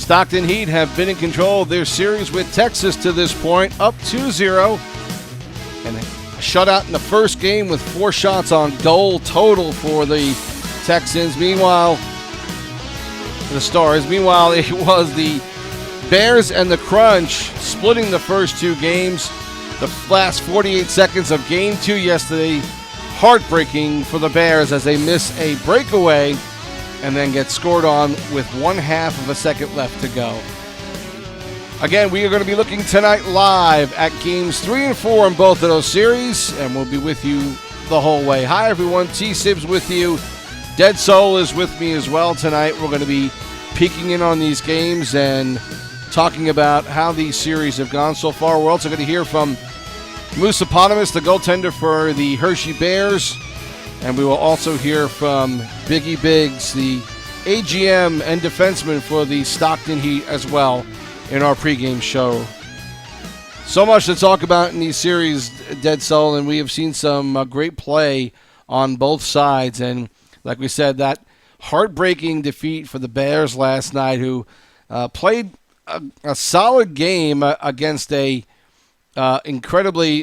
Stockton Heat have been in control of their series with Texas to this point, up 2-0. And a shutout in the first game with 4 shots on goal total for the Texans. Meanwhile, the Stars. Meanwhile, it was the Bears and the Crunch splitting the first 2 games. The last 48 seconds of Game 2 yesterday, heartbreaking for the Bears as they miss a breakaway and then get scored on with 1/2 of a second left to go. Again, we are going to be looking tonight live at Games 3 and 4 in both of those series, and we'll be with you the whole way. Hi, everyone. TSibs with you. Dead Soul is with me as well tonight. We're going to be peeking in on these games and talking about how these series have gone so far. We're also going to hear from Moose Eponymous, the goaltender for the Hershey Bears. And we will also hear from Biggie Biggs, the AGM and defenseman for the Stockton Heat as well in our pregame show. So much to talk about in these series, Dead Soul, and we have seen some great play on both sides. And like we said, that heartbreaking defeat for the Bears last night, who played a solid game against a incredibly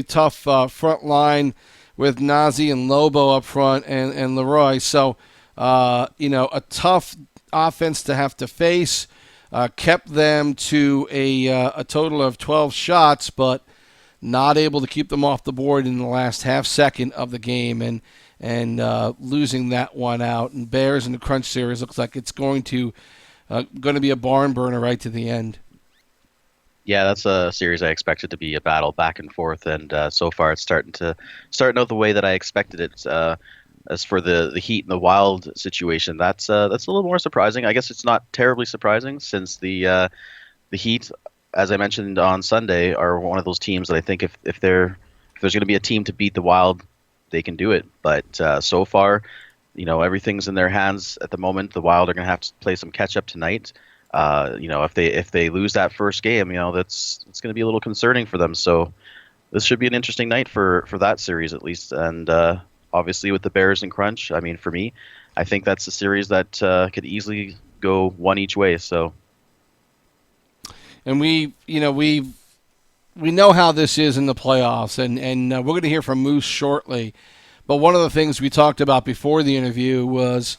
tough front line with Nazi and Lobo up front and Leroy. So, a tough offense to have to face. Kept them to a total of 12 shots, but not able to keep them off the board in the last half second of the game and losing that one out. And Bears in the Crunch series looks like it's going to be a barn burner right to the end. Yeah, that's a series I expected to be a battle back and forth, and so far it's starting out the way that I expected it. As for the Heat and the Wild situation, that's a little more surprising. I guess it's not terribly surprising since the Heat, as I mentioned on Sunday, are one of those teams that I think if there's going to be a team to beat the Wild, they can do it. But so far, everything's in their hands at the moment. The Wild are going to have to play some catch up tonight. If they lose that first game, it's going to be a little concerning for them. So this should be an interesting night for that series at least. And obviously with the Bears and Crunch, I mean, for me, I think that's a series that could easily go one each way. So, and we know how this is in the playoffs, and we're going to hear from Moose shortly. But one of the things we talked about before the interview was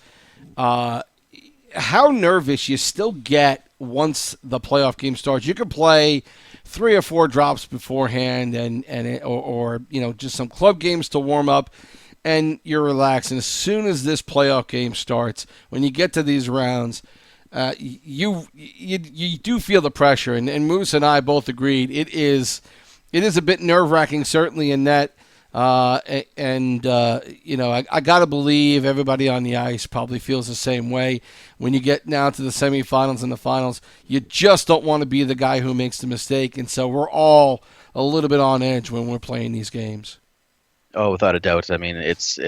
how nervous you still get once the playoff game starts. You can play 3 or 4 drops beforehand or just some club games to warm up, and you're relaxed. And as soon as this playoff game starts, when you get to these rounds, you do feel the pressure. And Moose and I both agreed it is a bit nerve-wracking, certainly in that. I got to believe everybody on the ice probably feels the same way. When you get now to the semifinals and the finals, you just don't want to be the guy who makes the mistake. And so we're all a little bit on edge when we're playing these games. Oh, without a doubt. I mean, it's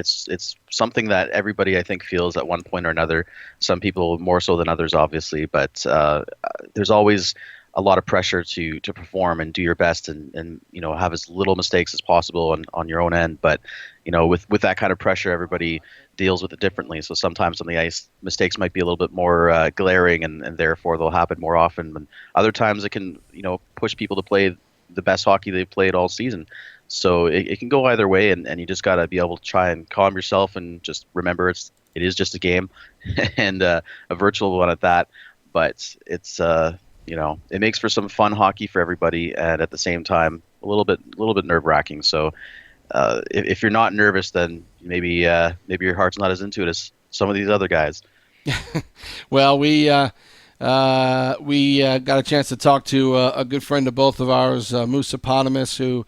something that everybody, I think, feels at one point or another. Some people more so than others, obviously, but there's always a lot of pressure to perform and do your best and have as little mistakes as possible on your own end. But with that kind of pressure, everybody deals with it differently. So sometimes on the ice, mistakes might be a little bit more glaring, and therefore they'll happen more often. And other times it can push people to play the best hockey they've played all season. So it can go either way, and you just got to be able to try and calm yourself and just remember it is just a game and a virtual one at that. But it's it makes for some fun hockey for everybody, and at the same time a little bit nerve-wracking. So if you're not nervous, then maybe your heart's not as into it as some of these other guys. Well, we got a chance to talk to a good friend of both of ours, Moose Eponymous, who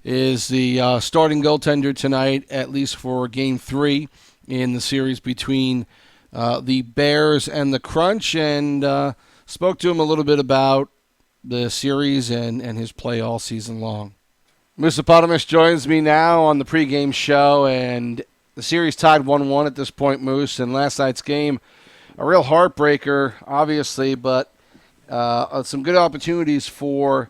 is the starting goaltender tonight, at least for Game 3 in the series between the Bears and the Crunch, and spoke to him a little bit about the series and his play all season long. Moose Eponymous joins me now on the pregame show, and the series tied 1-1 at this point, Moose, and last night's game, a real heartbreaker, obviously, but some good opportunities for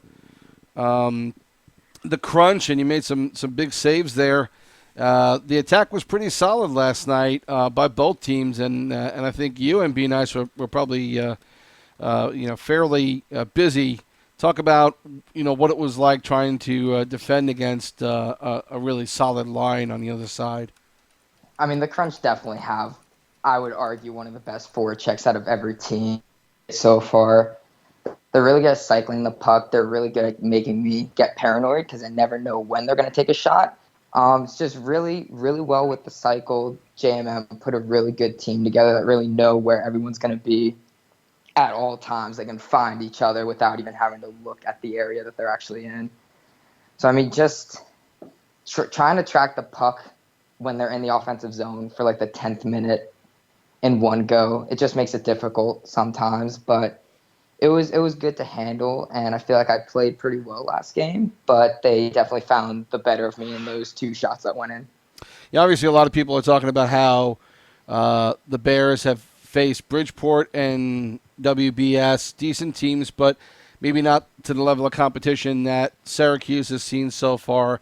the Crunch, and you made some big saves there. The attack was pretty solid last night by both teams, and I think you and B Nice were probably fairly busy. Talk about what it was like trying to defend against a really solid line on the other side. I mean, the Crunch definitely have, I would argue, one of the best forechecks out of every team so far. They're really good at cycling the puck. They're really good at making me get paranoid because I never know when they're going to take a shot. It's just really, really well with the cycle. JMM put a really good team together that really know where everyone's going to be at all times. They can find each other without even having to look at the area that they're actually in. So, I mean, just trying to track the puck when they're in the offensive zone for like the 10th minute in one go, it just makes it difficult sometimes. But it was good to handle, and I feel like I played pretty well last game, but they definitely found the better of me in those 2 shots that went in. Yeah, obviously, a lot of people are talking about how the Bears have faced Bridgeport and WBS, decent teams, but maybe not to the level of competition that Syracuse has seen so far.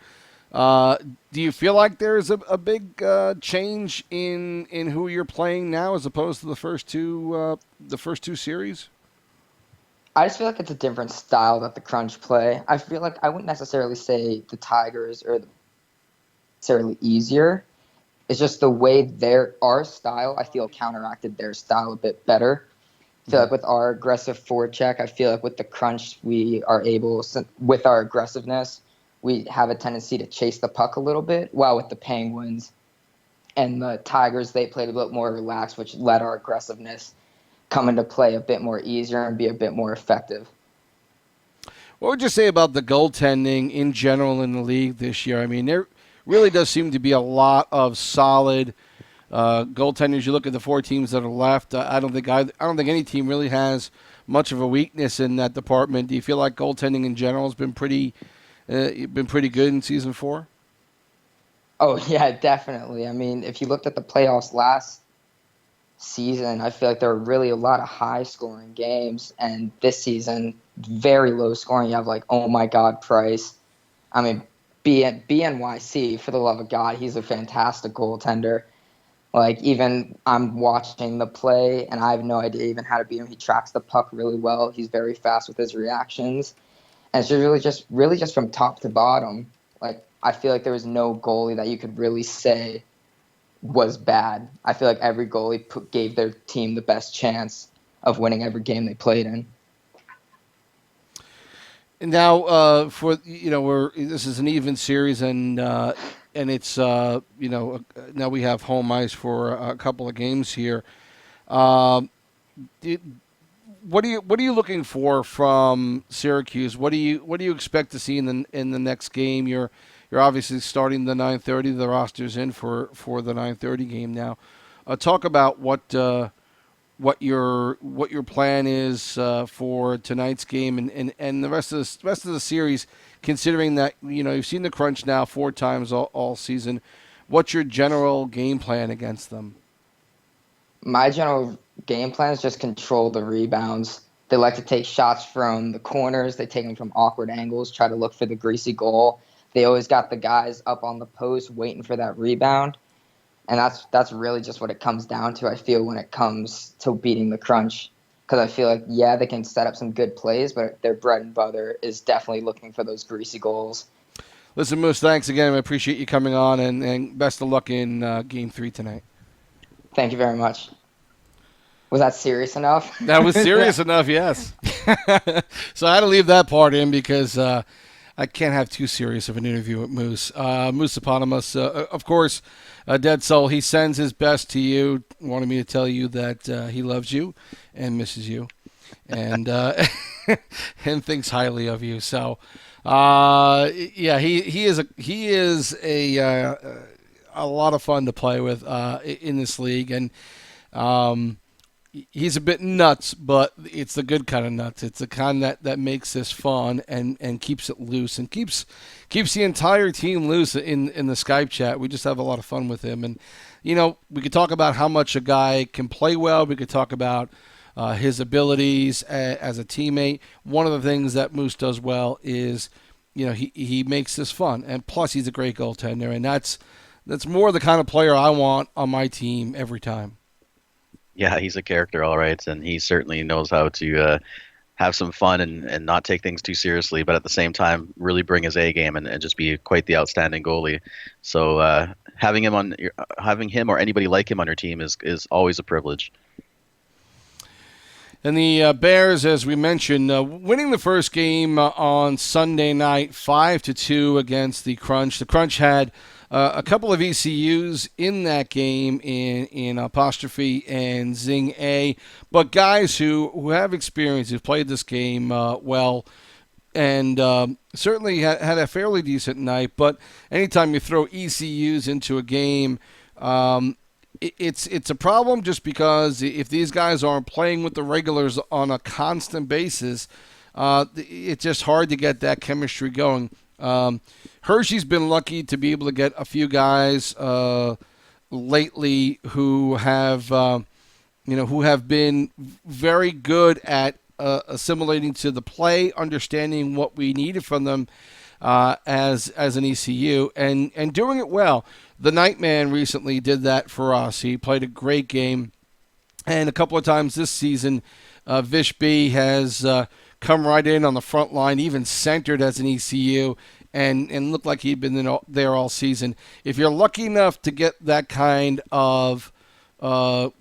Do you feel like there's a big change in who you're playing now as opposed to the first two series? I just feel like it's a different style that the Crunch play. I feel like I wouldn't necessarily say the Tigers are necessarily easier. It's just the way our style, I feel, counteracted their style a bit better. I feel like with our aggressive forecheck, I feel like with the Crunch, we are able, with our aggressiveness, we have a tendency to chase the puck a little bit, while with the Penguins and the Tigers, they played a bit more relaxed, which let our aggressiveness come into play a bit more easier and be a bit more effective. What would you say about the goaltending in general in the league this year? I mean, there really does seem to be a lot of solid goaltenders. You look at the 4 teams that are left. I don't think any team really has much of a weakness in that department. Do you feel like goaltending in general has been pretty good in season 4? Oh yeah, definitely. I mean, if you looked at the playoffs last season, I feel like there were really a lot of high scoring games, and this season, very low scoring. You have like, oh my God, Price. I mean, BNYC, for the love of God, he's a fantastic goaltender. Like, even I'm watching the play, and I have no idea even how to beat him. He tracks the puck really well. He's very fast with his reactions. And it's really just from top to bottom. Like, I feel like there was no goalie that you could really say was bad. I feel like every goalie gave their team the best chance of winning every game they played in. And now, this is an even series, and it's now we have home ice for a couple of games here. What are you looking for from Syracuse? What do you expect to see in the next game? You're obviously starting the 9:30. The roster's in for the 9:30 game now. Talk about what your plan is for tonight's game and the rest of the series. Considering that you've seen the Crunch now 4 times all season, what's your general game plan against them? My general game plan is just control the rebounds. They like to take shots from the corners. They take them from awkward angles, try to look for the greasy goal. They always got the guys up on the post waiting for that rebound. And that's really just what it comes down to, I feel, when it comes to beating the Crunch. Because I feel like, yeah, they can set up some good plays, but their bread and butter is definitely looking for those greasy goals. Listen, Moose, thanks again. I appreciate you coming on, and best of luck in Game 3 tonight. Thank you very much. Was that serious enough? That was serious enough, yes. So I had to leave that part in because I can't have too serious of an interview with Moose. Moose Eponymous, of course, a dead soul. He sends his best to you. Wanted me to tell you that he loves you and misses you, and and thinks highly of you. So, yeah, he is a lot of fun to play with in this league, and he's a bit nuts, but it's the good kind of nuts. It's the kind that makes this fun and keeps it loose and keeps the entire team loose in the Skype chat. We just have a lot of fun with him. And, we could talk about how much a guy can play well. We could talk about his abilities as a teammate. One of the things that Moose does well is, he makes this fun. And plus, he's a great goaltender. And that's more the kind of player I want on my team every time. Yeah, he's a character, all right, and he certainly knows how to have some fun and not take things too seriously, but at the same time, really bring his A game and just be quite the outstanding goalie. So having him or anybody like him on your team is always a privilege. And the Bears, as we mentioned, winning the first game on Sunday night, 5-2 against the Crunch. The Crunch had a couple of ECUs in that game in Apostrophe and Zing A, but guys who have experience, who've played this game well, and certainly had a fairly decent night. But anytime you throw ECUs into a game, it's a problem just because if these guys aren't playing with the regulars on a constant basis, it's just hard to get that chemistry going. Hershey's been lucky to be able to get a few guys lately who have been very good at assimilating to the play, understanding what we needed from them as an ECU, and doing it well. The Nightman recently did that for us. He played a great game, and a couple of times this season, Vish B has come right in on the front line, even centered as an ECU, and looked like he'd been there all season. If you're lucky enough to get that kind of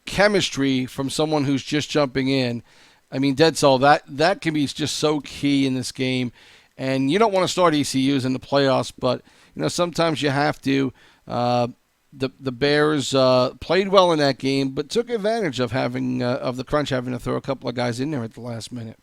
chemistry from someone who's just jumping in, I mean, dead soul, that can be just so key in this game. And you don't want to start ECUs in the playoffs, but sometimes you have to. The Bears played well in that game, but took advantage of the Crunch having to throw a couple of guys in there at the last minute.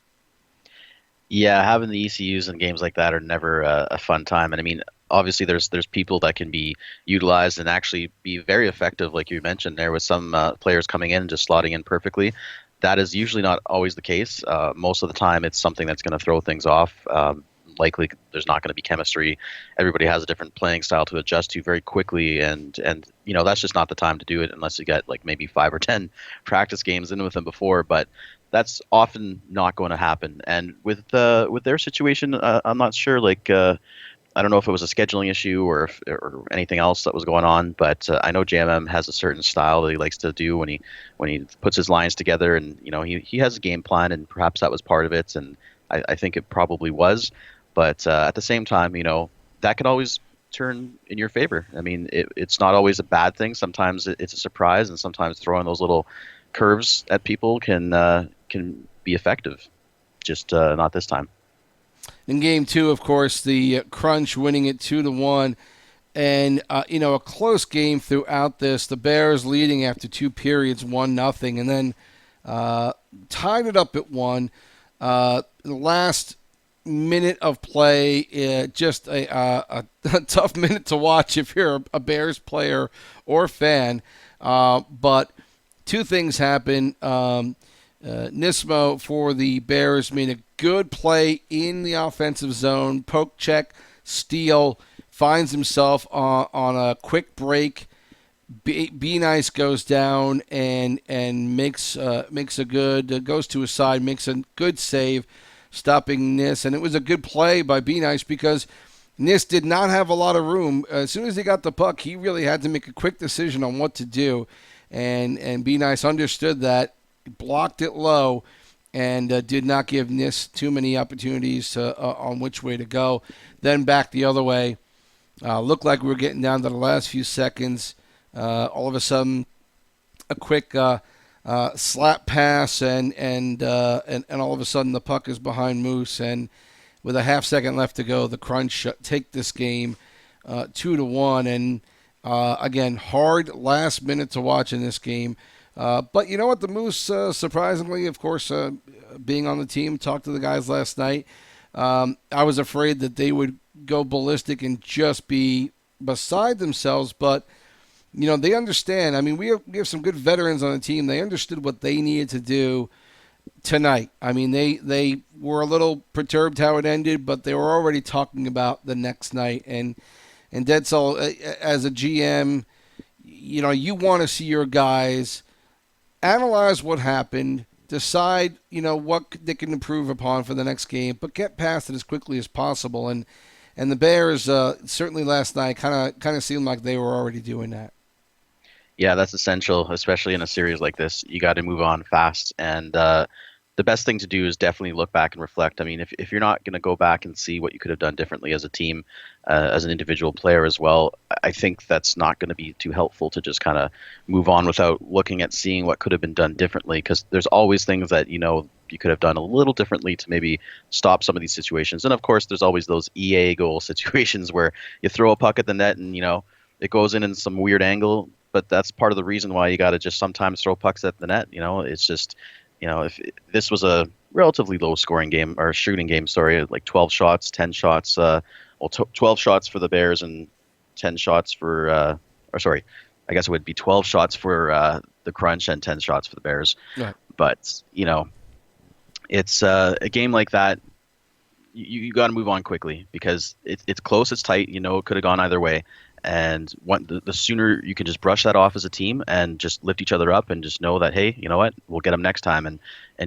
Yeah, having the ECUs in games like that are never a fun time. And I mean, obviously, there's people that can be utilized and actually be very effective, like you mentioned there, with some players coming in and just slotting in perfectly. That is usually not always the case. Most of the time, it's something that's going to throw things off. Likely, there's not going to be chemistry. Everybody has a different playing style to adjust to very quickly, and that's just not the time to do it unless you get like maybe 5 or 10 practice games in with them before. But that's often not going to happen. And with their situation, I'm not sure. I don't know if it was a scheduling issue or anything else that was going on, but I know JMM has a certain style that he likes to do when he puts his lines together, and he has a game plan, and perhaps that was part of it, and I think it probably was. But at the same time, that can always turn in your favor. I mean, it's not always a bad thing. Sometimes it's a surprise, and sometimes throwing those little curves at people can be effective. Just not this time. In game 2, of course, the Crunch winning it 2-1, and a close game throughout this. The Bears leading after 2 periods, 1-0, and then tied it up at 1. The last minute of play, just a tough minute to watch if you're a Bears player or fan. But two things happen. Nismo for the Bears made a good play in the offensive zone. Poke check, steal, finds himself on a quick break. Be Nice goes down and makes a good goes to his side, makes a good save, stopping Nis. And it was a good play by Be Nice because Nis did not have a lot of room. As soon as he got the puck, he really had to make a quick decision on what to do, and Be Nice understood that, blocked it low, and did not give Nis too many opportunities on which way to go. Then back the other way. Looked like we were getting down to the last few seconds. All of a sudden, a quick slap pass, and all of a sudden the puck is behind Moose, and with a half second left to go, the Crunch take this game 2-1. And again, hard last minute to watch in this game. But you know what? The Moose, surprisingly, of course, being on the team, talked to the guys last night. I was afraid that they would go ballistic and just be beside themselves, but they understand. I mean, we have some good veterans on the team. They understood what they needed to do tonight. I mean, they were a little perturbed how it ended, but they were already talking about the next night. And Dead Soul, as a GM, you want to see your guys analyze what happened, decide, what they can improve upon for the next game, but get past it as quickly as possible. And the Bears certainly last night kind of seemed like they were already doing that. Yeah, that's essential, especially in a series like this. You got to move on fast, and the best thing to do is definitely look back and reflect. I mean, if you're not going to go back and see what you could have done differently as a team, as an individual player as well, I think that's not going to be too helpful to just kind of move on without looking at seeing what could have been done differently. Because there's always things that you could have done a little differently to maybe stop some of these situations. And of course, there's always those EA goal situations where you throw a puck at the net and it goes in some weird angle. But that's part of the reason why you got to just sometimes throw pucks at the net. It's just if this was a relatively low scoring game or shooting game, sorry, like 12 shots, 10 shots, 12 shots for the Bears and 10 shots for, or sorry, I guess it would be 12 shots for the Crunch and 10 shots for the Bears. Right. But, it's a game like that. You got to move on quickly because it's close, it's tight. It could have gone either way. And the sooner you can just brush that off as a team and just lift each other up and just know that, hey, you know what, we'll get them next time, and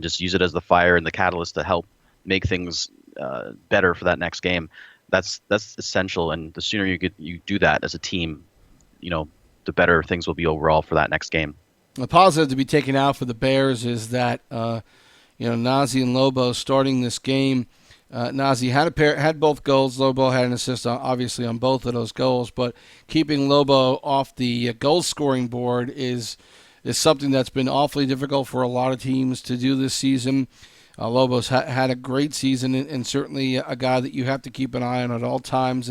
just use it as the fire and the catalyst to help make things better for that next game. That's essential. And the sooner you do that as a team, the better things will be overall for that next game. The positive to be taken out for the Bears is that Nazi and Lobo starting this game. Nazi had both goals. Lobo had an assist, obviously, on both of those goals. But keeping Lobo off the goal scoring board is something that's been awfully difficult for a lot of teams to do this season. Lobo's had a great season, and certainly a guy that you have to keep an eye on at all times.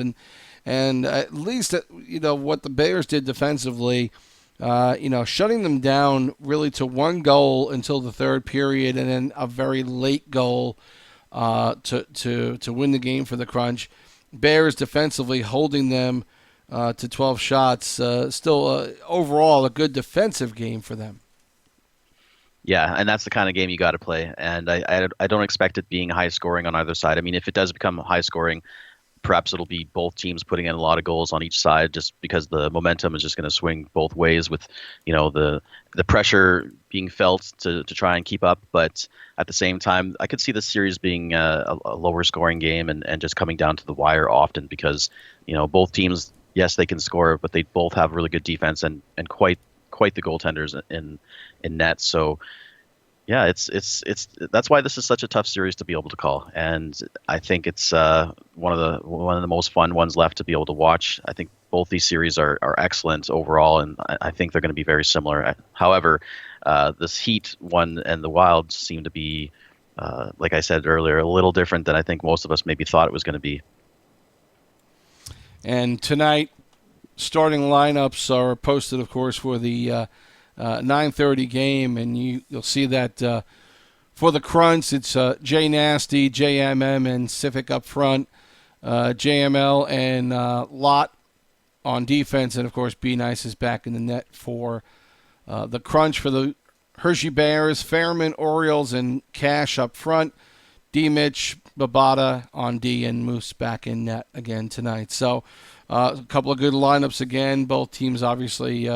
And at least what the Bears did defensively, shutting them down really to one goal until the third period, and then a very late goal to win the game for the Crunch. Bears defensively holding them to 12 shots. Still, overall, a good defensive game for them. Yeah, and that's the kind of game you got to play. And I don't expect it being high scoring on either side. I mean, if it does become high scoring, perhaps it'll be both teams putting in a lot of goals on each side, just because the momentum is just going to swing both ways with, the pressure being felt to try and keep up. But at the same time, I could see this series being a lower scoring game and just coming down to the wire often because, both teams, yes, they can score, but they both have really good defense and quite the goaltenders in net. So yeah, it's that's why this is such a tough series to be able to call, and I think it's one of the most fun ones left to be able to watch. I think both these series are excellent overall, and I think they're going to be very similar. However, this Heat one and the Wild seem to be, like I said earlier, a little different than I think most of us maybe thought it was going to be. And tonight, starting lineups are posted, of course, for the 9:30 game, and you'll see that for the Crunch, it's J Nasty, JMM, and Civic up front, JML and Lot on defense, and of course B Nice is back in the net for the Crunch. For the Hershey Bears, Fairman, Orioles, and Cash up front, D Mitch, Babata on D, and Moose back in net again tonight. So a couple of good lineups again. Both teams obviously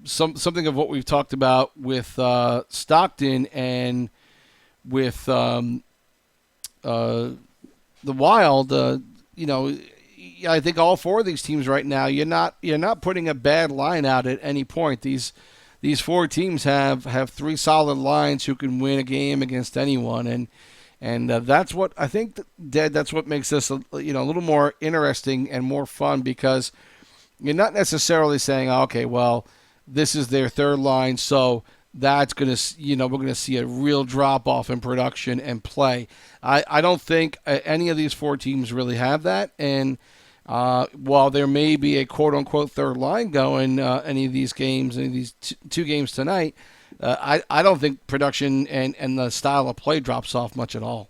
something of what we've talked about with Stockton and with the Wild. I think all four of these teams right now, you're not putting a bad line out at any point. These four teams have three solid lines who can win a game against anyone, and that's what I think. That's what makes this a little more interesting and more fun, because you're not necessarily saying, okay, well, this is their third line, so that's going to, we're going to see a real drop-off in production and play. I don't think any of these four teams really have that, and while there may be a quote-unquote third line going any of these games, any of these two games tonight, I don't think production and the style of play drops off much at all.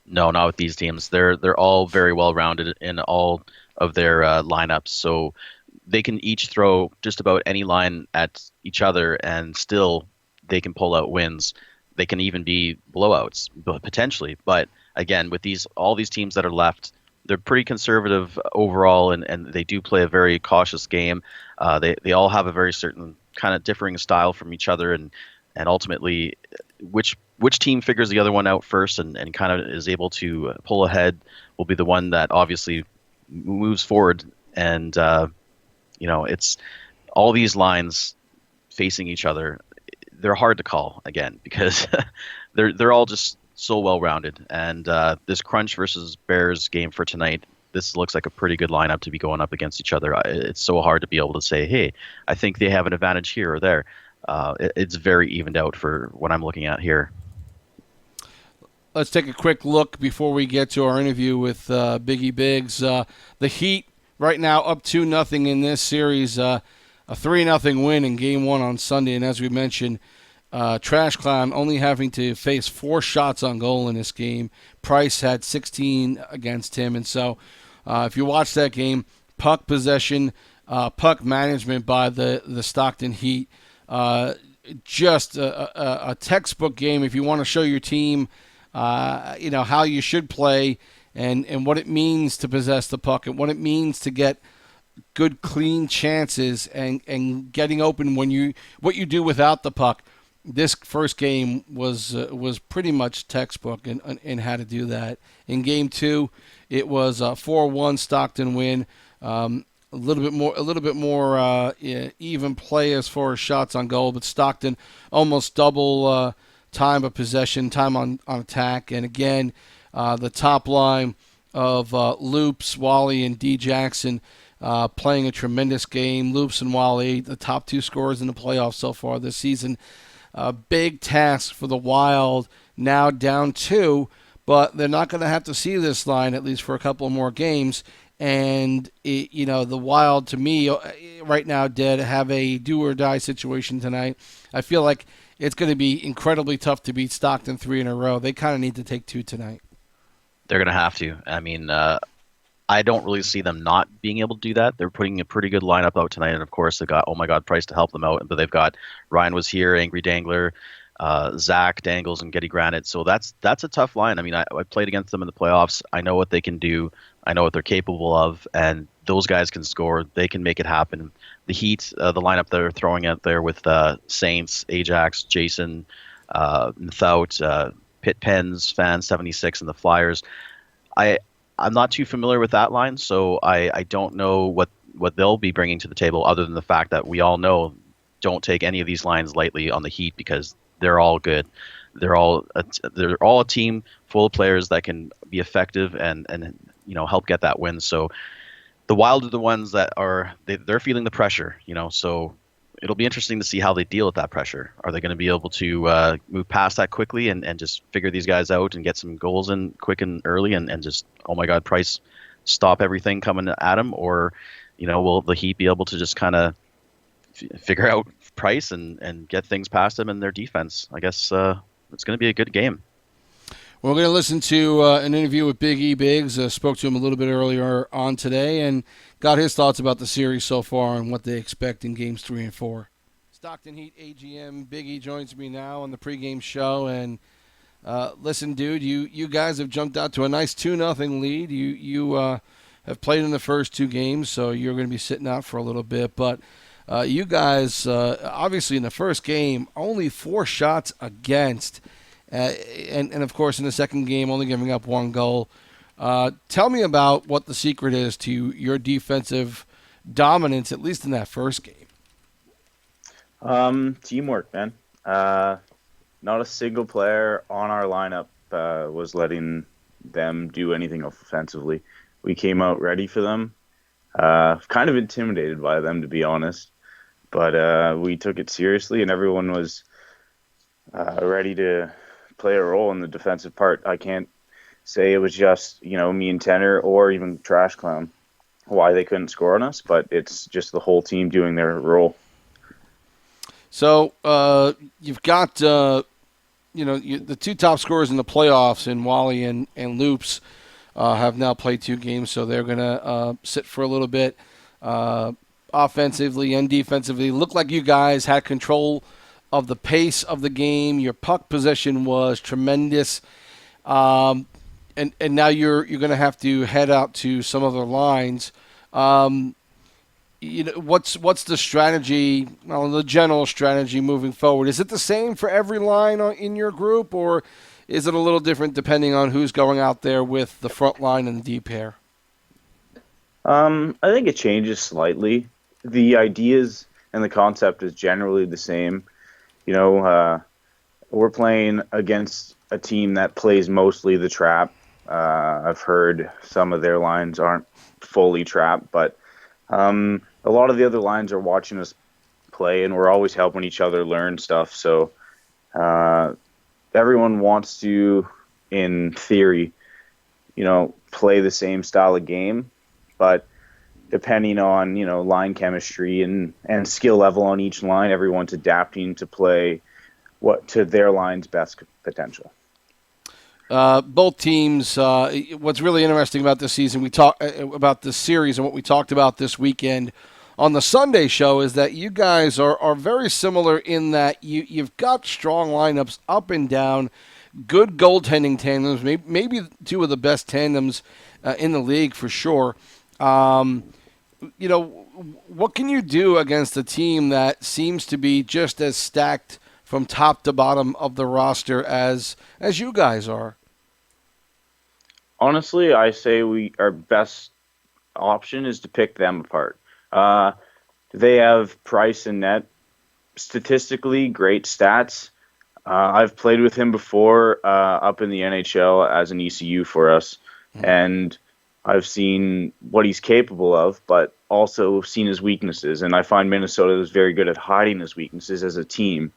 No, not with these teams. They're all very well-rounded in all of their lineups, so they can each throw just about any line at each other, and still they can pull out wins. They can even be blowouts, potentially. But again, with all these teams that are left, they're pretty conservative overall, and they do play a very cautious game. They all have a very certain kind of differing style from each other, and ultimately, which team figures the other one out first and kind of is able to pull ahead will be the one that obviously moves forward. And it's all these lines facing each other, they're hard to call again because they're all just so well rounded. And this Crunch versus Bears game for tonight, this looks like a pretty good lineup to be going up against each other. It's so hard to be able to say, hey, I think they have an advantage here or there. It's very evened out for what I'm looking at here. Let's take a quick look before we get to our interview with Biggie Biggs. The Heat right now up 2-0 in this series. A 3-0 win in Game 1 on Sunday. And as we mentioned, Trash Clown only having to face 4 shots on goal in this game. Price had 16 against him. And so if you watch that game, puck possession, puck management by the Stockton Heat, just a textbook game if you want to show your team how you should play and what it means to possess the puck and what it means to get good, clean chances and getting open when what you do without the puck. This first game was pretty much textbook in how to do that. In Game 2, it was a 4-1 Stockton win. A little bit more even play as far as shots on goal, but Stockton almost double time of possession, time on attack, and again, the top line of Loops, Wally, and D. Jackson playing a tremendous game. Loops and Wally, the top 2 scorers in the playoffs so far this season. Big task for the Wild, now down 2, but they're not going to have to see this line at least for a couple more games. And, the Wild, to me, right now, dead, have a do-or-die situation tonight. I feel like it's going to be incredibly tough to beat Stockton 3 in a row. They kind of need to take 2 tonight. They're going to have to. I mean, I don't really see them not being able to do that. They're putting a pretty good lineup out tonight, and of course they've got Price to help them out. But they've got Ryan was here, Angry Dangler, Zach Dangles, and Getty Granite. So that's a tough line. I mean, I played against them in the playoffs. I know what they can do. I know what they're capable of, and those guys can score. They can make it happen. The Heat, the lineup they're throwing out there with Saints, Ajax, Jason, Without, Pitt Pens, Fan 76, and the Flyers. I'm not too familiar with that line, so I don't know what they'll be bringing to the table other than the fact that we all know don't take any of these lines lightly on the Heat because they're all good. They're all a team full of players that can be effective and help get that win. So the Wild are the ones that they're feeling the pressure, so it'll be interesting to see how they deal with that pressure. Are they going to be able to move past that quickly and just figure these guys out and get some goals in quick and early and just, oh my God, Price, stop everything coming at them? Or, will the Heat be able to just kind of figure out Price and get things past them in their defense? I guess it's going to be a good game. We're going to listen to an interview with Big E Biggs. Spoke to him a little bit earlier on today and got his thoughts about the series so far and what they expect in Games 3 and 4. Stockton Heat AGM Big E joins me now on the pregame show. And listen, dude, you guys have jumped out to a nice 2-0 lead. You have played in the first 2 games, so you're going to be sitting out for a little bit. But you guys, obviously in the first game, only 4 shots against. And of course, in the second game, only giving up 1 goal. Tell me about what the secret is to your defensive dominance, at least in that first game. Teamwork, man. Not a single player on our lineup was letting them do anything offensively. We came out ready for them. Kind of intimidated by them, to be honest. But we took it seriously, and everyone was ready to play a role in the defensive part. I can't say it was just, me and Tenor or even Trash Clown why they couldn't score on us, but it's just the whole team doing their role. So you've got, the 2 top scorers in the playoffs in Wally and Loops have now played 2 games, so they're going to sit for a little bit. Offensively and defensively, looked like you guys had control of the pace of the game. Your puck possession was tremendous. And now you're going to have to head out to some other lines. What's the strategy, the general strategy moving forward? Is it the same for every line in your group, or is it a little different depending on who's going out there with the front line and the D pair? I think it changes slightly. The ideas and the concept is generally the same. You know, we're playing against a team that plays mostly the trap. I've heard some of their lines aren't fully trap, but a lot of the other lines are watching us play, and we're always helping each other learn stuff. So everyone wants to, in theory, play the same style of game, but depending on, line chemistry and skill level on each line, everyone's adapting to play what to their line's best potential. Both teams. What's really interesting about this season, we talk about this series, and what we talked about this weekend on the Sunday show is that you guys are very similar in that you've got strong lineups up and down, good goaltending tandems, maybe two of the best tandems in the league for sure. What can you do against a team that seems to be just as stacked from top to bottom of the roster as you guys are? Honestly, I say our best option is to pick them apart. They have Price and Net, statistically great stats. I've played with him before up in the NHL as an ECU for us, and I've seen what he's capable of, but also seen his weaknesses. And I find Minnesota is very good at hiding his weaknesses as a team.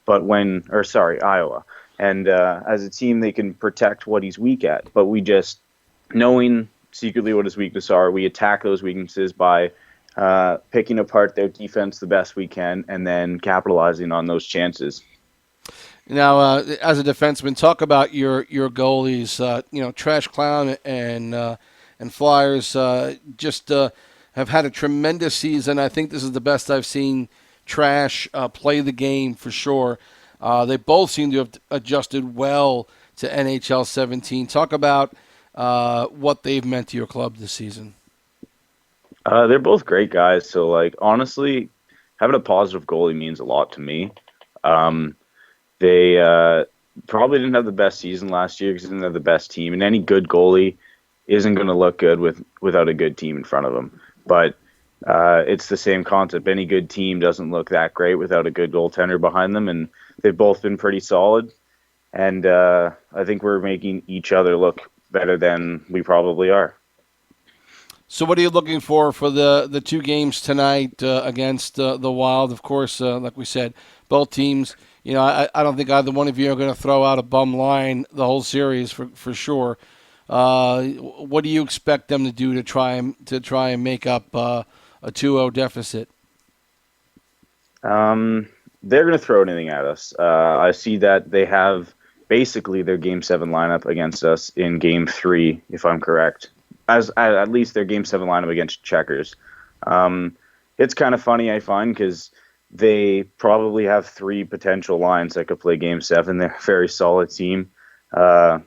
But Iowa. And as a team, they can protect what he's weak at. But we just, knowing secretly what his weaknesses are, we attack those weaknesses by picking apart their defense the best we can and then capitalizing on those chances. Now, as a defenseman, talk about your goalies. Trash Clown and Flyers just have had a tremendous season. I think this is the best I've seen Trash play the game for sure. They both seem to have adjusted well to NHL 17. Talk about what they've meant to your club this season. They're both great guys. So, honestly, having a positive goalie means a lot to me. They probably didn't have the best season last year because they didn't have the best team. And any good goalie isn't going to look good without a good team in front of them. But it's the same concept. Any good team doesn't look that great without a good goaltender behind them, and they've both been pretty solid. And I think we're making each other look better than we probably are. So what are you looking for the two games tonight against the Wild? Of course, like we said, both teams, I don't think either one of you are going to throw out a bum line the whole series for sure. What do you expect them to do to try and make up a 2-0 deficit? They're going to throw anything at us. I see that they have basically their Game 7 lineup against us in Game 3, if I'm correct. As at least their Game 7 lineup against Checkers. It's kind of funny, I find, because they probably have 3 potential lines that could play Game 7. They're a very solid team. They're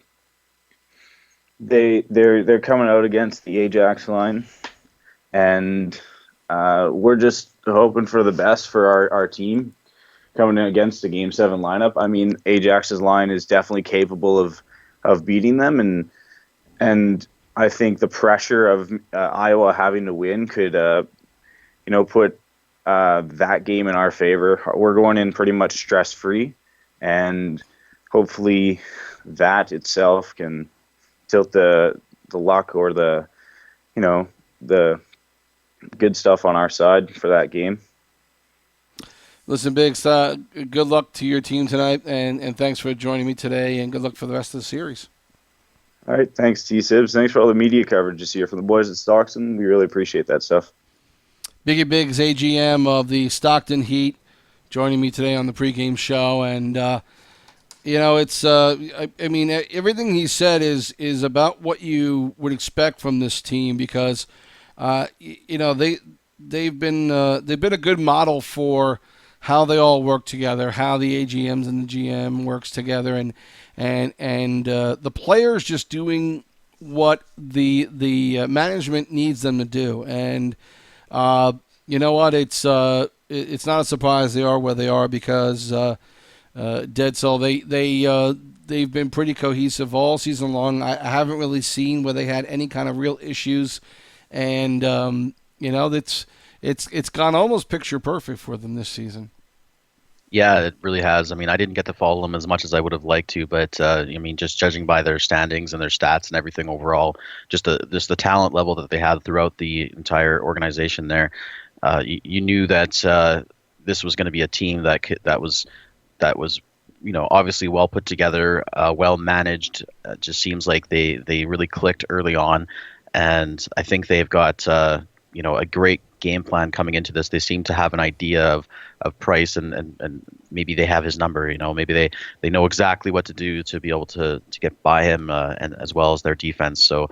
coming out against the Ajax line, and we're just hoping for the best for our team coming in against the Game 7 lineup. I mean, Ajax's line is definitely capable of beating them, and I think the pressure of Iowa having to win could put that game in our favor. We're going in pretty much stress-free, and hopefully that itself can tilt the luck or the good stuff on our side for that game. Listen, Biggs, good luck to your team tonight, and thanks for joining me today, and good luck for the rest of the series. All right, thanks, TSibs. Thanks for all the media coverage this year from the boys at Stockton. We really appreciate that stuff. Biggie Biggs, AGM of the Stockton Heat, joining me today on the pregame show, and it's I mean, everything he said is about what you would expect from this team because they've been a good model for how they all work together, how the AGMs and the GM works together, and the players just doing what the management needs them to do. And you know what? It's not a surprise they are where they are because Dead Soul, they've been pretty cohesive all season long. I haven't really seen where they had any kind of real issues, and it's it's gone almost picture perfect for them this season. Yeah, it really has. I mean, I didn't get to follow them as much as I would have liked to, but I mean, just judging by their standings and their stats and everything overall, just the talent level that they had throughout the entire organization there, you knew that this was going to be a team that was obviously well put together, well managed. Just seems like they really clicked early on, and I think they've got a great game plan coming into this. They seem to have an idea of Price, and maybe they have his number. Maybe they know exactly what to do to be able to get by him, and as well as their defense. So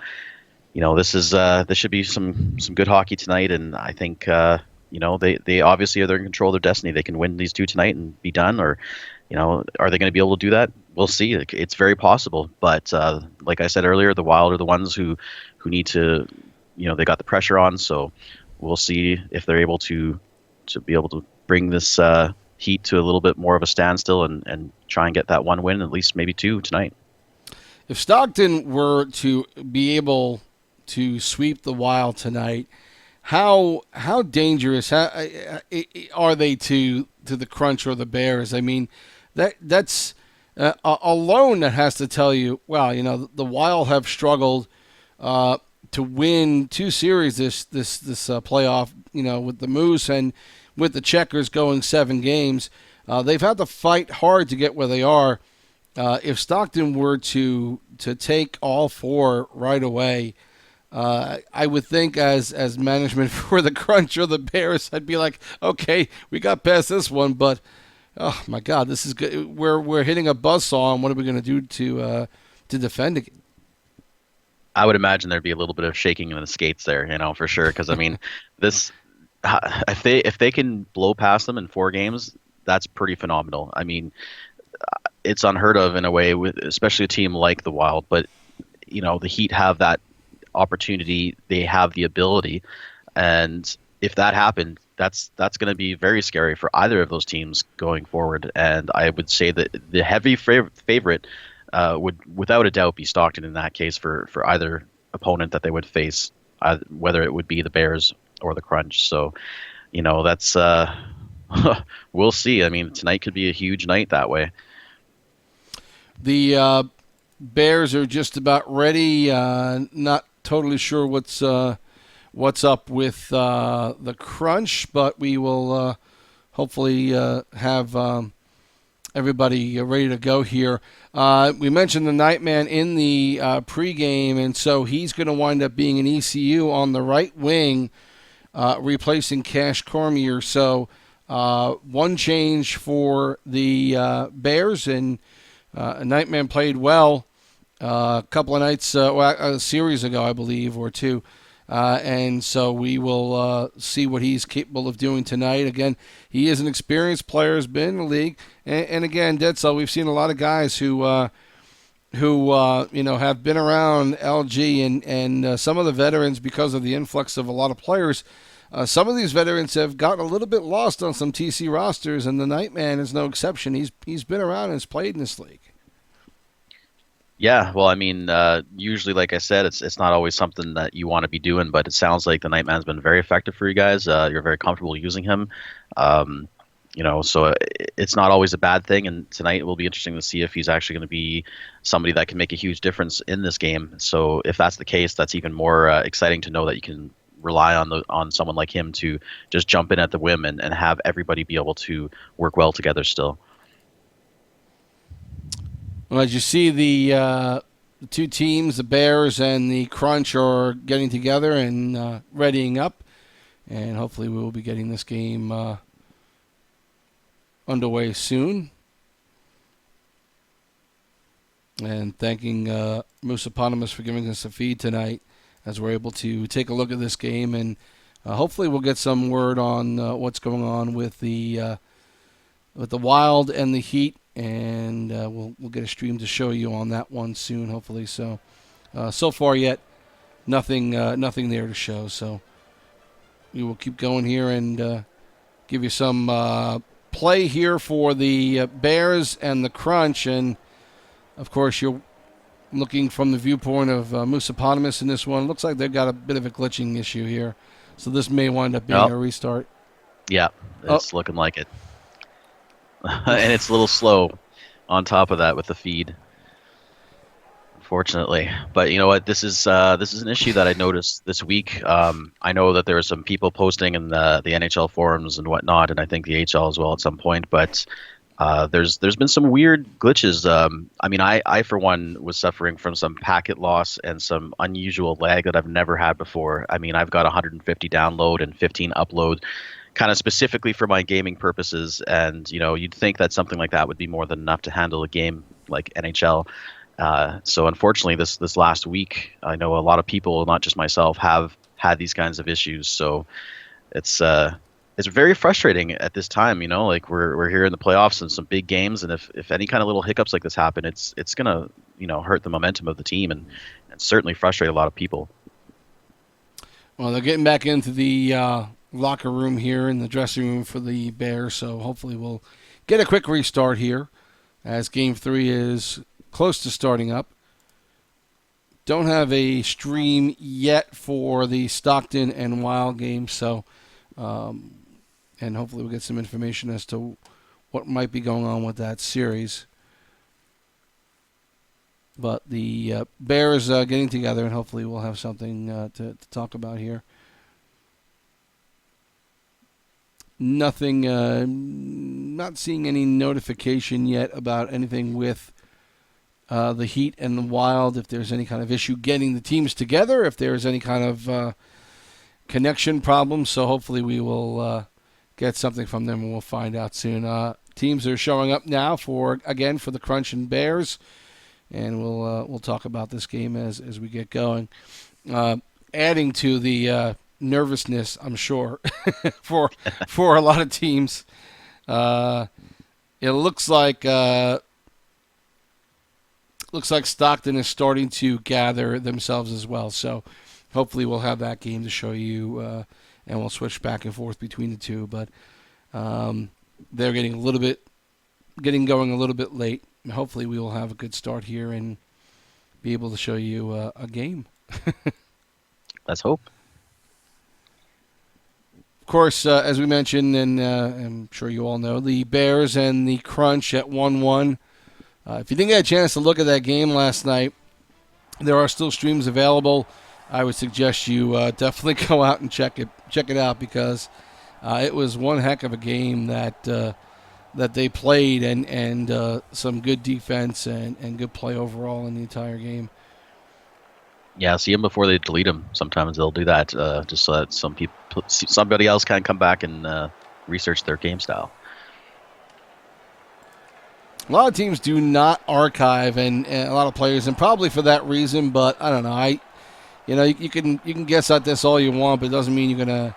this should be some good hockey tonight, and I think they obviously are in control of their destiny. They can win these two tonight and be done, or are they going to be able to do that? We'll see. It's very possible, but like I said earlier, the Wild are the ones who need to, they got the pressure on, so we'll see if they're able to be able to bring this Heat to a little bit more of a standstill and try and get that one win, at least maybe two tonight. If Stockton were to be able to sweep the Wild tonight, how dangerous are they to the Crunch or the Bears? I mean, that's alone that has to tell you, wow, the Wild have struggled to win two series this playoff, with the Moose and with the Checkers going 7 games. They've had to fight hard to get where they are. If Stockton were to take all 4 right away, I would think as management for the Crunch or the Bears, I'd be like, okay, we got past this one, but oh my God, this is good. We're hitting a buzzsaw, and what are we going to do to defend again? I would imagine there'd be a little bit of shaking in the skates there, for sure. Because I mean, if they can blow past them in 4 games, that's pretty phenomenal. I mean, it's unheard of in a way, with especially a team like the Wild. But the Heat have that opportunity. They have the ability, and if that happened, that's going to be very scary for either of those teams going forward. And I would say that the heavy favorite would without a doubt be Stockton in that case for either opponent that they would face, whether it would be the Bears or the Crunch. So, that's we'll see. I mean, tonight could be a huge night that way. The Bears are just about ready. Not totally sure what's up with the Crunch, but we will hopefully have everybody ready to go here. We mentioned the Nightman in the pregame, and so he's going to wind up being an ECU on the right wing, replacing Cash Cormier. So one change for the Bears, and Nightman played well a couple of nights, a series ago, I believe, or 2. And so we will see what he's capable of doing tonight. Again, he is an experienced player, has been in the league. And again, Dedsel, we've seen a lot of guys who have been around LG and some of the veterans, because of the influx of a lot of players. Some of these veterans have gotten a little bit lost on some TC rosters, and the Nightman is no exception. He's been around and has played in this league. Yeah, well, I mean, usually, like I said, it's not always something that you want to be doing, but it sounds like the Nightman's been very effective for you guys. You're very comfortable using him, so it's not always a bad thing. And tonight it will be interesting to see if he's actually going to be somebody that can make a huge difference in this game. So if that's the case, that's even more exciting to know that you can rely on someone like him to just jump in at the whim and have everybody be able to work well together still. Well, as you see, the 2 teams, the Bears and the Crunch, are getting together and readying up. And hopefully we will be getting this game underway soon. And thanking Moose Eponymous for giving us a feed tonight as we're able to take a look at this game. And hopefully we'll get some word on what's going on with the Wild and the Heat. And we'll get a stream to show you on that one soon, hopefully. So far yet, nothing there to show. So we will keep going here and give you some play here for the Bears and the Crunch. And of course, you're looking from the viewpoint of Moose Eponymous in this one. Looks like they've got a bit of a glitching issue here. So this may wind up being a restart. Yeah, it's looking like it. And it's a little slow on top of that with the feed, unfortunately. But you know what? This is an issue that I noticed this week. I know that there were some people posting in the NHL forums and whatnot, and I think the HL as well at some point. But there's been some weird glitches. I mean, I for one was suffering from some packet loss and some unusual lag that I've never had before. I mean, I've got 150 download and 15 upload, kind of specifically for my gaming purposes. And you'd think that something like that would be more than enough to handle a game like NHL. So unfortunately, this last week, I know a lot of people, not just myself, have had these kinds of issues. So it's very frustrating at this time. Like we're here in the playoffs and some big games, and if any kind of little hiccups like this happen, it's gonna hurt the momentum of the team and certainly frustrate a lot of people. Well, they're getting back into the locker room here in the dressing room for the Bears, so hopefully we'll get a quick restart here as Game 3 is close to starting up. Don't have a stream yet for the Stockton and Wild game, so and hopefully we'll get some information as to what might be going on with that series. But the Bears getting together, and hopefully we'll have something to talk about here. Nothing, not seeing any notification yet about anything with the Heat and the Wild, if there's any kind of issue getting the teams together, if there's any kind of connection problem. So hopefully we will get something from them, and we'll find out soon. Teams are showing up now for the Crunch and Bears, and we'll talk about this game as we get going. Adding to the nervousness, I'm sure, for a lot of teams. It looks like Stockton is starting to gather themselves as well. So hopefully we'll have that game to show you, and we'll switch back and forth between the two. But they're getting going a little bit late. Hopefully we will have a good start here and be able to show you a game. Let's hope. Of course, as we mentioned, and I'm sure you all know, the Bears and the Crunch at 1-1. If you didn't get a chance to look at that game last night, there are still streams available. I would suggest you definitely go out and check it out, because it was one heck of a game that they played, and some good defense and good play overall in the entire game. Yeah, see them before they delete them. Sometimes they'll do that just so that somebody else can come back and research their game style. A lot of teams do not archive, and a lot of players, and probably for that reason. But I don't know. You can guess at this all you want, but it doesn't mean you're gonna.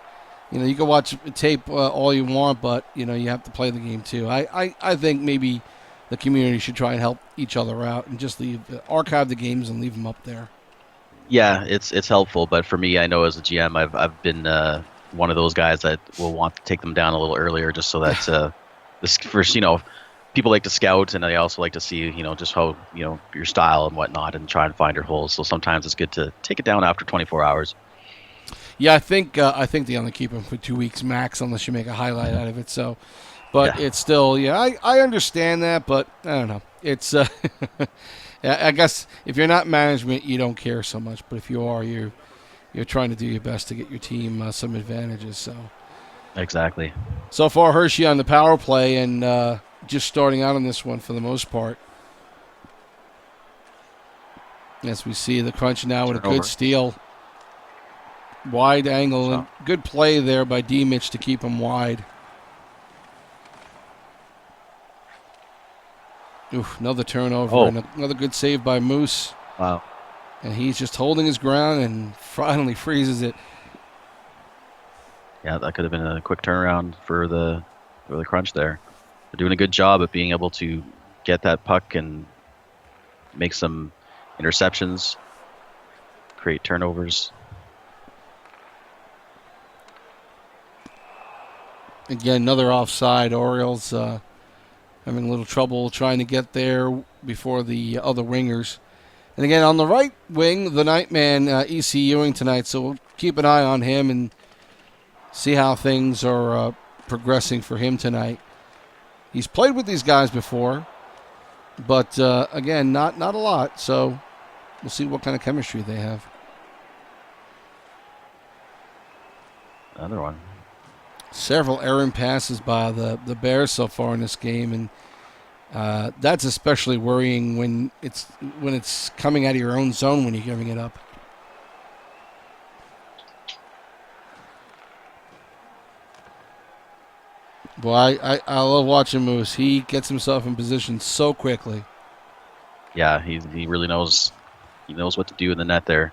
You can watch tape all you want, but you have to play the game too. I think maybe the community should try and help each other out and just archive the games and leave them up there. Yeah, it's helpful, but for me, I know as a GM, I've been one of those guys that will want to take them down a little earlier, just so that this first, people like to scout, and they also like to see, just how your style and whatnot, and try and find your holes. So sometimes it's good to take it down after 24 hours. Yeah, I think they only keep them for 2 weeks max, unless you make a highlight out of it. So, but It's still, I understand that, but I don't know. It's I guess if you're not management, you don't care so much. But if you are, you're trying to do your best to get your team some advantages. So exactly. So far, Hershey on the power play, and just starting out on this one for the most part. As we see the Crunch now with a good steal. Wide angle, and good play there by D-Mitch to keep him wide. Oof, another turnover, and another good save by Moose. Wow. And he's just holding his ground and finally freezes it. Yeah, that could have been a quick turnaround for the Crunch there. They're doing a good job at being able to get that puck and make some interceptions, create turnovers. Again, another offside. Orioles having a little trouble trying to get there before the other wingers. And again, on the right wing, the Nightman, E.C. Ewing tonight, so we'll keep an eye on him and see how things are progressing for him tonight. He's played with these guys before, but again, not a lot. So we'll see what kind of chemistry they have. Another one. Several errant passes by the Bears so far in this game, and that's especially worrying when it's coming out of your own zone when you're giving it up. Boy, I love watching Moose. He gets himself in position so quickly. Yeah, he really knows. He knows what to do in the net there.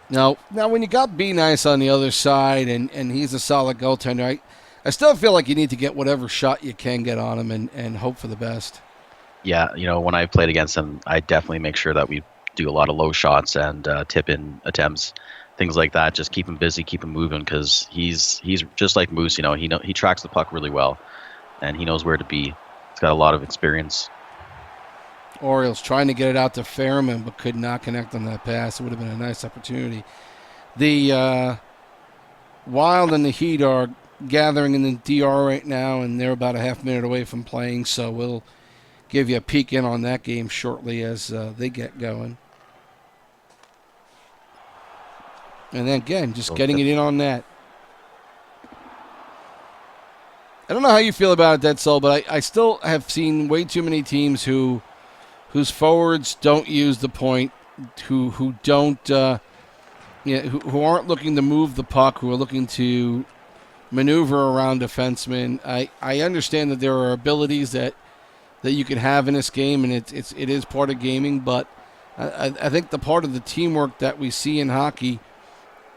Now when you got B Nice on the other side and he's a solid goaltender, I still feel like you need to get whatever shot you can get on him and hope for the best. Yeah, when I played against him, I definitely make sure that we do a lot of low shots and tip-in attempts, things like that. Just keep him busy, keep him moving, because he's just like Moose. He tracks the puck really well, and he knows where to be. He's got a lot of experience. Orioles trying to get it out to Fairman, but could not connect on that pass. It would have been a nice opportunity. The Wild and the Heat are gathering in the DR right now, and they're about a half minute away from playing, so we'll give you a peek in on that game shortly as they get going. And then again, just getting it in on net. I don't know how you feel about it, Dead Soul, but I still have seen way too many teams whose forwards don't use the point, who don't, who aren't looking to move the puck, who are looking to maneuver around defensemen. I understand that there are abilities that you can have in this game, and it is part of gaming, but I think the part of the teamwork that we see in hockey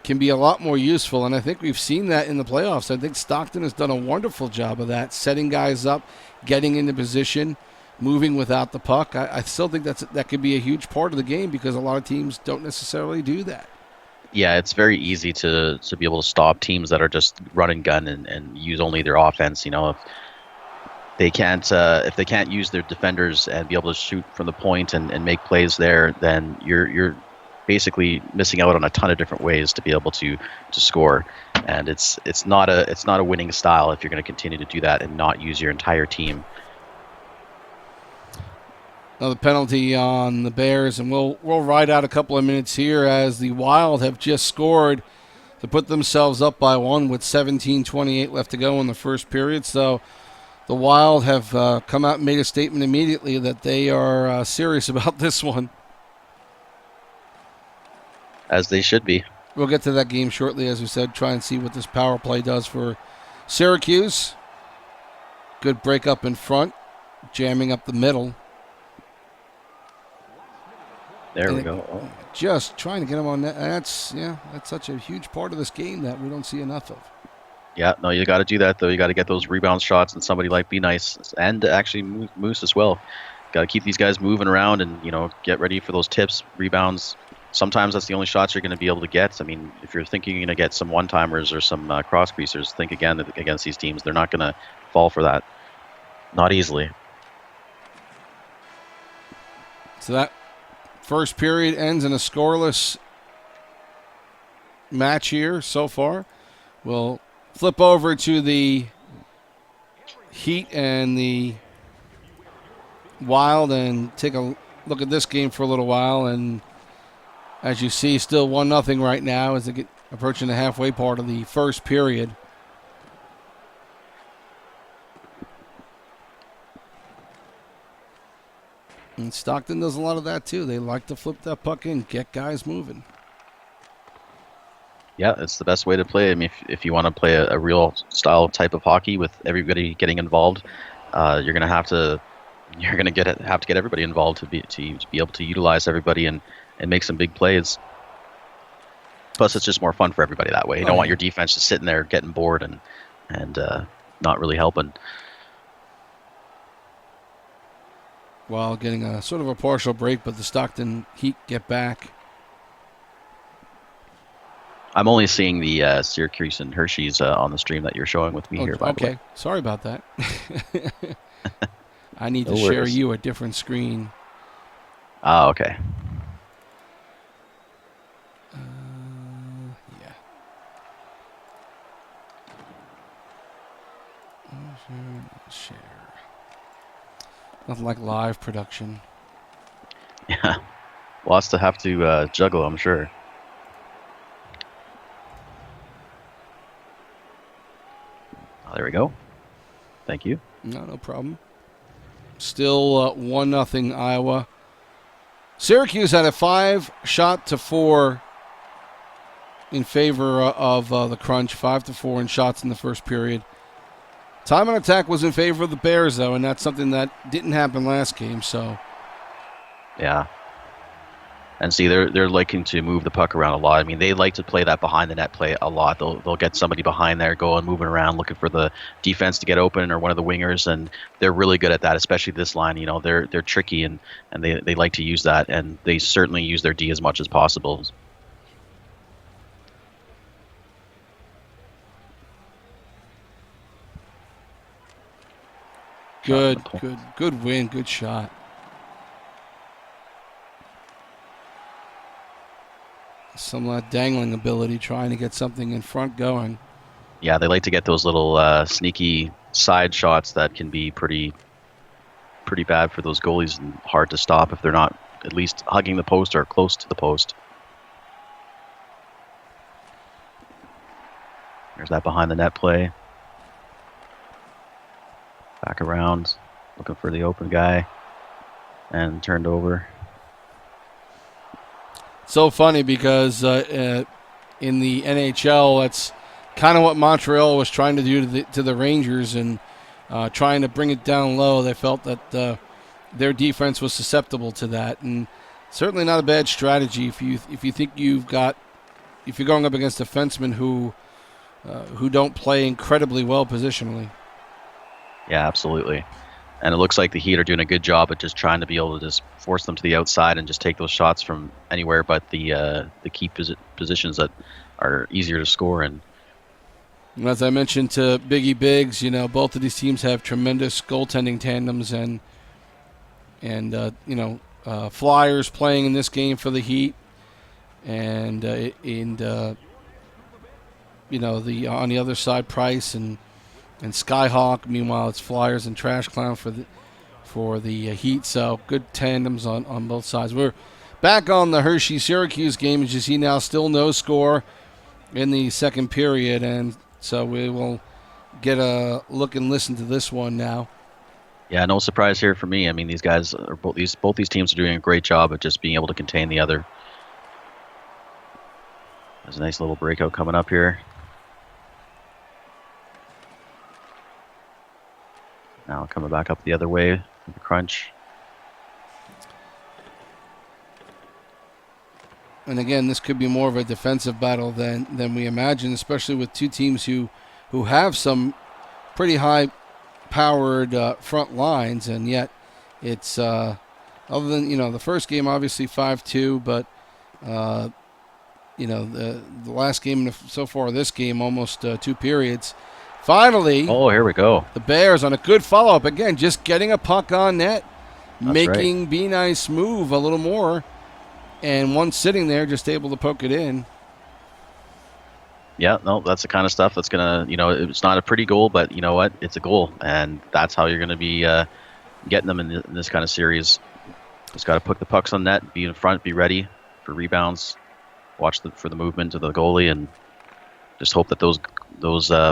can be a lot more useful, and I think we've seen that in the playoffs. I think Stockton has done a wonderful job of that, setting guys up, getting into position, moving without the puck. I still think that could be a huge part of the game because a lot of teams don't necessarily do that. Yeah, it's very easy to be able to stop teams that are just run and gun and use only their offense. If they can't use their defenders and be able to shoot from the point and make plays there, then you're basically missing out on a ton of different ways to be able to score. And it's not a winning style if you're going to continue to do that and not use your entire team. Another penalty on the Bears, and we'll ride out a couple of minutes here as the Wild have just scored to put themselves up by one with 17:28 left to go in the first period. So the Wild have come out and made a statement immediately that they are serious about this one. As they should be. We'll get to that game shortly, as we said, try and see what this power play does for Syracuse. Good break up in front, jamming up the middle. There we go. Oh. Just trying to get him on net. That's such a huge part of this game that we don't see enough of. Yeah, no, you got to do that, though. You got to get those rebound shots, and somebody like Be Nice, and actually Moose as well. Got to keep these guys moving around and, get ready for those tips, rebounds. Sometimes that's the only shots you're going to be able to get. I mean, if you're thinking you're going to get some one-timers or some cross-creasers, think again against these teams. They're not going to fall for that. Not easily. So that first period ends in a scoreless match here so far. We'll flip over to the Heat and the Wild and take a look at this game for a little while. And as you see, still 1-0 right now as they get approaching the halfway part of the first period. And Stockton does a lot of that too. They like to flip that puck in, get guys moving. Yeah, it's the best way to play. I mean, if you want to play a real style type of hockey with everybody getting involved, you're gonna have to get everybody involved to be able to utilize everybody and make some big plays. Plus, it's just more fun for everybody that way. You don't want your defense just sitting there getting bored and not really helping. While getting a sort of a partial break, but the Stockton Heat get back. I'm only seeing the Syracuse and Hershey's on the stream that you're showing with me here, by the way. Okay, sorry about that. I need to share you a different screen. Oh, okay. Share. Nothing like live production. Yeah. Lots to have to juggle, I'm sure. Oh, there we go. Thank you. No problem. Still 1-0 Iowa. Syracuse had a 5-4 in favor of the Crunch. 5-4 in shots in the first period. Time on attack was in favor of the Bears, though, and that's something that didn't happen last game. So, yeah. And see, they're liking to move the puck around a lot. I mean, they like to play that behind the net play a lot. They'll get somebody behind there, going moving around, looking for the defense to get open or one of the wingers, and they're really good at that. Especially this line, they're tricky and they like to use that, and they certainly use their D as much as possible. Good win, good shot. Some dangling ability, trying to get something in front going. Yeah, they like to get those little sneaky side shots that can be pretty bad for those goalies and hard to stop if they're not at least hugging the post or close to the post. There's that behind the net play. Back around, looking for the open guy, and turned over. So funny because in the NHL, that's kind of what Montreal was trying to do to the Rangers, and trying to bring it down low. They felt that their defense was susceptible to that, and certainly not a bad strategy if you think if you're going up against defensemen who don't play incredibly well positionally. Yeah, absolutely. And it looks like the Heat are doing a good job at just trying to be able to just force them to the outside and just take those shots from anywhere but the key positions that are easier to score in. And as I mentioned to Biggie Biggs, both of these teams have tremendous goaltending tandems, and Flyers playing in this game for the Heat, and on the other side, Price and Skyhawk. Meanwhile, it's Flyers and Trash Clown for the Heat. So good tandems on both sides. We're back on the Hershey-Syracuse game. As you see now, still no score in the second period. And so we will get a look and listen to this one now. Yeah, no surprise here for me. I mean, these guys are both these teams are doing a great job at just being able to contain the other. There's a nice little breakout coming up here. Now coming back up the other way with the Crunch. And again, this could be more of a defensive battle than we imagine, especially with two teams who have some pretty high-powered front lines, and yet it's other than the first game obviously 5-2, but the last game so far this game almost 2 periods. Finally, here we go. The Bears on a good follow-up. Again, just getting a puck on net, That's making right. Be Nice move a little more, and one sitting there just able to poke it in. Yeah, no, that's the kind of stuff that's going to, it's not a pretty goal, but you know what? It's a goal, and that's how you're going to be getting them in this kind of series. Just got to put the pucks on net, be in front, be ready for rebounds, watch for the movement of the goalie, and just hope that those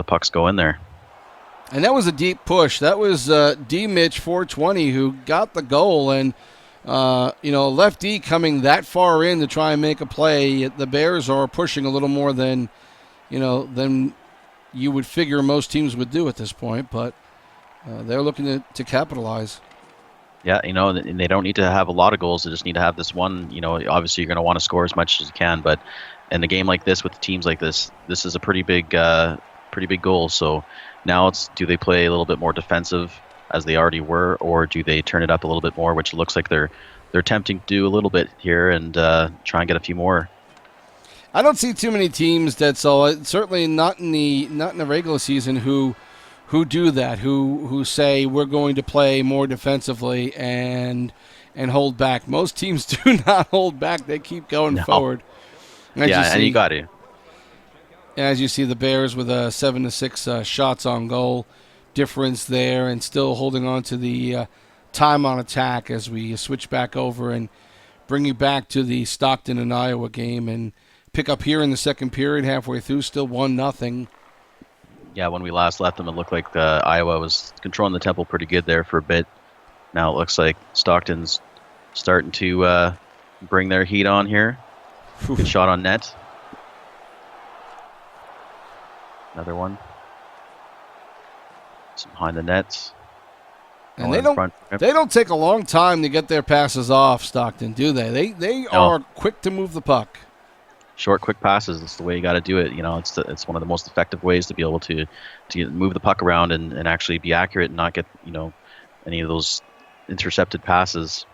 pucks go in there. And that was a deep push. That was D. Mitch 420 who got the goal, and left D coming that far in to try and make a play. The Bears are pushing a little more than you would figure most teams would do at this point, but they're looking to capitalize. Yeah, and they don't need to have a lot of goals. They just need to have this one. Obviously you're going to want to score as much as you can, but in a game like this with teams like this is a pretty big goal. So now do they play a little bit more defensive as they already were, or do they turn it up a little bit more, which looks like they're attempting to do a little bit here and try and get a few more. I don't see too many teams certainly not in the regular season who do that, who say we're going to play more defensively and hold back. Most teams do not hold back; they keep going forward. And you got to. As you see, the Bears with 7-6 shots on goal, difference there, and still holding on to the time on attack as we switch back over and bring you back to the Stockton and Iowa game and pick up here in the second period, halfway through, still 1-0. Yeah, when we last left them, it looked like Iowa was controlling the tempo pretty good there for a bit. Now it looks like Stockton's starting to bring their heat on here. Good shot on net. Another one. It's behind the nets. And they don't take a long time to get their passes off, Stockton, do they? They are quick to move the puck. Short, quick passes. That's the way you got to do it. It's one of the most effective ways to be able to move the puck around and actually be accurate and not get any of those intercepted passes.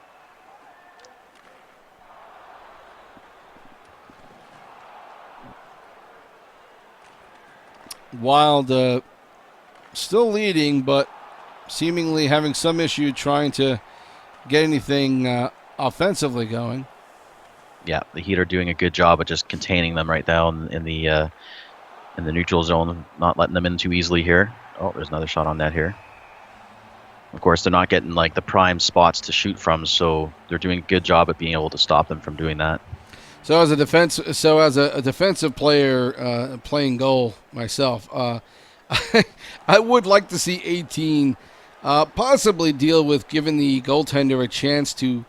Wild still leading, but seemingly having some issue trying to get anything offensively going. Yeah, the Heat are doing a good job of just containing them right now in the neutral zone, not letting them in too easily here. Oh, there's another shot on net here. Of course, they're not getting like the prime spots to shoot from, so they're doing a good job at being able to stop them from doing that. So as a defensive player playing goal myself, I would like to see 18 possibly deal with giving the goaltender a chance to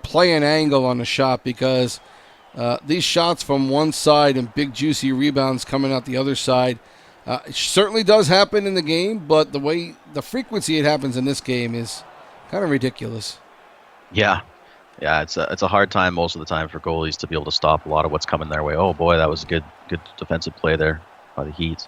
play an angle on a shot, because these shots from one side and big juicy rebounds coming out the other side, it certainly does happen in the game, but the frequency it happens in this game is kind of ridiculous. Yeah, it's a hard time most of the time for goalies to be able to stop a lot of what's coming their way. Oh boy, that was a good defensive play there by the Heat.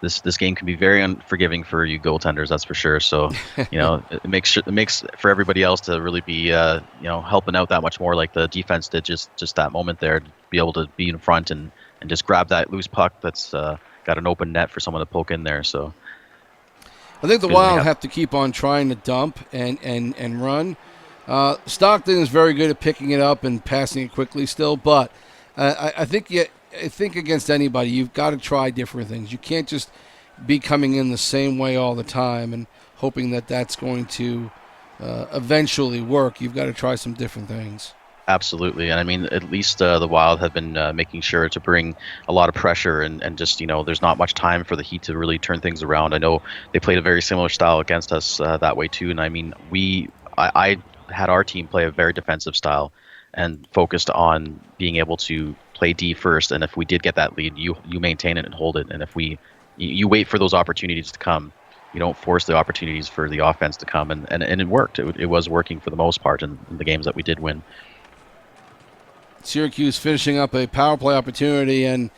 This game can be very unforgiving for you goaltenders, that's for sure. So, it makes for everybody else to really be helping out that much more, like the defense did just that moment there, to be able to be in front and just grab that loose puck that's got an open net for someone to poke in there. So, I think the Wild have to keep on trying to dump and run. Stockton is very good at picking it up and passing it quickly still, but I think against anybody, you've got to try different things. You can't just be coming in the same way all the time and hoping that that's going to eventually work. You've got to try some different things. Absolutely. And I mean, at least the Wild have been making sure to bring a lot of pressure and just, there's not much time for the Heat to really turn things around. I know they played a very similar style against us that way too. And I mean, I had our team play a very defensive style and focused on being able to play D first, and if we did get that lead, you maintain it and hold it. And if you wait for those opportunities to come, you don't force the opportunities for the offense to come, and it worked. It was working for the most part in the games that we did win. Syracuse finishing up a power play opportunity, and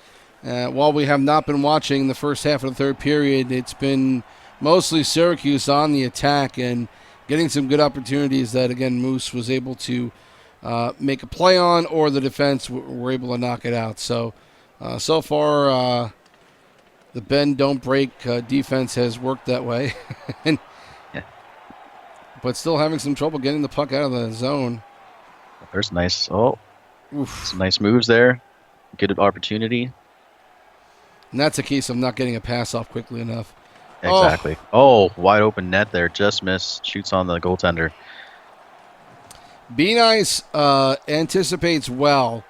while we have not been watching the first half of the third period, it's been mostly Syracuse on the attack and getting some good opportunities that, again, Moose was able to make a play on, or the defense were able to knock it out. So far, the bend don't break defense has worked that way, but still having some trouble getting the puck out of the zone. There's some nice moves there. Good opportunity. And that's a case of not getting a pass off quickly enough. Exactly. Oh, wide open net there. Just missed. Shoots on the goaltender. Be Nice anticipates well,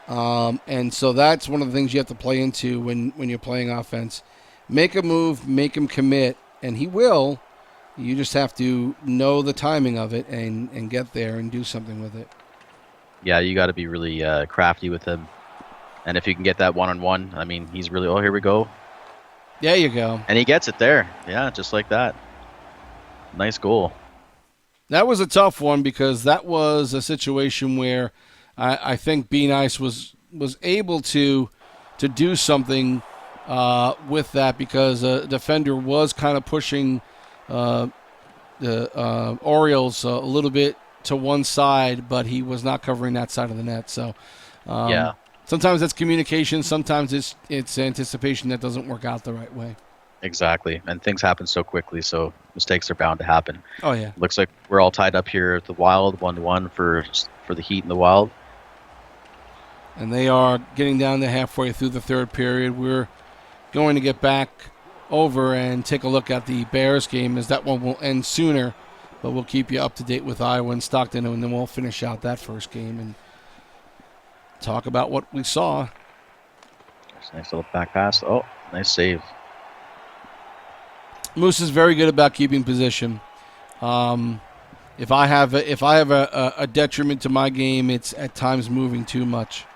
and so that's one of the things you have to play into when you're playing offense. Make a move, make him commit, and he will. You just have to know the timing of it and get there and do something with it. Yeah, you got to be really crafty with him. And if you can get that one-on-one, I mean, he's really, here we go. There you go. And he gets it there. Yeah, just like that. Nice goal. That was a tough one, because that was a situation where I think Be Nice was able to do something with that, because a defender was kind of pushing the Orioles a little bit to one side, but he was not covering that side of the net. So yeah. Sometimes that's communication. Sometimes it's anticipation that doesn't work out the right way. Exactly. And things happen so quickly, so mistakes are bound to happen. Oh, yeah. Looks like we're all tied up here at the Wild, 1-1 for the Heat and the Wild. And they are getting down to halfway through the third period. We're going to get back over and take a look at the Bears game, as that one will end sooner. But we'll keep you up to date with Iowa and Stockton, and then we'll finish out that first game and talk about what we saw. Nice little back pass. Oh, nice save. Moose is very good about keeping position. If I have a detriment to my game, it's at times moving too much.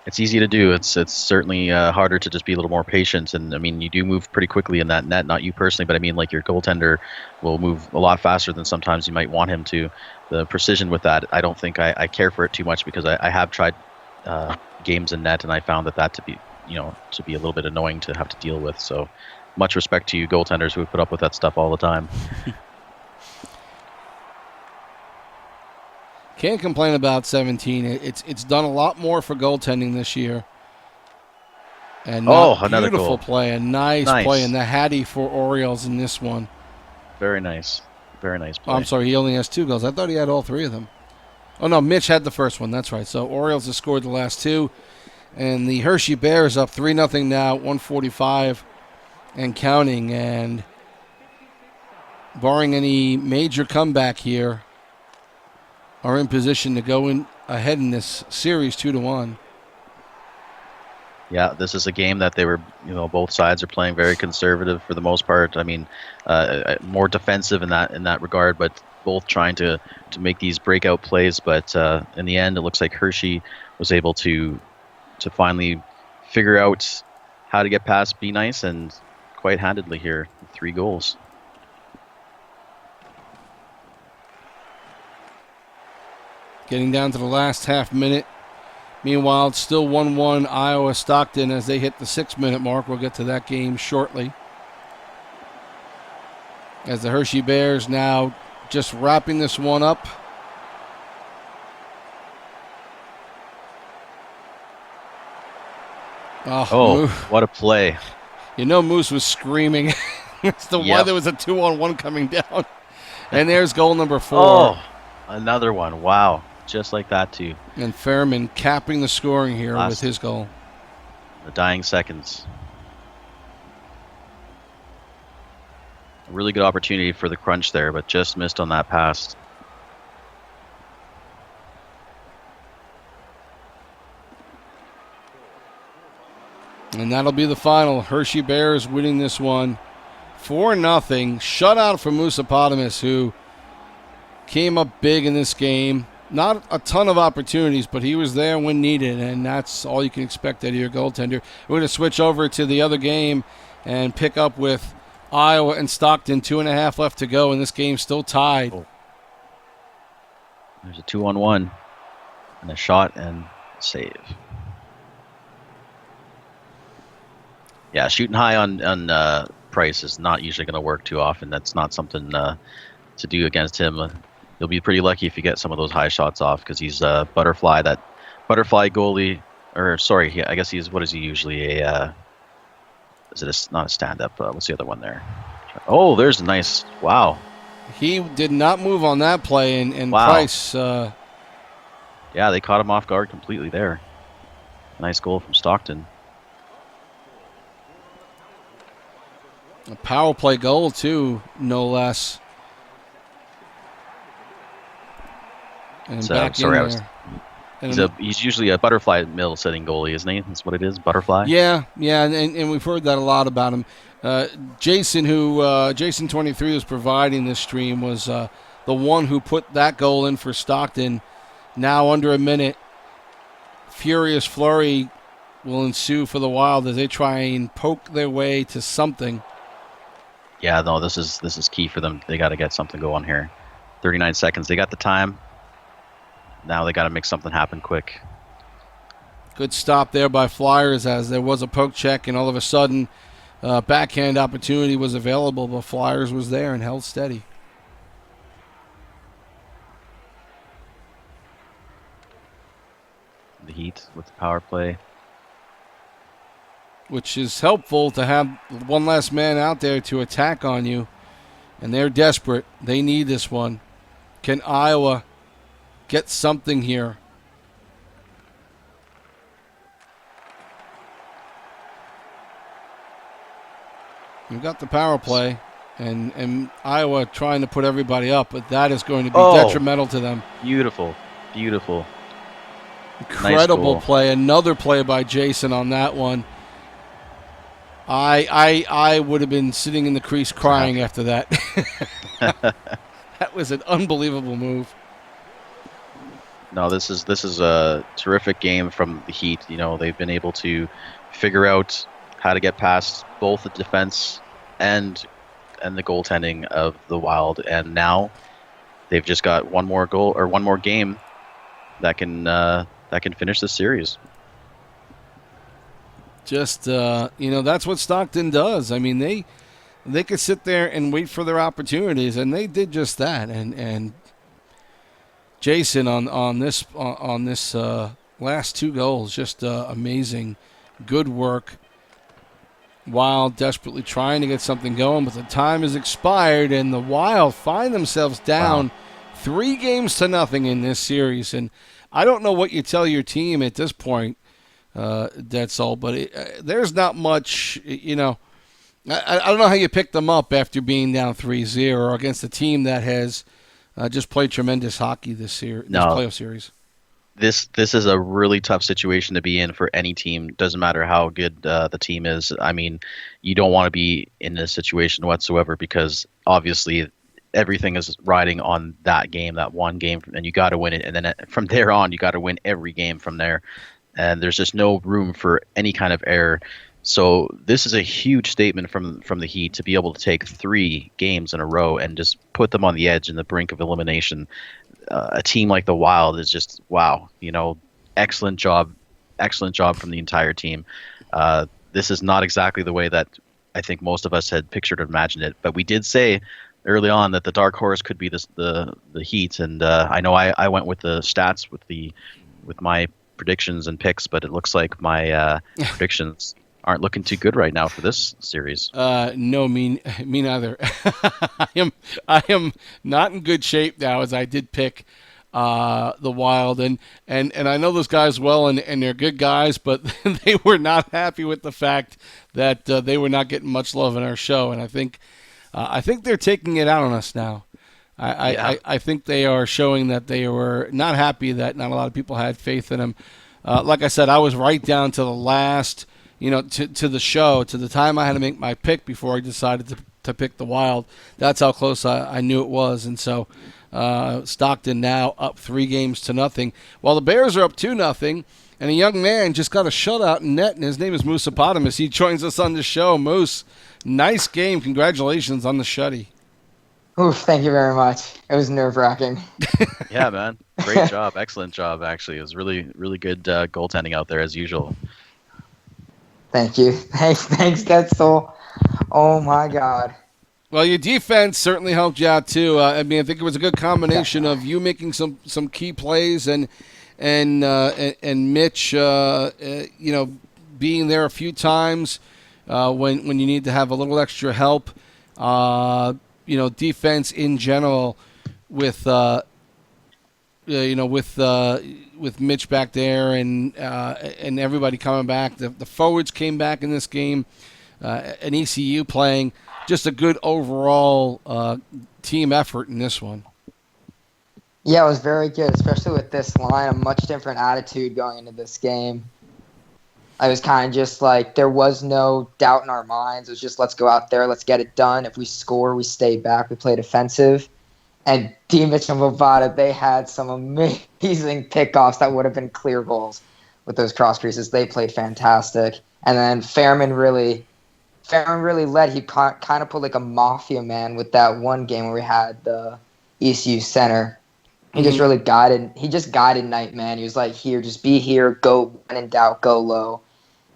It's easy to do. It's certainly harder to just be a little more patient. And I mean, you do move pretty quickly in that net. Not you personally, but I mean, like your goaltender will move a lot faster than sometimes you might want him to. The precision with that, I don't think I care for it too much, because I have tried games in net, and I found that to be a little bit annoying to have to deal with. So much respect to you goaltenders who put up with that stuff all the time. Can't complain about 17. It's done a lot more for goaltending this year. And another beautiful goal. Play, a nice play, and the Hattie for Orioles in this one. Very nice. Very nice play. Oh, I'm sorry, he only has 2 goals. I thought he had all 3 of them. Oh, no, Mitch had the first one. That's right. So Orioles have scored the last 2. And the Hershey Bears up 3-0 now, 145 and counting. And barring any major comeback here, are in position to go in ahead in this series 2-1. Yeah, this is a game that they were, both sides are playing very conservative for the most part. I mean, more defensive in that regard, but both trying to make these breakout plays. But in the end, it looks like Hershey was able to finally figure out how to get past Be Nice, and quite handedly here, 3 goals. Getting down to the last half minute. Meanwhile, it's still 1-1 Iowa-Stockton as they hit the 6-minute mark. We'll get to that game shortly. As the Hershey Bears now just wrapping this one up. Oh, what a play. Moose was screaming. It's why there was a 2-on-1 coming down. And there's goal number 4. Oh, another one. Wow. Just like that, too. And Fairman capping the scoring here with his goal. The dying seconds. A really good opportunity for the crunch there, but just missed on that pass. And that'll be the final. Hershey Bears winning this one 4-0. Shutout from Moosopotamus, who came up big in this game. Not a ton of opportunities, but he was there when needed, and that's all you can expect out of your goaltender. We're going to switch over to the other game and pick up with Iowa and Stockton. 2.5 left to go, and this game's still tied. Oh. There's a 2-on-1, and a shot and save. Yeah, shooting high on Price is not usually going to work too often. That's not something to do against him. You'll be pretty lucky if you get some of those high shots off, because he's a butterfly goalie. Or sorry, I guess he's, what is he usually, is it not a stand-up? What's the other one there? Oh, there's a nice, wow. He did not move on that play, and wow. Price. Yeah, they caught him off guard completely there. Nice goal from Stockton. A power play goal, too, no less. And back in there. He's usually a butterfly middle setting goalie, isn't he? That's what it is, butterfly. Yeah, and we've heard that a lot about him. Jason 23 was providing this stream, was the one who put that goal in for Stockton. Now under a minute, furious flurry will ensue for the Wild as they try and poke their way to something. Yeah, no, this is key for them. They got to get something going here. 39 seconds. They got the time. Now they got to make something happen quick. Good stop there by Flyers, as there was a poke check, and all of a sudden, backhand opportunity was available, but Flyers was there and held steady. The Heat with the power play. Which is helpful to have one last man out there to attack on you. And they're desperate. They need this one. Can Iowa get something here? You got the power play, and Iowa trying to put everybody up, but that is going to be detrimental to them. Beautiful. Beautiful. Incredible Nice play. Another play by Jason on that one. I would have been sitting in the crease crying after that. That was an unbelievable move. No, this is a terrific game from the Heat. You know, they've been able to figure out how to get past both the defense and the goaltending of the Wild, and now they've just got one more goal or one more game that can finish the series. Just that's what Stockton does. I mean, they could sit there and wait for their opportunities, and they did just that. And Jason on this last two goals, just amazing, good work. Wild desperately trying to get something going, but the time has expired, and the Wild find themselves down 3-0 in this series. And I don't know what you tell your team at this point, Detzel, but there's not much, I don't know how you pick them up after being down 3-0 against a team that has just played tremendous hockey this playoff series. This is a really tough situation to be in for any team. Doesn't matter how good the team is. I mean, you don't want to be in this situation whatsoever because obviously everything is riding on that game, that one game, and you got to win it. And then from there on, you got to win every game from there. And there's just no room for any kind of error. So this is a huge statement from the Heat to be able to take 3 games in a row and just put them on the edge and the brink of elimination. A team like the Wild is just, wow, excellent job from the entire team. This is not exactly the way that I think most of us had pictured or imagined it, but we did say early on that the dark horse could be the Heat, and I know I went with the stats with my predictions and picks, but it looks like my predictions aren't looking too good right now for this series. No, me neither. I am not in good shape now, as I did pick the Wild, and I know those guys well, and they're good guys, but they were not happy with the fact that they were not getting much love in our show, and I think they're taking it out on us now. I think they are showing that they were not happy that not a lot of people had faith in them. Like I said, I was right down to the last, to the show, to the time I had to make my pick before I decided to pick the Wild. That's how close I knew it was. And so Stockton now up 3-0, while the Bears are up 2-0. And a young man just got a shutout in net, and his name is Moosepotamus. He joins us on the show. Moose, nice game. Congratulations on the shutty. Oof, thank you very much. It was nerve-wracking. Yeah, man. Great job. Excellent job, actually. It was really, really good goaltending out there, as usual. Thank you. Thanks, Detzel. Oh, my God. Well, your defense certainly helped you out, too. I think it was a good combination of you making some key plays and Mitch, being there a few times when you need to have a little extra help. Defense in general with Mitch back there and everybody coming back. The forwards came back in this game, and ECU playing just a good overall team effort in this one. Yeah, it was very good, especially with this line, a much different attitude going into this game. I was kind of just like, there was no doubt in our minds. It was just, let's go out there, let's get it done. If we score, we stay back, we play defensive. And Mitch and Bovada, they had some amazing pickoffs that would have been clear goals with those cross creases. They played fantastic. And then Fairman really led. He kind of put like a mafia man with that one game where we had the ECU center. He just really guided. He just guided Knight, man. He was like, here, just be here, go when in doubt, go low.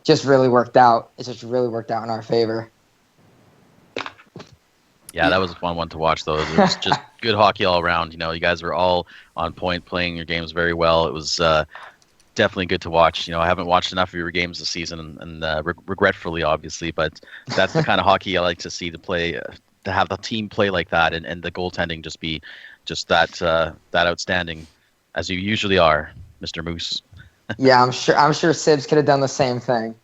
Just really worked out. It just really worked out in our favor. Yeah, that was a fun one to watch, though. It was just good hockey all around. You guys were all on point, playing your games very well. It was definitely good to watch. I haven't watched enough of your games this season, and regretfully, obviously, but that's the kind of hockey I like to see, to have the team play like that, and the goaltending just be just that outstanding, as you usually are, Mr. Moose. Yeah, I'm sure TSibs could have done the same thing.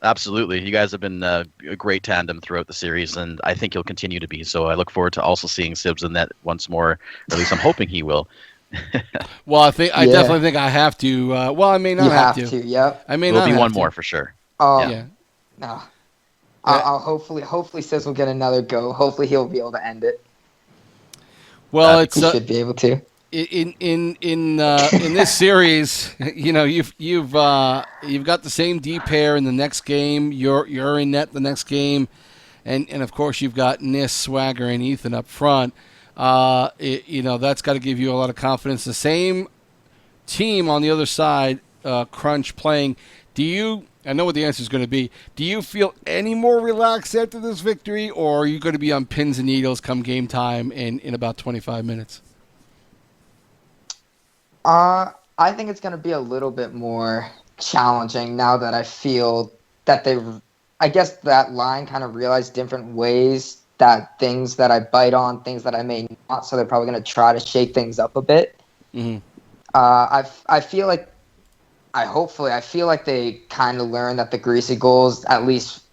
Absolutely. You guys have been a great tandem throughout the series, and I think you'll continue to be. So I look forward to also seeing Sibs in net once more, or at least I'm hoping he will. Well, I Yeah, definitely think I have to. Well, I may you not have have to. to. Yep. I may Will not be have one to. more for sure. Oh, Yeah. Yeah. no. Uh, I'll hopefully Sis will get another go. Hopefully he'll be able to end it. well, That'd be it's He should be able to. in this series, you've got the same D pair in the next game. You're in net the next game, and of course you've got Nis, Swagger, and Ethan up front. That's got to give you a lot of confidence. The same team on the other side, Crunch playing. Do you? I know what the answer is going to be. Do you feel any more relaxed after this victory, or are you going to be on pins and needles come game time in about 25 minutes? I think it's going to be a little bit more challenging now that I feel that I guess that line kind of realized different ways that things that I bite on, things that I may not. So they're probably going to try to shake things up a bit. Mm-hmm. I feel like I feel like they kind of learned that the greasy goals, at least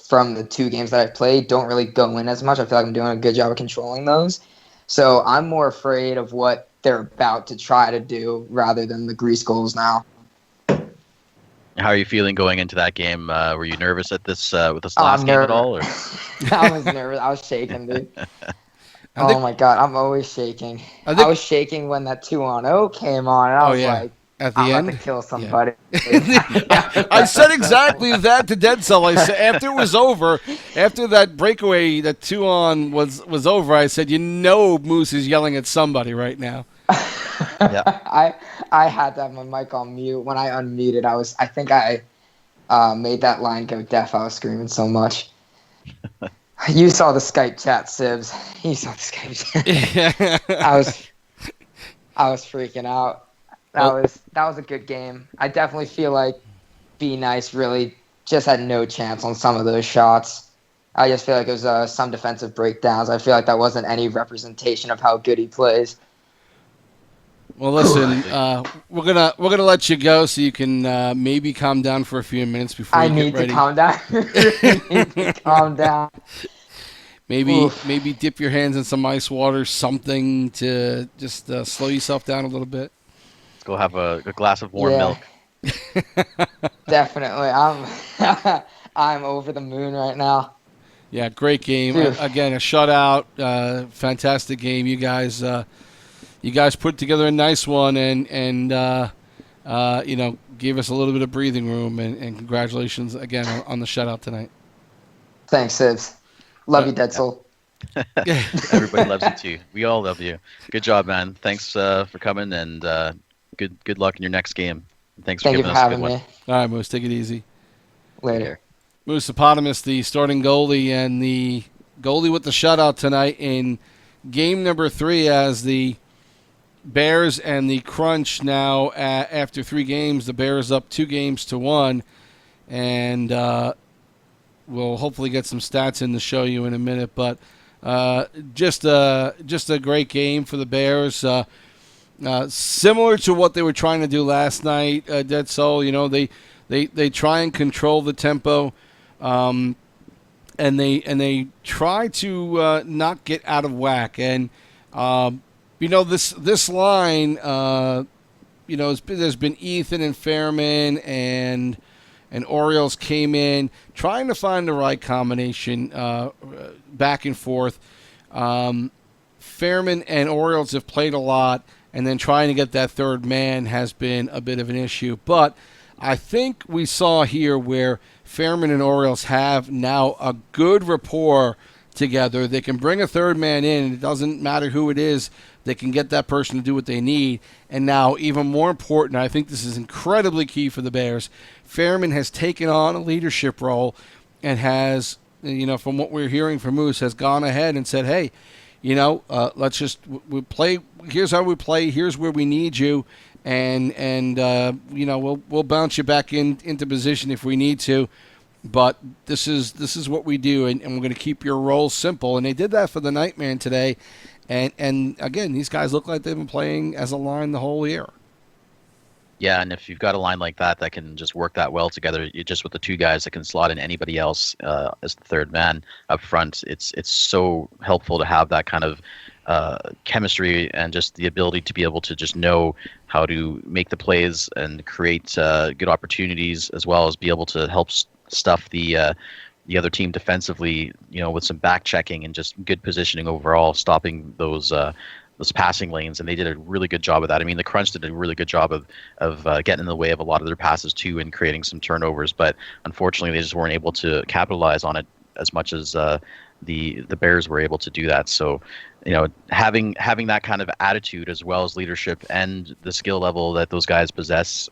from the 2 games that I've played, don't really go in as much. I feel like I'm doing a good job of controlling those. So I'm more afraid of what they're about to try to do rather than the grease goals now. How are you feeling going into that game? Were you nervous at this with this Oh, last I'm game at nervous. all? Or? I was nervous. I was shaking, dude. I think, Oh my god, I'm always shaking. I I think. was shaking when that 2-on-0 came on, and I Oh was yeah, like, at the I'm end. about to kill Yeah. somebody. I said exactly that to Dead Cell. I said after it was over, after that breakaway, that 2-on was over. I said, Moose is yelling at somebody right now. Yeah. I had to have my mic on mute. When I unmuted, I think I made that line go deaf. I was screaming so much. You saw the Skype chat, Sibs. You saw the Skype chat. I was freaking out. That was a good game. I definitely feel like Be Nice really just had no chance on some of those shots. I just feel like it was some defensive breakdowns. I feel like that wasn't any representation of how good he plays. Well, listen, we're gonna let you go so you can maybe calm down for a few minutes before I you get need to ready. calm down. I need to calm down. Maybe dip your hands in some ice water, something to just slow yourself down a little bit. Let's go have a glass of warm milk. Definitely. I'm over the moon right now. Yeah, great game. Again, a shutout. Fantastic game. You guys put together a nice one and gave us a little bit of breathing room. And congratulations again on the shutout tonight. Thanks, Sibs. Love you, Dead Soul. Everybody loves you too. We all love you. Good job, man. Thanks for coming, and good luck in your next game. Thanks for Thank you giving for us a good having one. me. All right, Moose, take it easy. Later. Moose Hippopotamus, the starting goalie, and the goalie with the shutout tonight in game number 3 as the Bears and the Crunch now, after 3 games, the Bears up 2-1, and we'll hopefully get some stats in to show you in a minute, but just a great game for the Bears. Similar to what they were trying to do last night, Dead Soul. They try and control the tempo, and they try to not get out of whack. And this line, there's been Ethan and Fairman and Orioles came in trying to find the right combination back and forth. Fairman and Orioles have played a lot, and then trying to get that third man has been a bit of an issue. But I think we saw here where Fairman and Orioles have now a good rapport together. They can bring a third man in, and it doesn't matter who it is. They can get that person to do what they need. And now, even more important, I think this is incredibly key for the Bears, Fairman has taken on a leadership role and has, from what we're hearing from Moose, has gone ahead and said, hey, let's just we play. Here's how we play. Here's where we need you, and we'll bounce you back into position if we need to. But this is what we do, and we're going to keep your role simple. And they did that for the Nightman today. And again, these guys look like they've been playing as a line the whole year. Yeah, and if you've got a line like that that can just work that well together, you just with the two guys that can slot in anybody else as the third man up front, it's so helpful to have that kind of chemistry and just the ability to be able to just know how to make the plays and create good opportunities, as well as be able to help stuff the other team defensively, with some back checking and just good positioning overall, stopping those passing lanes, and they did a really good job of that. I mean, the Crunch did a really good job of getting in the way of a lot of their passes too, and creating some turnovers. But unfortunately, they just weren't able to capitalize on it as much as the Bears were able to do that. So, having that kind of attitude as well as leadership and the skill level that those guys possess,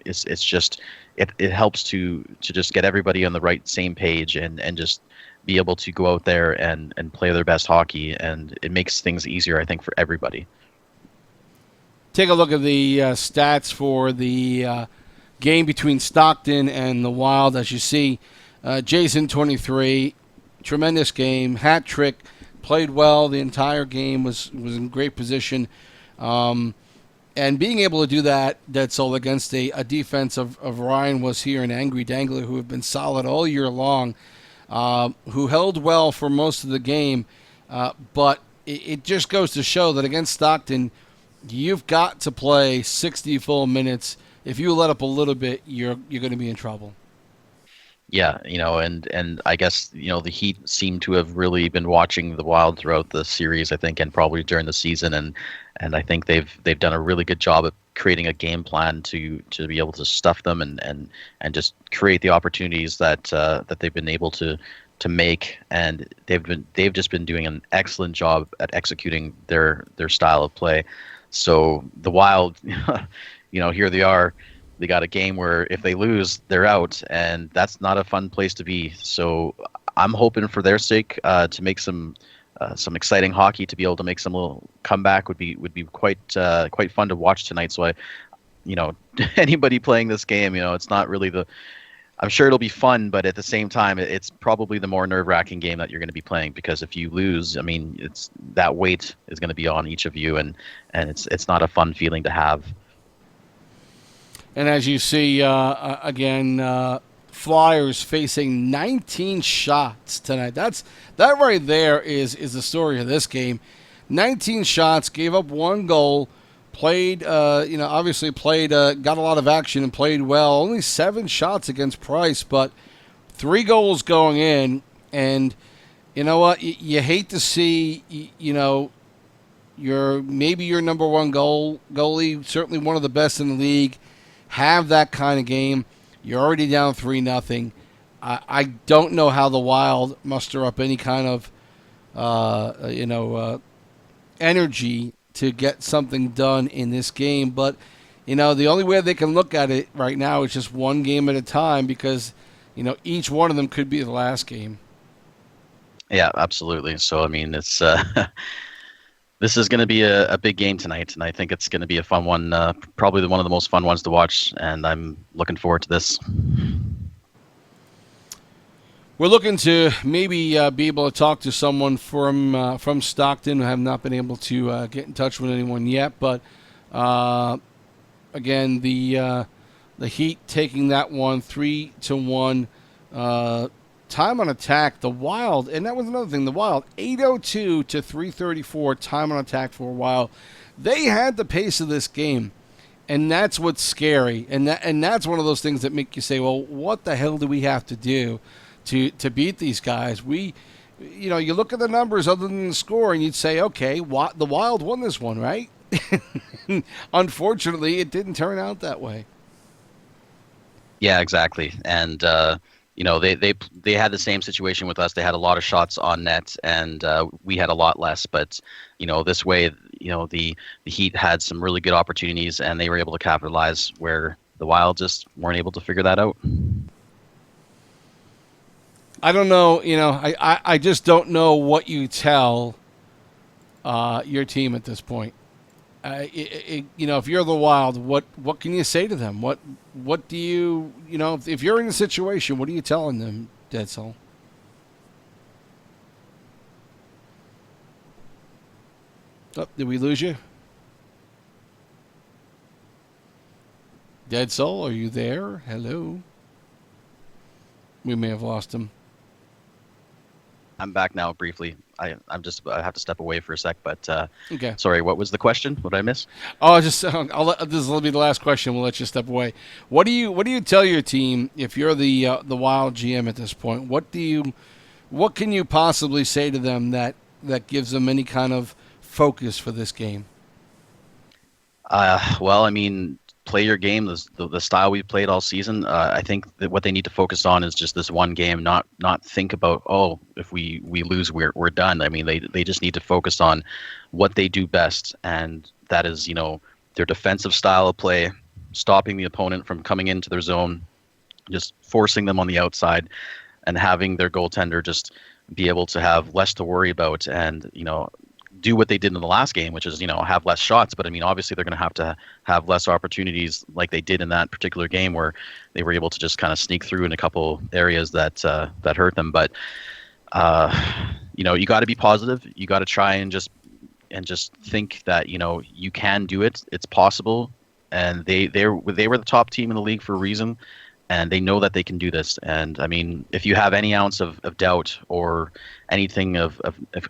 it's just it helps to just get everybody on the same page and just be able to go out there and play their best hockey, and it makes things easier, I think, for everybody. Take a look at the stats for the game between Stockton and the Wild. As you see, Jason, 23, tremendous game, hat trick, played well the entire game, was in great position. And being able to do that, Detzel, against a defense of Ryan was here and Angry Dangler, who have been solid all year long, who held well for most of the game. But it just goes to show that against Stockton, you've got to play 60 full minutes. If you let up a little bit, you're going to be in trouble. Yeah, and I guess, the Heat seem to have really been watching the Wild throughout the series, I think, and probably during the season, and I think they've done a really good job of creating a game plan to be able to stuff them and just create the opportunities that they've been able to make, and they've just been doing an excellent job at executing their style of play. So the Wild, here they are. They got a game where if they lose, they're out, and that's not a fun place to be. So I'm hoping for their sake to make some exciting hockey, to be able to make some little comeback would be quite fun to watch tonight. So anybody playing this game, it's not really I'm sure it'll be fun, but at the same time, it's probably the more nerve-wracking game that you're going to be playing, because if you lose, I mean, it's that weight is going to be on each of you, and it's not a fun feeling to have. And as you see, again, Flyers facing 19 shots tonight. That right there is the story of this game. 19 shots, gave up one goal, played, obviously played, got a lot of action and played well. Only 7 shots against Price, but 3 goals going in. And you know what? You hate to see, your number one goalie, certainly one of the best in the league, have that kind of game. You're already down 3-0. I don't know how the Wild muster up any kind of energy to get something done in this game. But the only way they can look at it right now is just one game at a time, because each one of them could be the last game. Yeah, absolutely. So I mean, it's this is going to be a big game tonight, and I think it's going to be a fun one, probably one of the most fun ones to watch, and I'm looking forward to this. We're looking to maybe be able to talk to someone from Stockton. I have not been able to get in touch with anyone yet, but again, the Heat taking that one 3-1. Time on attack, the Wild, and that was another thing, the Wild, 8:02 to 3:34 time on attack for a while. They had the pace of this game, and that's what's scary, and that's one of those things that make you say, well, what the hell do we have to do to beat these guys? You look at the numbers other than the score, and you'd say, okay, the Wild won this one, right? Unfortunately, it didn't turn out that way. Yeah, exactly, and they had the same situation with us. They had a lot of shots on net, and we had a lot less. But this way, the Heat had some really good opportunities, and they were able to capitalize where the Wild just weren't able to figure that out. I don't know. I just don't know what you tell your team at this point. If you're the Wild, what can you say to them? What do you, if you're in a situation, what are you telling them, Detzel? Oh, did we lose you? Dead Soul, are you there? Hello. We may have lost him. I'm back now briefly. I have to step away for a sec, but Okay. sorry, what was the question? What did I miss? Oh, this will be the last question. We'll let you step away. What do you tell your team if you're the Wild GM at this point? What can you possibly say to them that gives them any kind of focus for this game? Well, I mean, play your game, the style we played all season. I think that what they need to focus on is just this one game, not think about, oh, if we lose, we're done. I mean, they just need to focus on what they do best, and that is, their defensive style of play, stopping the opponent from coming into their zone, just forcing them on the outside, and having their goaltender just be able to have less to worry about, and do what they did in the last game, which is have less shots. But I mean, obviously they're going to have less opportunities like they did in that particular game, where they were able to just kind of sneak through in a couple areas that hurt them. But you got to be positive. You got to try and just think that you can do it. It's possible, and they were the top team in the league for a reason. And they know that they can do this. And I mean, if you have any ounce of doubt or anything of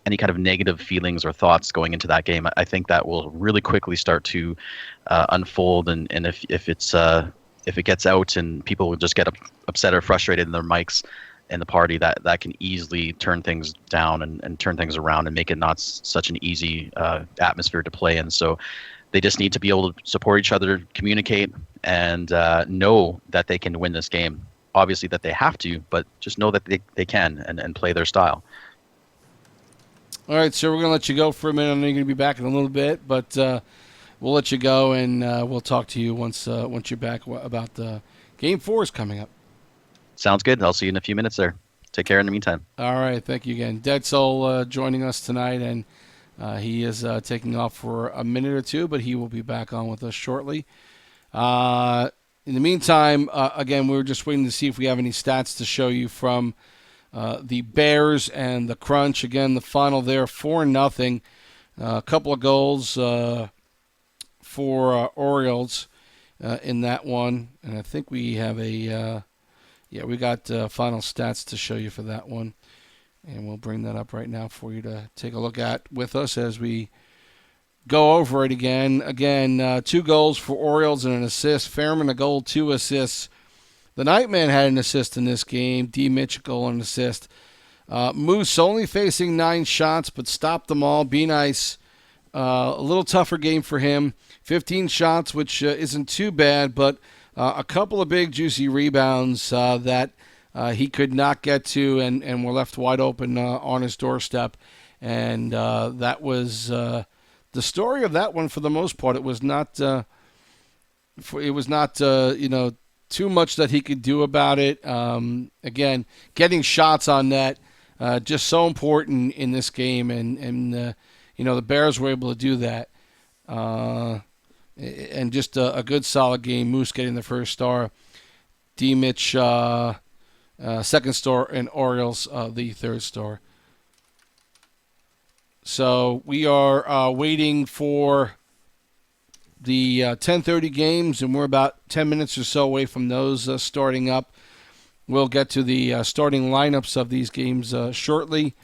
any kind of negative feelings or thoughts going into that game, I think that will really quickly start to unfold. And if it gets out and people will just get upset or frustrated in their mics in the party, that can easily turn things down and turn things around and make it not such an easy atmosphere to play in. So they just need to be able to support each other, communicate, and know that they can win this game. Obviously that they have to, but just know that they can and play their style. All right, so we're going to let you go for a minute. I know you're going to be back in a little bit, but we'll let you go, and we'll talk to you once you're back about the Game 4 is coming up. Sounds good. I'll see you in a few minutes there. Take care in the meantime. All right, thank you again. Dead Soul joining us tonight, and he is taking off for a minute or two, but he will be back on with us shortly. In the meantime, again, we were just waiting to see if we have any stats to show you from the Bears and the Crunch. Again, the final there, 4-0. A couple of goals for Orioles in that one. And I think we have we got final stats to show you for that one. And we'll bring that up right now for you to take a look at with us as we go over it again. Again, 2 goals for Orioles and an assist. Fairman a goal, 2 assists. The Nightman had an assist in this game. D. Mitch a goal and an assist. Moose only facing 9 shots, but stopped them all. Be nice. A little tougher game for him. 15 shots, which isn't too bad, but a couple of big, juicy rebounds that he could not get to and were left wide open on his doorstep. And that was the story of that one for the most part. It was not too much that he could do about it. Again, getting shots on net just so important in this game, and the Bears were able to do that. And just a good solid game. Moose getting the first star. D. Mitch second star, and Orioles the third star. So we are waiting for the 10:30 games, and we're about 10 minutes or so away from those starting up. We'll get to the starting lineups of these games shortly,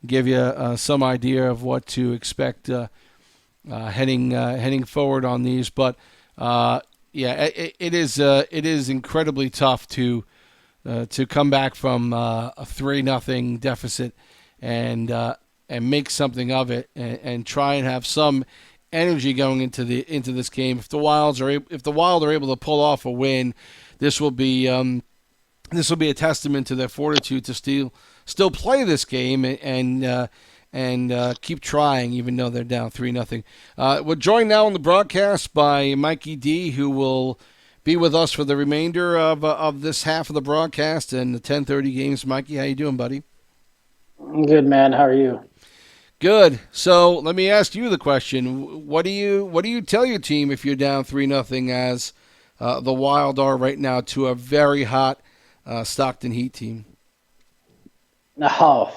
give you some idea of what to expect heading forward on these. But it is incredibly tough to come back from a 3-0 deficit and make something of it and try and have some energy going into this game. If the Wild are able to pull off a win, this will be a testament to their fortitude to still play this game and keep trying even though they're down 3-0. We're joined now on the broadcast by Mikey D, who will be with us for the remainder of this half of the broadcast and the 10:30 games. Mikey, how you doing, buddy? Good, man. How are you? Good. So let me ask you the question: What do you tell your team if you're down 3-0 as the Wild are right now to a very hot Stockton Heat team? Oh,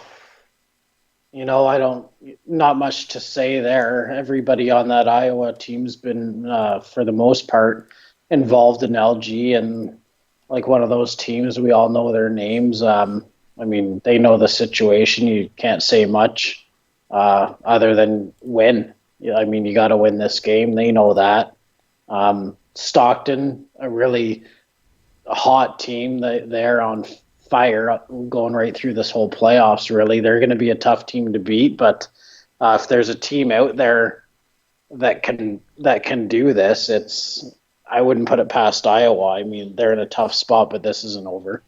not much to say there. Everybody on that Iowa team's been, for the most part, involved in LG and like one of those teams. We all know their names. I mean, they know the situation. You can't say much other than win. I mean, you got to win this game. They know that. Stockton, a really hot team. They're on fire, going right through this whole playoffs. Really, they're going to be a tough team to beat. But if there's a team out there that can do this, I wouldn't put it past Iowa. I mean, they're in a tough spot, but this isn't over.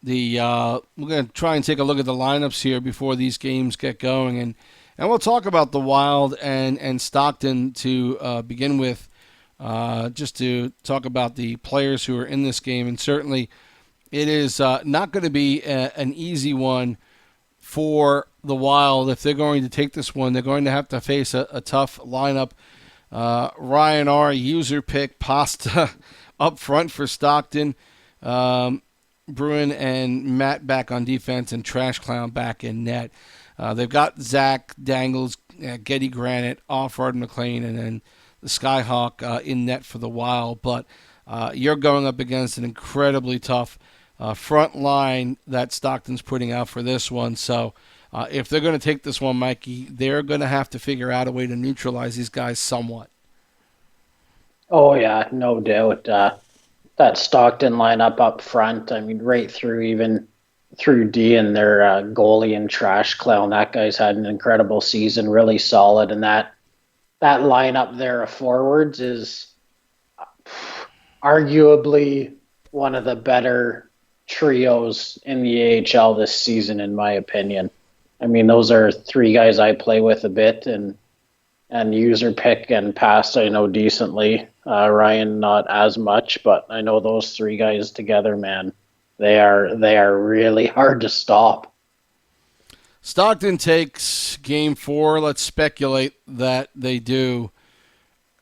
We're going to try and take a look at the lineups here before these games get going, and we'll talk about the Wild and Stockton to begin with, just to talk about the players who are in this game. And certainly, it is not going to be an easy one for the Wild. If they're going to take this one, they're going to have to face a tough lineup. Ryan R. user pick Pasta up front for Stockton. Bruin and Matt back on defense, and Trash Clown back in net. They've got Zach Dangles, Getty Granite, Offroad McLean, and then the Skyhawk in net for the Wild. But you're going up against an incredibly tough front line that Stockton's putting out for this one. So if they're going to take this one, Mikey, they're going to have to figure out a way to neutralize these guys somewhat. Oh, yeah, no doubt. That Stockton lineup up front, I mean, right through even through D and their goalie and Trash Clown, that guy's had an incredible season, really solid. And that lineup there of forwards is arguably one of the better trios in the AHL this season, in my opinion. I mean, those are three guys I play with a bit, and user pick and pass I know decently. Ryan not as much, but I know those three guys together, man, they are really hard to stop. Stockton takes game 4. Let's speculate that they do.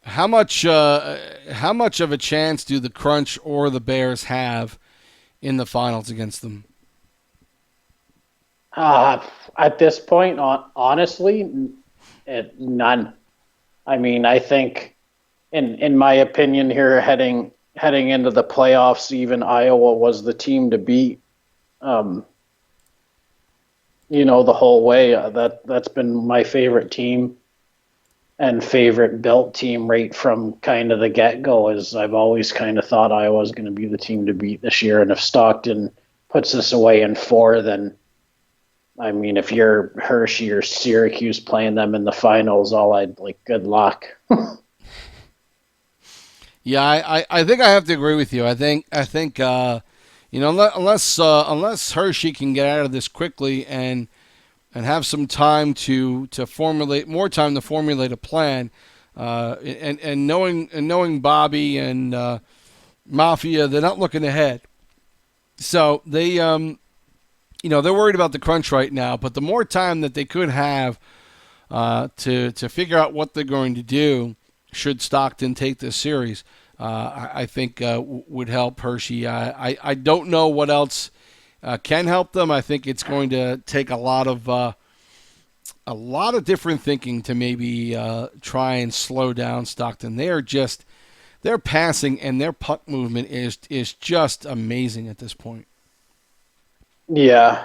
How much of a chance do the Crunch or the Bears have in the finals against them? At this point, honestly, none. I mean, I think, in my opinion, here heading into the playoffs, even Iowa was the team to beat. The whole way. That's been my favorite team and favorite built team right from kind of the get-go. Is I've always kind of thought Iowa was going to be the team to beat this year, and if Stockton puts this away in 4, then I mean, if you're Hershey or Syracuse playing them in the finals, good luck. Yeah, I think I have to agree with you. I think unless Hershey can get out of this quickly and have some time to formulate a plan, and knowing Bobby and Mafia, they're not looking ahead. So they they're worried about the crunch right now, but the more time that they could have to figure out what they're going to do should Stockton take this series, I think would help Hershey. I don't know what else can help them. I think it's going to take a lot of different thinking to maybe try and slow down Stockton. Their passing and their puck movement is just amazing at this point. Yeah.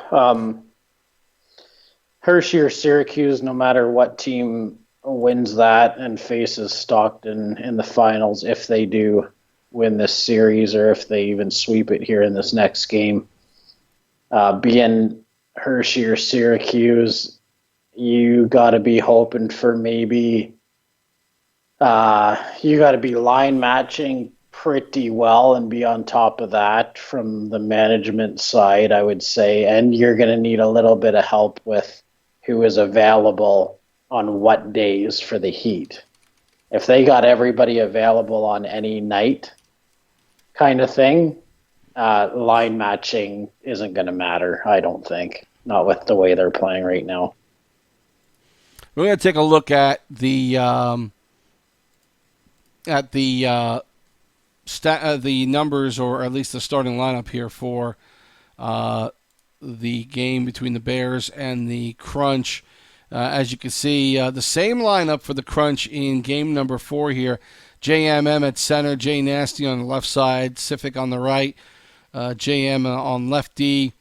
Hershey or Syracuse, no matter what team wins that and faces Stockton in the finals, if they do win this series or if they even sweep it here in this next game, being Hershey or Syracuse, you got to be hoping for maybe you got to be line matching pretty well and be on top of that from the management side, I would say. And you're going to need a little bit of help with who is available on what days for the Heat. If they got everybody available on any night kind of thing, line matching isn't going to matter, I don't think. Not with the way they're playing right now. We're going to take a look at the numbers, or at least the starting lineup here for the game between the Bears and the Crunch. As you can see, the same lineup for the Crunch in game number 4 here. JMM at center, Jay Nasty on the left side, Sific on the right, JM on left D,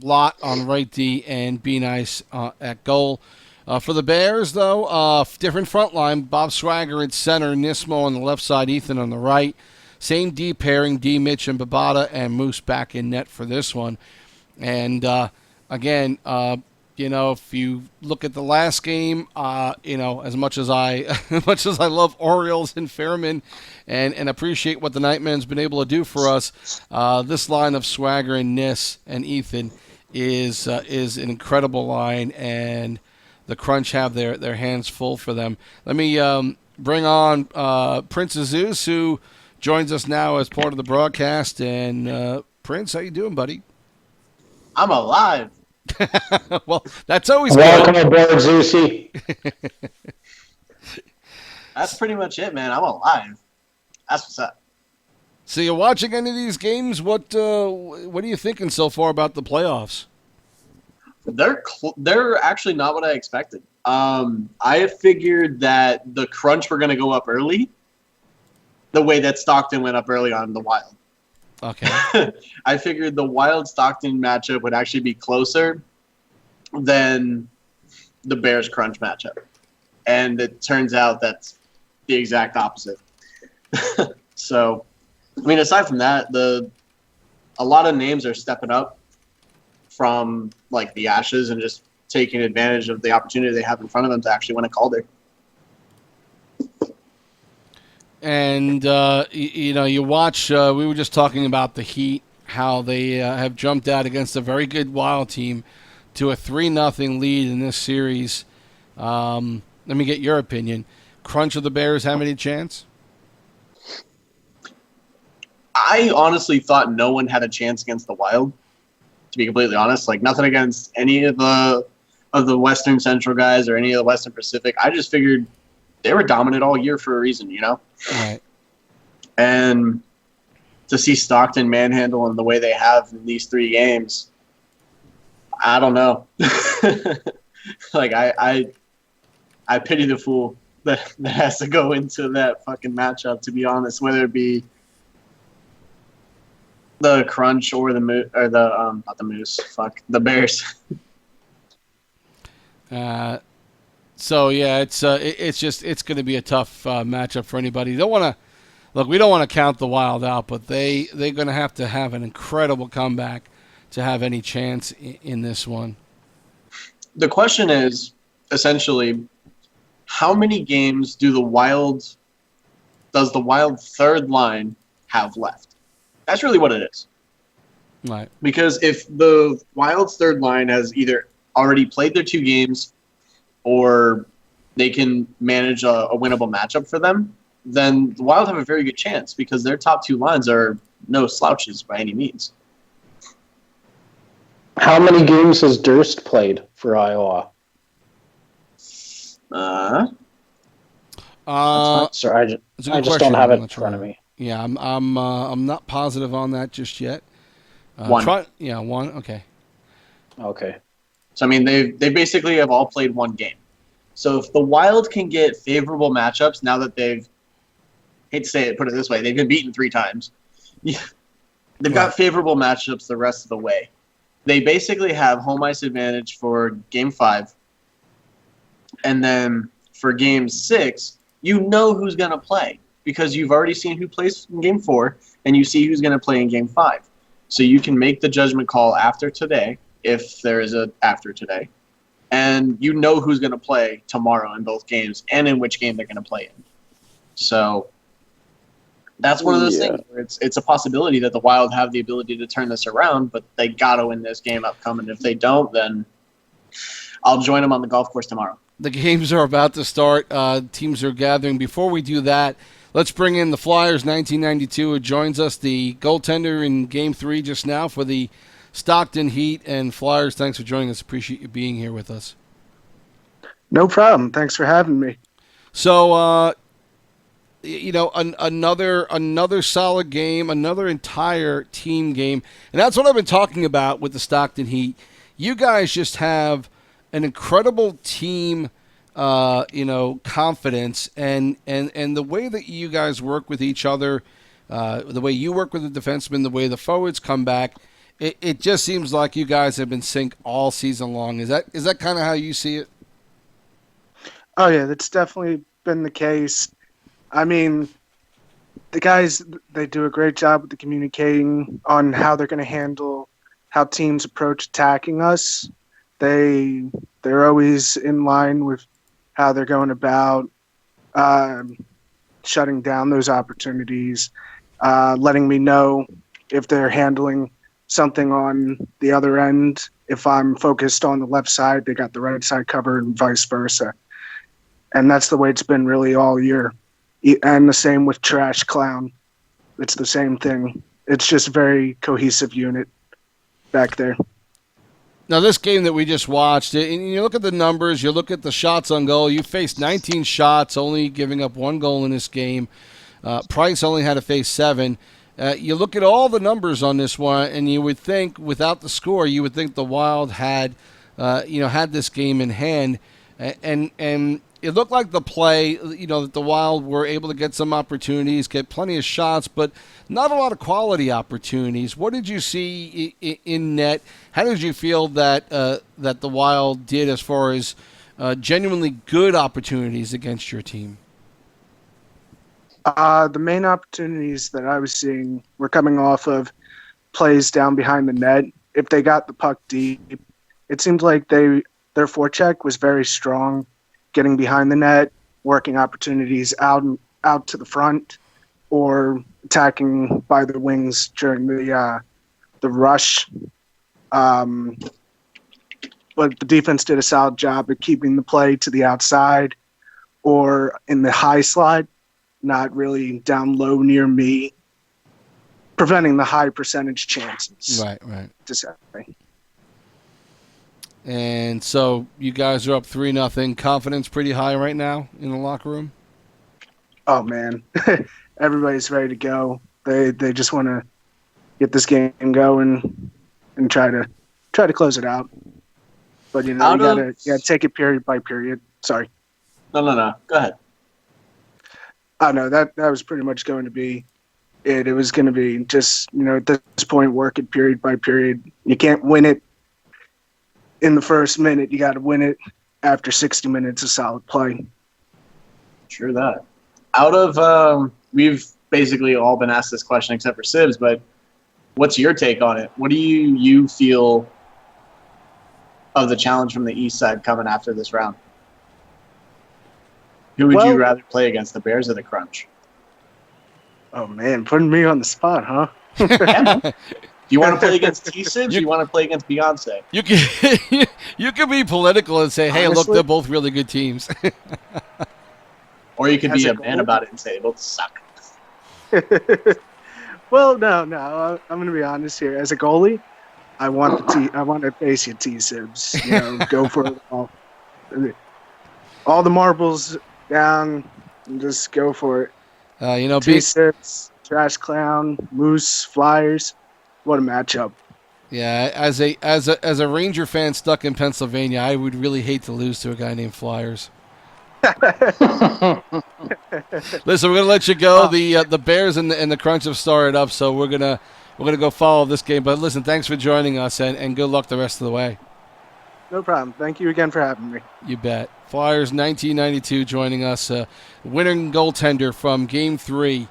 Lot on right D, and Be Nice at goal. For the Bears, though, different front line. Bob Swagger at center, Nismo on the left side, Ethan on the right. Same D pairing, D, Mitch, and Babata, and Moose back in net for this one. And, again, if you look at the last game, as much as I love Orioles and Fairman and appreciate what the Nightman's been able to do for us, this line of Swagger and Nis and Ethan is an incredible line, and the Crunch have their hands full for them. Let me bring on Prince Azus, who joins us now as part of the broadcast. And Prince, how you doing, buddy? I'm alive. Well, that's always Welcome good. aboard, Zeusy. That's pretty much it, man. I'm alive. That's what's up. So you're watching any of these games? What are you thinking so far about the playoffs? They're actually not what I expected. I had figured that the Crunch were going to go up early, the way that Stockton went up early on the Wild. Okay. I figured the Wild-Stockton matchup would actually be closer than the Bears-Crunch matchup. And it turns out that's the exact opposite. So, I mean, aside from that, a lot of names are stepping up from, like, the Ashes and just taking advantage of the opportunity they have in front of them to actually win a Calder. And, you watch, we were just talking about the Heat, how they have jumped out against a very good Wild team to a 3-0 lead in this series. Let me get your opinion. Crunch of the Bears have any chance? I honestly thought no one had a chance against the Wild, to be completely honest. Like, nothing against any of the Western Central guys or any of the Western Pacific. I just figured they were dominant all year for a reason, Right. And to see Stockton manhandle in the way they have in these 3 games, I don't know. Like, I pity the fool that has to go into that fucking matchup, to be honest, whether it be the Crunch or the Moose, or not the Moose, the Bears. So yeah, it's going to be a tough matchup for anybody. We don't want to count the Wild out, but they're going to have an incredible comeback to have any chance in this one. The question is essentially, how many games does the Wild third line have left? That's really what it is. Right. Because if the Wild's third line has either already played their 2 games or they can manage a winnable matchup for them, then the Wild have a very good chance because their top 2 lines are no slouches by any means. How many games has Durst played for Iowa? Sorry, I just don't have it in front of me. Yeah, I'm not positive on that just yet. 1. 1. Okay. Okay. So I mean, they basically have all played 1 game. So if the Wild can get favorable matchups now that hate to say it, put it this way, they've been beaten 3 times. They've got favorable matchups the rest of the way. They basically have home ice advantage for Game 5. And then for Game 6, you know who's going to play because you've already seen who plays in Game 4, and you see who's going to play in Game 5. So you can make the judgment call after today, if there is a after today, and you know who's going to play tomorrow in both games and in which game they're going to play in. So that's one of those things where it's a possibility that the Wild have the ability to turn this around, but they got to win this game upcoming. If they don't, then I'll join them on the golf course tomorrow. The games are about to start. Teams are gathering. Before we do that, let's bring in the Flyers 1992 who joins us, the goaltender in Game 3 just now for the Stockton Heat. And Flyers, thanks for joining us. Appreciate you being here with us. No problem. Thanks for having me. So, another solid game, another entire team game. And that's what I've been talking about with the Stockton Heat. You guys just have an incredible team confidence and the way that you guys work with each other, the way you work with the defensemen, the way the forwards come back. It just seems like you guys have been synced all season long. Is that kind of how you see it? Oh yeah, that's definitely been the case. I mean, the guys, they do a great job with the communicating on how they're going to handle how teams approach attacking us. They're always in line with how they're going about shutting down those opportunities, letting me know if they're handling something on the other end. If I'm focused on the left side, they got the right side covered, and vice versa. And that's the way it's been really all year. And the same with Trash Clown. It's the same thing. It's just a very cohesive unit back there. Now, this game that we just watched, and you look at the numbers, you look at the shots on goal, you faced 19 shots, only giving up 1 goal in this game. Price only had to face 7. You look at all the numbers on this one, and you would think, without the score, you would think the Wild had this game in hand. And it looked like the play, that the Wild were able to get some opportunities, get plenty of shots, but not a lot of quality opportunities. What did you see in net? How did you feel that the Wild did as far as genuinely good opportunities against your team? The main opportunities that I was seeing were coming off of plays down behind the net. If they got the puck deep, it seemed like their forecheck was very strong, getting behind the net, working opportunities out to the front, or attacking by the wings during the rush. But the defense did a solid job at keeping the play to the outside or in the high slot, not really down low near me, preventing the high percentage chances. Right. To say. And so you guys are up 3-0. Confidence pretty high right now in the locker room? Oh, man. Everybody's ready to go. They just want to get this game going and try to close it out. But, you gotta take it period by period. Sorry. No. Go ahead. Oh, no, that was pretty much going to be it. It was going to be just, at this point, work it period by period. You can't win it in the first minute. You got to win it after 60 minutes of solid play. Sure that. Out of, we've basically all been asked this question except for Sibs, but what's your take on it? What do you feel of the challenge from the East side coming after this round? Who would you rather play against, the Bears or the Crunch? Oh, man, putting me on the spot, huh? Do you want to play against TSibs or you want to play against Beyonce? You can be political and say, hey, Honestly, look, they're both really good teams. Or you could be a man about it and say they both suck. Well, no. I'm going to be honest here. As a goalie, I want to face you, TSibs. Go for it all. All the marbles down and just go for it. TSibs, Trash Clown, Moose, Flyers. What a matchup. Yeah, as a Ranger fan stuck in Pennsylvania, I would really hate to lose to a guy named Flyers. Listen, we're gonna let you go. The Bears and the Crunch have started up, so we're gonna go follow this game. But listen, thanks for joining us, and good luck the rest of the way. No problem. Thank you again for having me. You bet. Flyers 1992 joining us, winning goaltender from Game 3,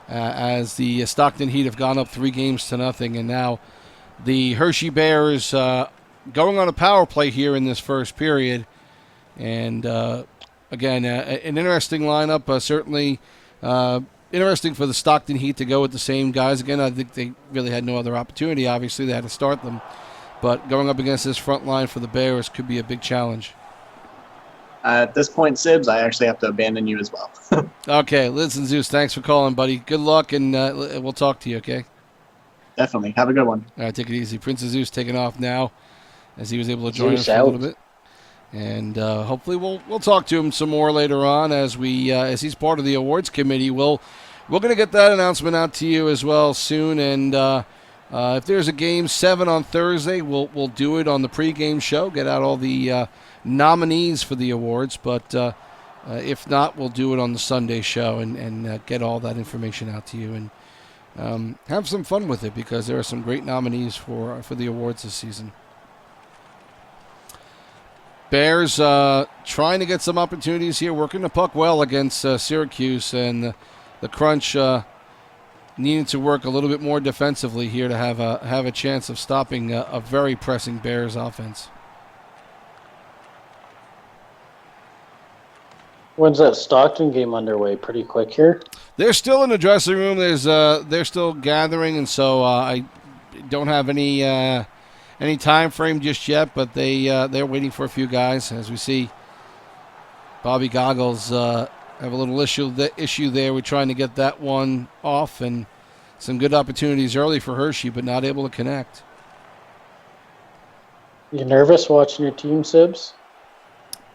as the Stockton Heat have gone up 3-0, and now the Hershey Bears going on a power play here in this first period, and. Again, an interesting lineup. Certainly interesting for the Stockton Heat to go with the same guys. Again, I think they really had no other opportunity. Obviously, they had to start them. But going up against this front line for the Bears could be a big challenge. At this point, Sibs, I actually have to abandon you as well. Okay, listen, Zeus, thanks for calling, buddy. Good luck, and we'll talk to you, okay? Definitely. Have a good one. All right, take it easy. Prince of Zeus taking off now as he was able to join us for a little bit. And hopefully we'll talk to him some more later on as he's part of the awards committee. We're going to get that announcement out to you as well soon. And if there's a Game 7 on Thursday, we'll do it on the pregame show. Get out all the nominees for the awards, but if not, we'll do it on the Sunday show and get all that information out to you and have some fun with it, because there are some great nominees for the awards this season. Bears trying to get some opportunities here, working the puck well against Syracuse, and the Crunch needing to work a little bit more defensively here to have a chance of stopping a very pressing Bears offense. When's that Stockton game underway? Pretty quick here. They're still in the dressing room. They're still gathering, and so I don't have any time frame just yet. But they're waiting for a few guys. As we see, Bobby Goggles have a little issue there. We're trying to get that one off, and some good opportunities early for Hershey, but not able to connect. You nervous watching your team, Sibs?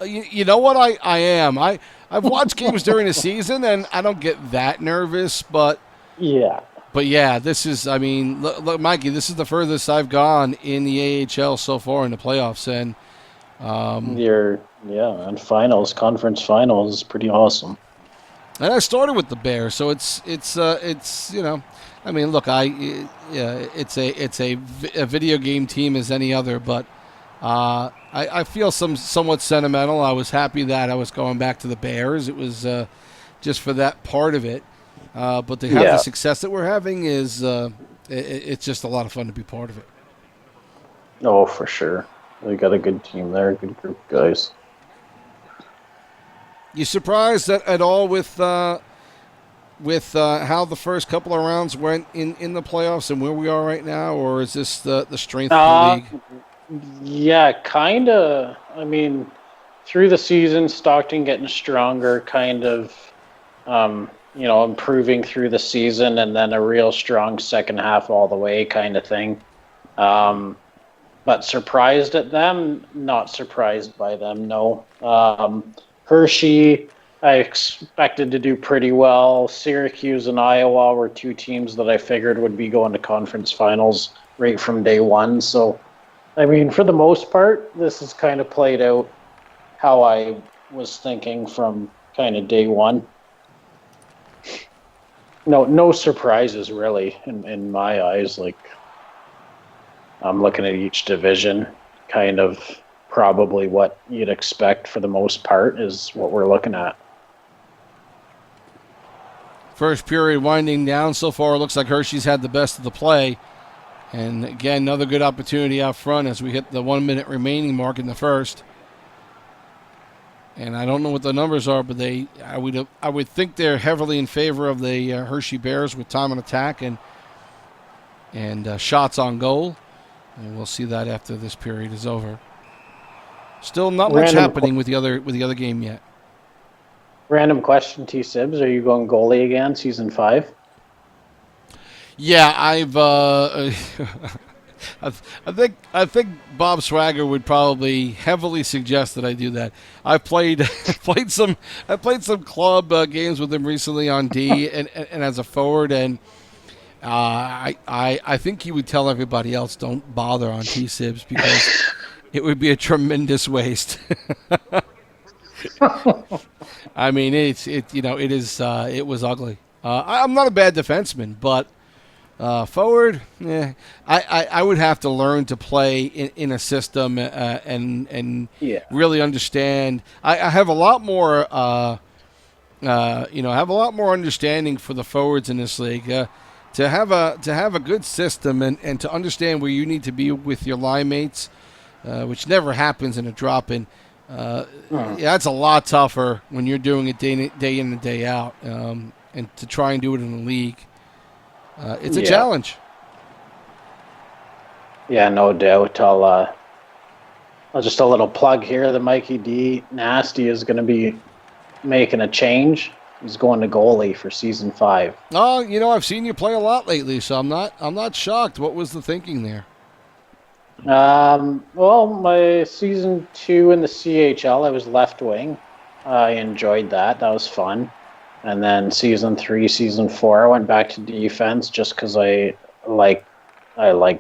You know what? I am. I've watched games during the season, and I don't get that nervous. But yeah, this is. I mean, look, Mikey, this is the furthest I've gone in the AHL so far in the playoffs, and and finals, conference finals is pretty awesome. And I started with the Bears, so it's you know, I mean, look, it's a video game team as any other, but. I feel somewhat sentimental. I was happy that I was going back to the Bears. It was just for that part of it. But to have the success that we're having is it's just a lot of fun to be part of it. Oh, for sure. We got a good team there, a good group of guys. You surprised at all with how the first couple of rounds went in the playoffs and where we are right now, or is this the strength of the league? Yeah, kind of. I mean, through the season, Stockton getting stronger, kind of, improving through the season, and then a real strong second half all the way kind of thing. But surprised at them, not surprised by them, no. Hershey, I expected to do pretty well. Syracuse and Iowa were two teams that I figured would be going to conference finals right from day one, so... I mean, for the most part, this has kind of played out how I was thinking from kind of day one. No surprises, really, in my eyes. Like, I'm looking at each division, kind of probably what you'd expect for the most part is what we're looking at. First period winding down so far. It looks like Hershey's had the best of the play. And again, another good opportunity out front as we hit the 1 minute remaining mark in the first. And I don't know what the numbers are, but I would think they're heavily in favor of the Hershey Bears with time on attack and shots on goal. And we'll see that after this period is over. Still not much happening with the other game yet. Random question, TSibs. Are you going goalie again, season 5? Yeah, I think Bob Swagger would probably heavily suggest that I do that. I've played some club games with him recently on D and as a forward, and I think he would tell everybody else don't bother on TSibs because it would be a tremendous waste. I mean, it was ugly. I'm not a bad defenseman, but. Forward, I would have to learn to play in a system and really understand. I have a lot more, understanding for the forwards in this league. To have a good system and to understand where you need to be with your line mates, which never happens in a drop-in. That's a lot tougher when you're doing it day in and day out, and to try and do it in the league. It's a challenge. Yeah, no doubt. I'll just a little plug here. The Mikey D Nasty is going to be making a change. He's going to goalie for season 5. Oh, I've seen you play a lot lately, so I'm not shocked. What was the thinking there? Well, my season 2 in the CHL, I was left wing. I enjoyed that. That was fun. And then season 3, season 4, I went back to defense just because I like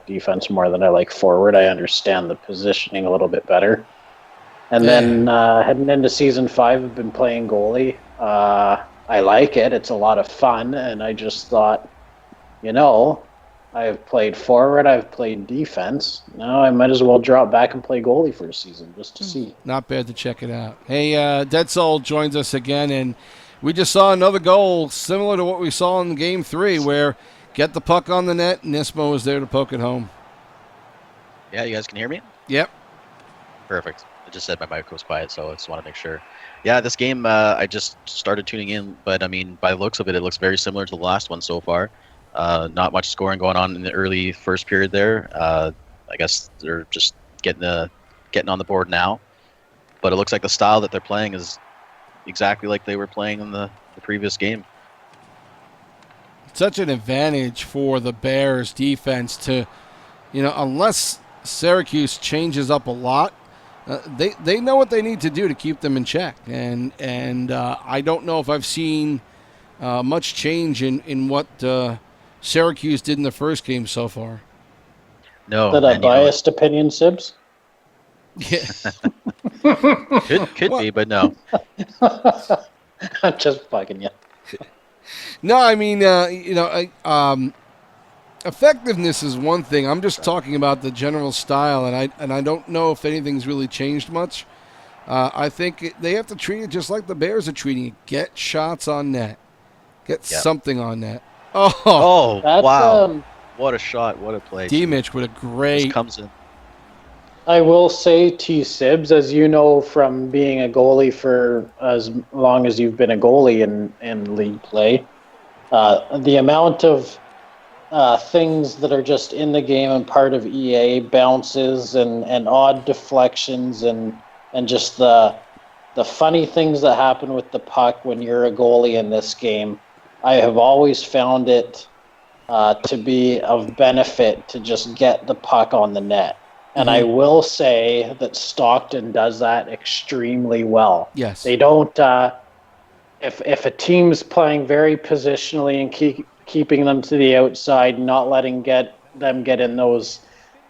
defense more than I like forward. I understand the positioning a little bit better. And then heading into season 5, I've been playing goalie. I like it. It's a lot of fun. And I just thought, I've played forward, I've played defense. Now I might as well drop back and play goalie for a season just to see. Not bad to check it out. Hey, Dead Soul joins us again, and we just saw another goal similar to what we saw in Game 3, where get the puck on the net, and Nismo was there to poke it home. Yeah, you guys can hear me? Yep. Perfect. I just said my mic was quiet, so I just want to make sure. Yeah, this game, I just started tuning in, but I mean, by the looks of it, it looks very similar to the last one so far. Not much scoring going on in the early first period there. I guess they're just getting on the board now. But it looks like the style that they're playing is exactly like they were playing in the previous game. Such an advantage for the Bears defense to, unless Syracuse changes up a lot, they know what they need to do to keep them in check. And I don't know if I've seen much change in what Syracuse did in the first game so far. No. Is that a biased opinion, Sibs? Yeah. could be, but no. I'm just fucking you. No, I mean, effectiveness is one thing. I'm just talking about the general style, and I don't know if anything's really changed much. I think they have to treat it just like the Bears are treating it. Get shots on net. Get something on net. Oh, That's, wow. What a shot. What a play. D-Mitch with a great... Just comes in. I will say, TSibs, as you know from being a goalie for as long as you've been a goalie in league play, the amount of things that are just in the game and part of EA, bounces and odd deflections and just the funny things that happen with the puck when you're a goalie in this game, I have always found it to be of benefit to just get the puck on the net. And I will say that Stockton does that extremely well. Yes. They don't, if a team's playing very positionally and keeping them to the outside, not letting them get in those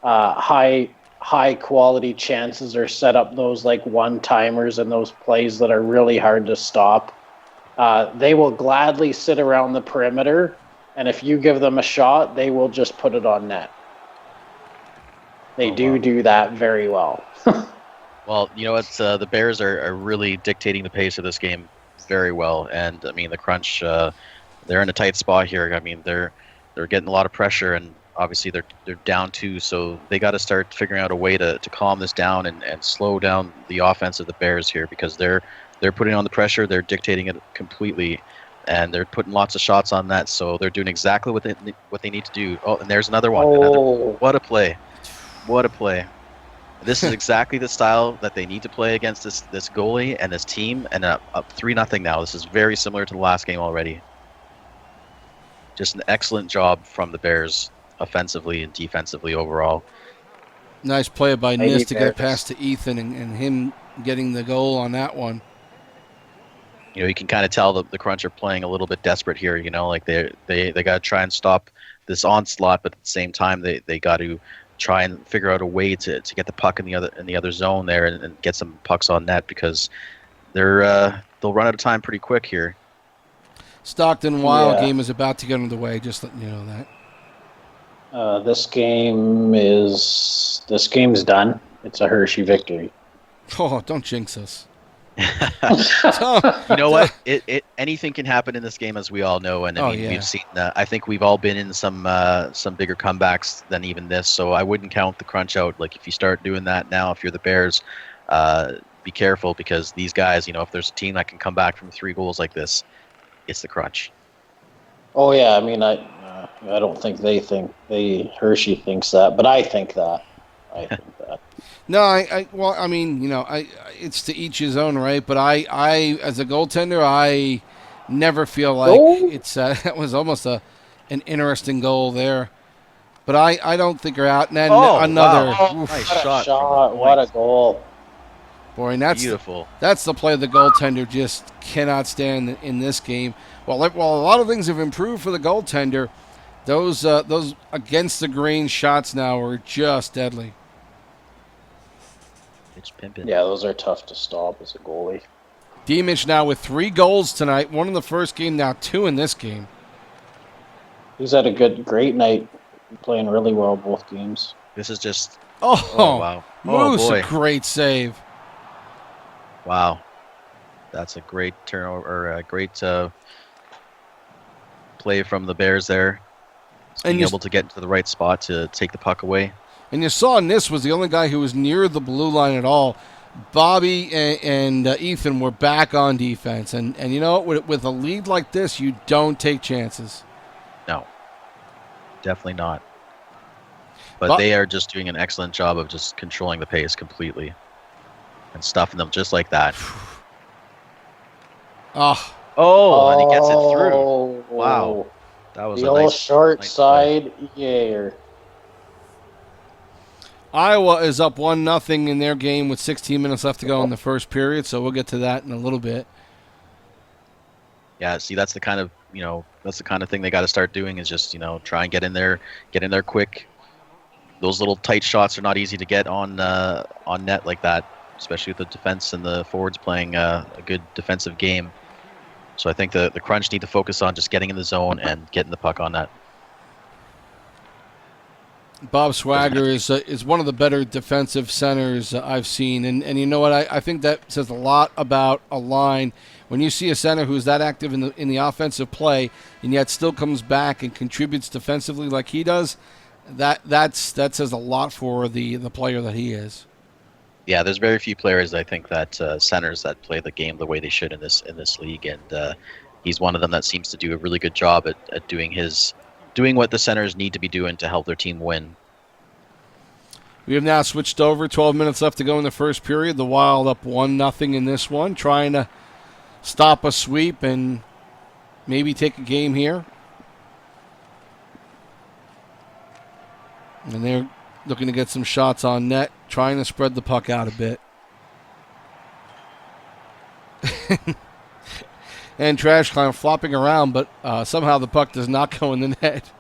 high quality chances or set up those like one-timers and those plays that are really hard to stop, they will gladly sit around the perimeter, and if you give them a shot, they will just put it on net. They do that very well. Well, you know what? The Bears are really dictating the pace of this game very well. And, I mean, the Crunch, they're in a tight spot here. I mean, they're getting a lot of pressure, and obviously they're down 2, so they got to start figuring out a way to calm this down and slow down the offense of the Bears here, because they're putting on the pressure. They're dictating it completely, and they're putting lots of shots on net, so they're doing exactly what they need to do. Oh, and there's another one. What a play. What a play. This is exactly the style that they need to play against this goalie and this team, and up 3-0 now. This is very similar to the last game already. Just an excellent job from the Bears offensively and defensively overall. Nice play by Nis to get past to Ethan and him getting the goal on that one. You know, you can kind of tell the Crunch are playing a little bit desperate here. You know, like they got to try and stop this onslaught, but at the same time they got to try and figure out a way to get the puck in the other zone there and get some pucks on net, because they'll run out of time pretty quick here. Stockton Wild game is about to get underway. Just letting you know that. This game's done. It's a Hershey victory. Oh, don't jinx us. You know what? Anything can happen in this game, as we all know, and we've seen. I think we've all been in some bigger comebacks than even this. So I wouldn't count the Crunch out. Like, if you start doing that now, if you're the Bears, be careful, because these guys, you know, if there's a team that can come back from 3 goals like this, it's the Crunch. Oh yeah, I mean, I don't think Hershey thinks that, but I think that. No, well, I mean, you know, it's to each his own, right? But I as a goaltender, I never feel like it's that was almost an interesting goal there. But I don't think they're out. And then another nice shot. What a goal. Boy, and that's beautiful. That's the play the goaltender just cannot stand in this game. Well, a lot of things have improved for the goaltender. Those against the grain shots now are just deadly. Just pimping. Yeah, those are tough to stop as a goalie. Diemich now with 3 goals tonight. 1 in the first game, now 2 in this game. He's had a great night, playing really well both games. This is just. Oh, Wow. Oh Moose, boy. a great save. Wow. That's a great turnover, or a great play from the Bears there. Just being able to get into the right spot to take the puck away. And you saw Nis was the only guy who was near the blue line at all. Bobby and Ethan were back on defense. And you know what? With a lead like this, you don't take chances. No. Definitely not. But they are just doing an excellent job of just controlling the pace completely. And stuffing them just like that. Oh, and he gets it through. Wow. That was the a old nice short nice side. Yeah. Iowa is up 1-0 in their game with 16 minutes left to go in the first period, so we'll get to that in a little bit. Yeah, see, that's the kind of thing they got to start doing is just, try and get in there quick. Those little tight shots are not easy to get on net like that, especially with the defense and the forwards playing a good defensive game. So I think the Crunch need to focus on just getting in the zone and getting the puck on net. Bob Swagger is one of the better defensive centers I've seen. And you know what? I think that says a lot about a line. When you see a center who's that active in the offensive play and yet still comes back and contributes defensively like he does, that says a lot for the player that he is. Yeah, there's very few players, I think, that centers that play the game the way they should in this league. And he's one of them that seems to do a really good job at doing what the centers need to be doing to help their team win. We have now switched over. 12 minutes left to go in the first period. The Wild up 1-0 in this one, trying to stop a sweep and maybe take a game here. And they're looking to get some shots on net, trying to spread the puck out a bit. And Trash Clown flopping around, but somehow the puck does not go in the net.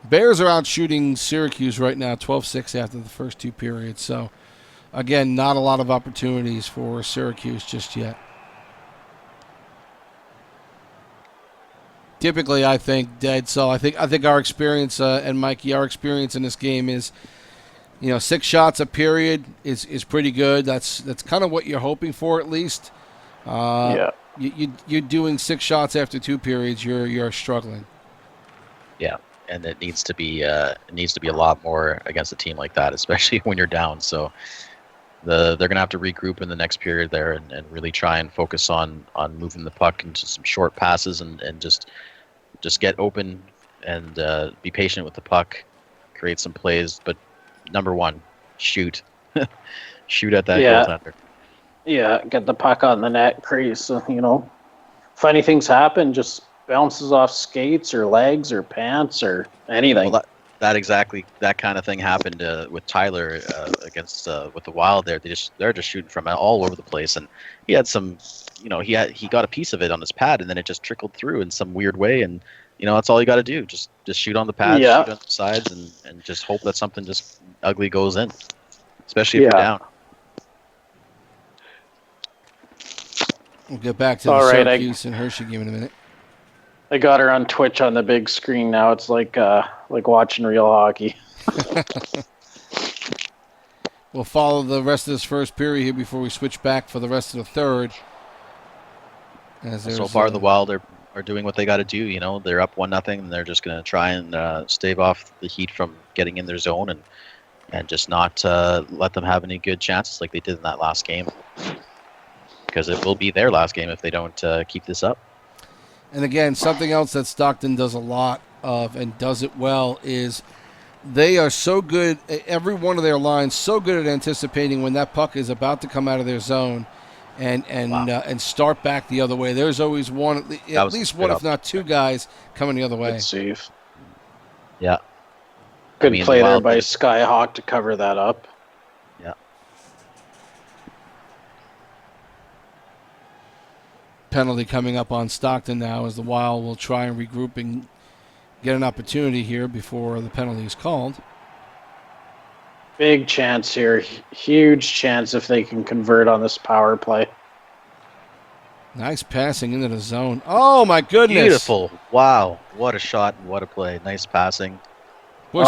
Bears are out shooting Syracuse right now, 12-6 after the first 2 periods. So, again, not a lot of opportunities for Syracuse just yet. Typically, I think dead. So I think our experience and Mikey, our experience in this game is, 6 shots a period is pretty good. That's kind of what you're hoping for at least. Yeah. You're doing 6 shots after 2 periods. You're struggling. Yeah, and it needs to be a lot more against a team like that, especially when you're down. So they're gonna have to regroup in the next period there and really try and focus on moving the puck into some short passes and just get open and be patient with the puck, create some plays. But number one, shoot. Shoot at that goaltender. Yeah, get the puck on the net, crease. So, if anything's happened, just bounces off skates or legs or pants or anything. Well, that kind of thing happened with Tyler against with the Wild. They're just shooting from all over the place, and he had some, he got a piece of it on his pad, and then it just trickled through in some weird way, and that's all you got to do, just shoot on the pad, shoot on the sides, and just hope that something just ugly goes in, especially if you're down. We'll get back to the Syracuse and Hershey game in a minute. I got her on Twitch on the big screen now. It's like watching real hockey. We'll follow the rest of this first period here before we switch back for the rest of the third. So far, the Wild are doing what they got to do. They're up 1-0, and they're just going to try and stave off the Heat from getting in their zone and just not let them have any good chances like they did in that last game. Because it will be their last game if they don't keep this up. And again, something else that Stockton does a lot of and does it well is they are so good, every one of their lines, so good at anticipating when that puck is about to come out of their zone and start back the other way. There's always one, at least one, if not 2 guys coming the other way. Good save. Yeah. Good play there by Skyhawk to cover that up. Yeah. Penalty coming up on Stockton now as the Wild will try and regroup and get an opportunity here before the penalty is called. Big chance here. Huge chance if they can convert on this power play. Nice passing into the zone. Oh, my goodness. Beautiful. Wow. What a shot and what a play. Nice passing. Boy,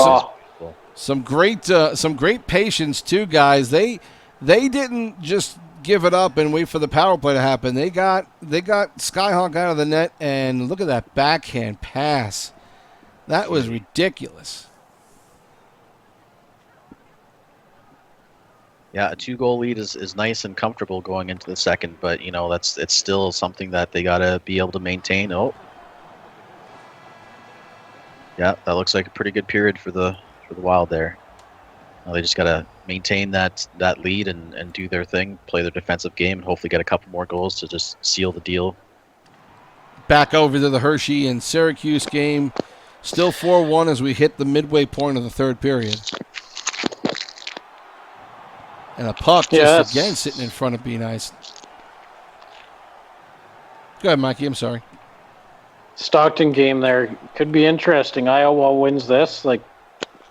some great patience too, guys. They didn't just give it up and wait for the power play to happen. They got Skyhawk out of the net, and look at that backhand pass. That was ridiculous. Yeah, a 2-goal lead is nice and comfortable going into the second, but it's still something that they gotta be able to maintain. Oh, yeah, that looks like a pretty good period for the Wild there. They just gotta maintain that lead and do their thing, play their defensive game, and hopefully get a couple more goals to just seal the deal. Back over to the Hershey and Syracuse game, still 4-1 as we hit the midway point of the third period. And a puck just again sitting in front of Bean Ice. Go ahead, Mikey. I'm sorry. Stockton game there could be interesting. Iowa wins this. Like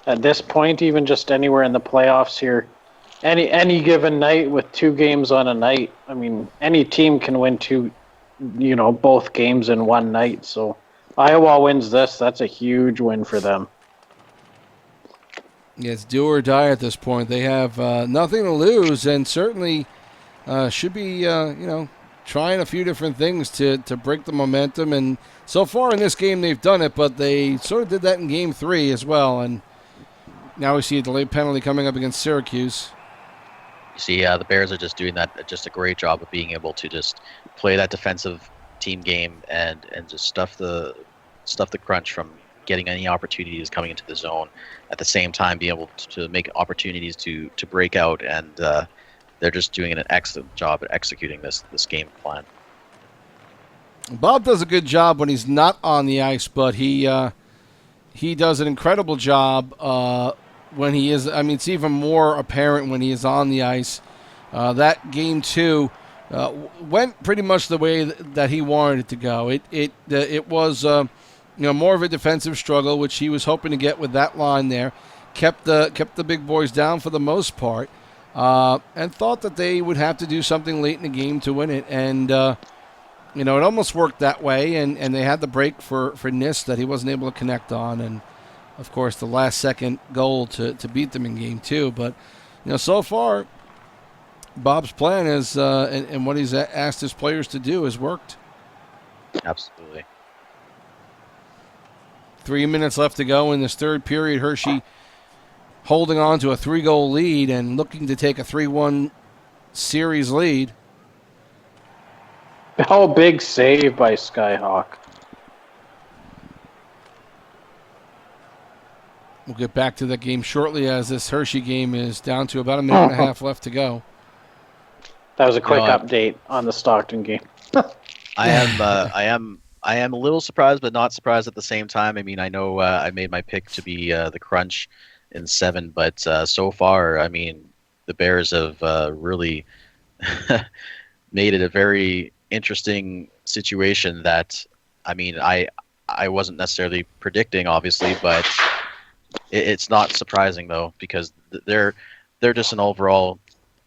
at this point, even just anywhere in the playoffs here, any given night with 2 games on a night. I mean, any team can win both games in one night. So Iowa wins this. That's a huge win for them. Yeah, it's do or die at this point. They have nothing to lose, and certainly should be, trying a few different things to break the momentum. And so far in this game, they've done it, but they sort of did that in Game 3 as well. And now we see a delayed penalty coming up against Syracuse. You see, the Bears are just doing that, just a great job of being able to just play that defensive team game and just stuff the crunch from getting any opportunities coming into the zone. At the same time, being able to make opportunities to break out, and they're just doing an excellent job at executing this game plan. Bob does a good job when he's not on the ice, but he does an incredible job when he is. I mean, it's even more apparent when he is on the ice. That Game 2 went pretty much the way that he wanted it to go. It was more of a defensive struggle, which he was hoping to get with that line there. Kept the big boys down for the most part, and thought that they would have to do something late in the game to win it. And it almost worked that way. And they had the break for Nis that he wasn't able to connect on, and of course the last second goal to beat them in Game 2. But so far, Bob's plan is and what he's asked his players to do has worked. Absolutely. 3 minutes left to go in this third period. Hershey holding on to a 3-goal lead and looking to take a 3-1 series lead. Oh, big save by Skyhawk. We'll get back to that game shortly, as this Hershey game is down to about a minute and a half left to go. That was a quick update on the Stockton game. I am a little surprised, but not surprised at the same time. I mean, I know I made my pick to be the Crunch in 7, but so far, I mean, the Bears have really made it a very interesting situation that, I mean, I wasn't necessarily predicting, obviously, but it's not surprising, though, because they're just an overall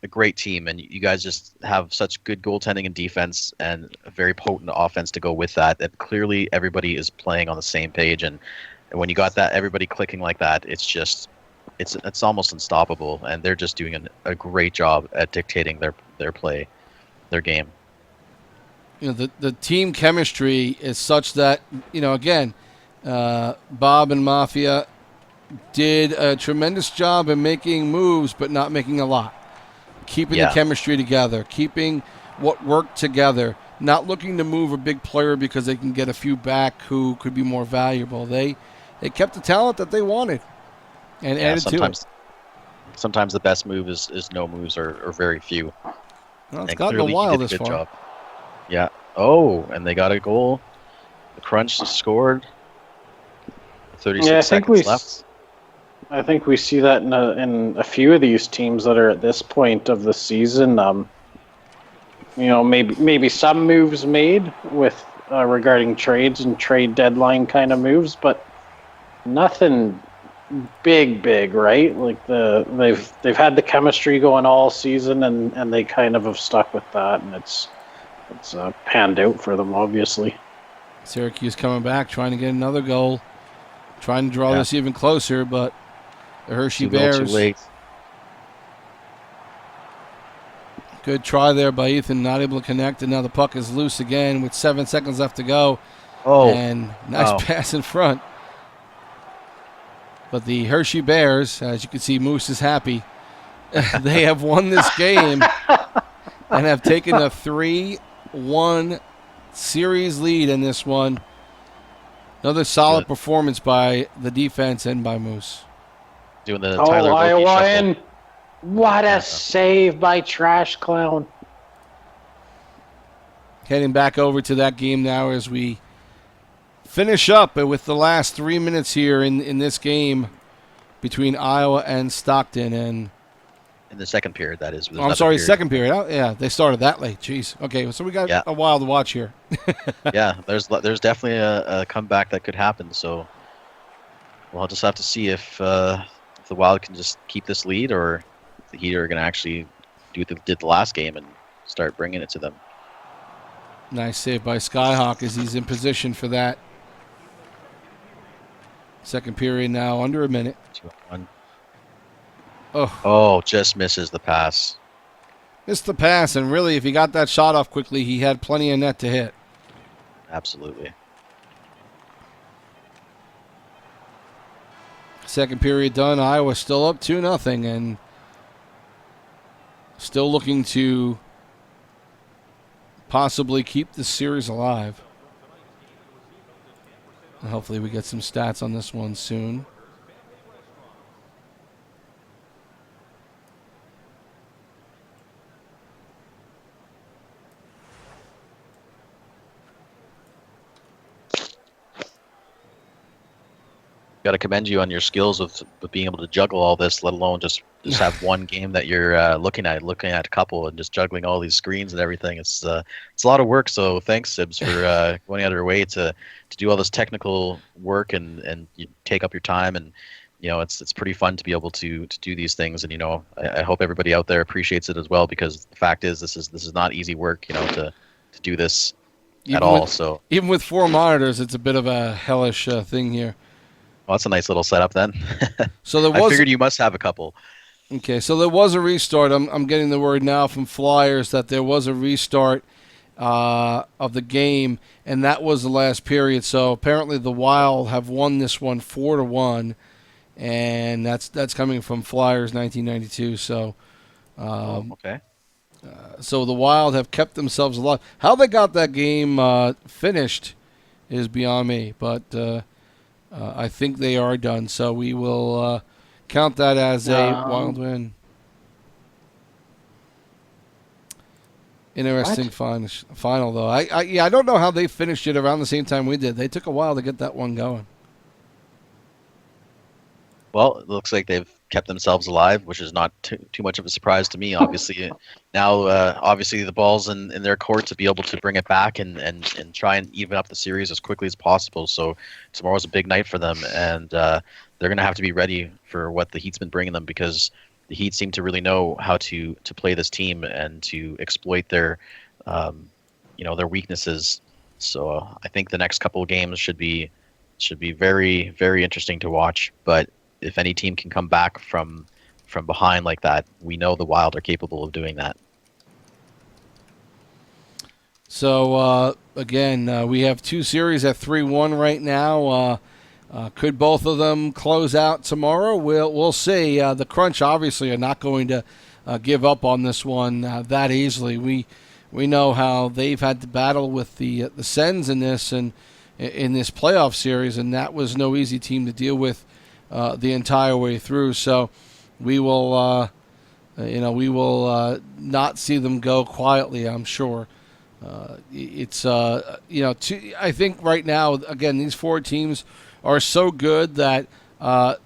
a great team, and you guys just have such good goaltending and defense and a very potent offense to go with that. And clearly everybody is playing on the same page, and when you got that everybody clicking like that, it's almost unstoppable, and they're just doing a great job at dictating their play, their game. The team chemistry is such that, again, Bob and Mafia did a tremendous job in making moves but not making a lot. Keeping the chemistry together, keeping what worked together, not looking to move a big player because they can get a few back who could be more valuable. They kept the talent that they wanted and added to it. Sometimes the best move is no moves or very few. Well, it's gotten a while this far. Job. Yeah. Oh, and they got a goal. The Crunch scored. 36 seconds left. I think we see that in a few of these teams that are at this point of the season. Maybe some moves made with regarding trades and trade deadline kind of moves, but nothing big, right? Like they've had the chemistry going all season, and they kind of have stuck with that, and it's panned out for them, obviously. Syracuse coming back, trying to get another goal, trying to draw this even closer, but the Hershey Bears. Too late. Good try there by Ethan, not able to connect, and now the puck is loose again with 7 seconds left to go. And nice pass in front. But the Hershey Bears, as you can see, Moose is happy. They have won this game and have taken a 3-1 series lead in this one. Another solid performance by the defense and by Moose. Doing the Tyler Loki shuffle. What a save by Trash Clown. Heading back over to that game now as we finish up with the last 3 minutes here in this game between Iowa and Stockton. And in the second period, that is. I'm sorry, second period. Oh, yeah, they started that late. Jeez. Okay, so we got a while to watch here. Yeah, there's definitely a comeback that could happen. So we'll just have to see if the Wild can just keep this lead, or if the Heat are going to actually do what they did the last game and start bringing it to them. Nice save by Skyhawk as he's in position for that. Second period now, under a minute. 2-1. Oh, just misses the pass. Missed the pass, and really, if he got that shot off quickly, he had plenty of net to hit. Absolutely. Second period done. Iowa still up 2-0, and still looking to possibly keep the series alive. Hopefully we get some stats on this one soon. Got to commend you on your skills of being able to juggle all this, let alone just have one game that you're looking at a couple and just juggling all these screens and everything. It's a lot of work. So thanks, Sibs, for going out of your way to do all this technical work and you take up your time. And it's pretty fun to be able to do these things. And I hope everybody out there appreciates it as well, because the fact is this is not easy work. To do this at all. So even with 4 monitors, it's a bit of a hellish thing here. Well, that's a nice little setup then. So I figured you must have a couple. Okay, so there was a restart. I'm getting the word now from Flyers that there was a restart of the game, and that was the last period. So apparently the Wild have won this one 4-1, and that's coming from Flyers 1992. So, okay. So the Wild have kept themselves alive. How they got that game finished is beyond me, but. I think they are done, so we will count that as a Wild win. Interesting final, though. I don't know how they finished it around the same time we did. They took a while to get that one going. Well, it looks like they've kept themselves alive, which is not too much of a surprise to me. Obviously, now the ball's in their court to be able to bring it back and try and even up the series as quickly as possible. So tomorrow's a big night for them, and they're going to have to be ready for what the Heat's been bringing them, because the Heat seem to really know how to play this team and to exploit their their weaknesses. So I think the next couple of games should be very, very interesting to watch. But if any team can come back from behind like that, we know the Wild are capable of doing that. So, again, we have 2 series at 3-1 right now. Could both of them close out tomorrow? We'll see. The Crunch obviously are not going to give up on this one that easily. We know how they've had to battle with the Sens in this and in this playoff series, and that was no easy team to deal with the entire way through. So we will, not see them go quietly, I'm sure. I think right now, again, these 4 teams are so good that, a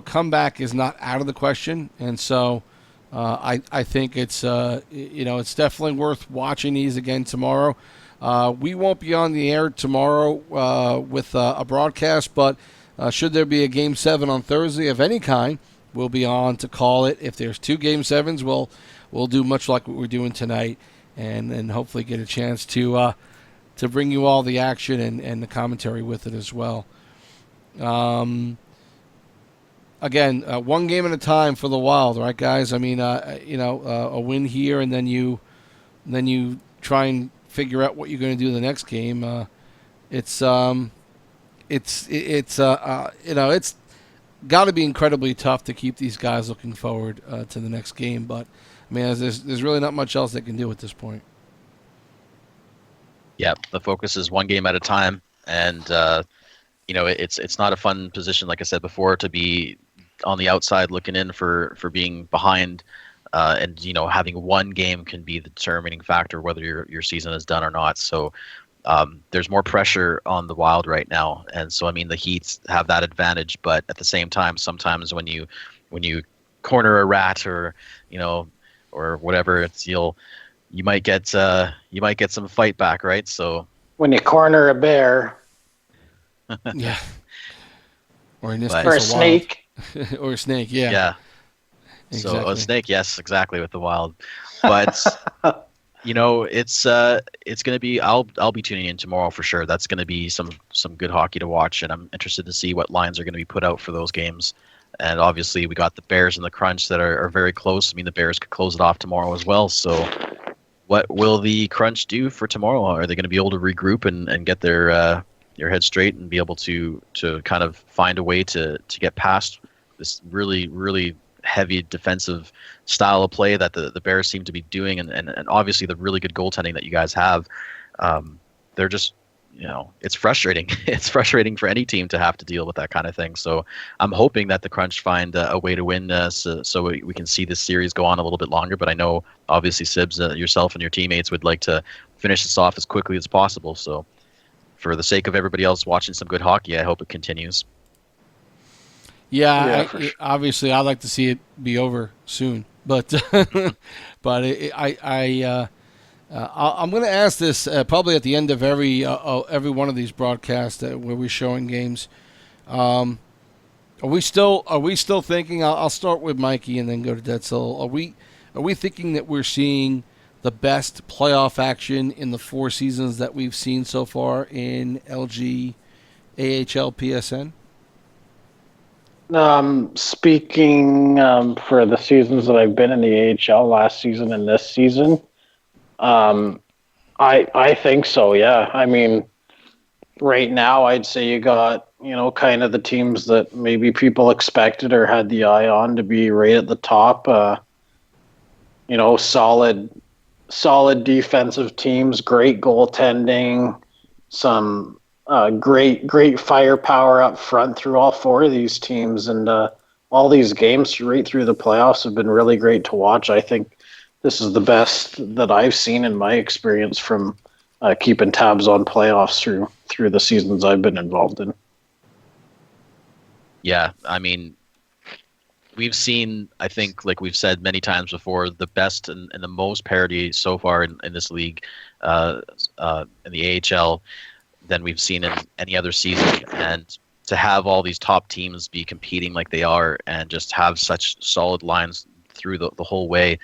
comeback is not out of the question. And so I think it's definitely worth watching these again tomorrow. We won't be on the air tomorrow with a broadcast, but Should there be a Game 7 on Thursday of any kind, we'll be on to call it. If there's 2 Game 7s, we'll do much like what we're doing tonight, and then hopefully get a chance to bring you all the action and the commentary with it as well. Again, 1 game at a time for the Wild, right, guys? I mean, a win here, and then you try and figure out what you're going to do the next game. It's got to be incredibly tough to keep these guys looking forward to the next game. But I mean, there's really not much else they can do at this point. Yeah, the focus is 1 game at a time, and it's not a fun position, like I said before, to be on the outside looking in for being behind, and having 1 game can be the determining factor whether your season is done or not. So there's more pressure on the Wild right now, and so I mean the Heat have that advantage, but at the same time, sometimes when you corner a rat or whatever, you might get some fight back, right? So when you corner a bear, yeah, or in this or a snake, or a snake, yeah, yeah. Exactly. So a snake, yes, exactly, with the Wild, but. It's going to be. I'll be tuning in tomorrow for sure. That's going to be some good hockey to watch, and I'm interested to see what lines are going to be put out for those games. And obviously, we got the Bears and the Crunch that are very close. I mean, the Bears could close it off tomorrow as well. So, what will the Crunch do for tomorrow? Are they going to be able to regroup and get their head straight and be able to kind of find a way to get past this really, really heavy defensive style of play that the Bears seem to be doing, and obviously the really good goaltending that you guys have? They're just, it's frustrating. It's frustrating for any team to have to deal with that kind of thing. So I'm hoping that the Crunch find a way to win, so we can see this series go on a little bit longer. But I know obviously Sibs, yourself and your teammates would like to finish this off as quickly as possible. So for the sake of everybody else watching some good hockey, I hope it continues. Yeah, obviously, I'd like to see it be over soon, but I'm going to ask this probably at the end of every one of these broadcasts where we're showing games. Are we still thinking? I'll start with Mikey and then go to Detzel. Are we thinking that we're seeing the best playoff action in the 4 seasons that we've seen so far in LG, AHL, PSN? Speaking for the seasons that I've been in the AHL, last season and this season, I think so. Yeah, I mean, right now I'd say you got kind of the teams that maybe people expected or had the eye on to be right at the top. Solid defensive teams, great goaltending, some great firepower up front through all 4 of these teams, and all these games right through the playoffs have been really great to watch. I think this is the best that I've seen in my experience from keeping tabs on playoffs through the seasons I've been involved in. Yeah, I mean, we've seen, I think, like we've said many times before, the best and the most parity so far in this league, in the AHL, than we've seen in any other season. And to have all these top teams be competing like they are and just have such solid lines through the whole way,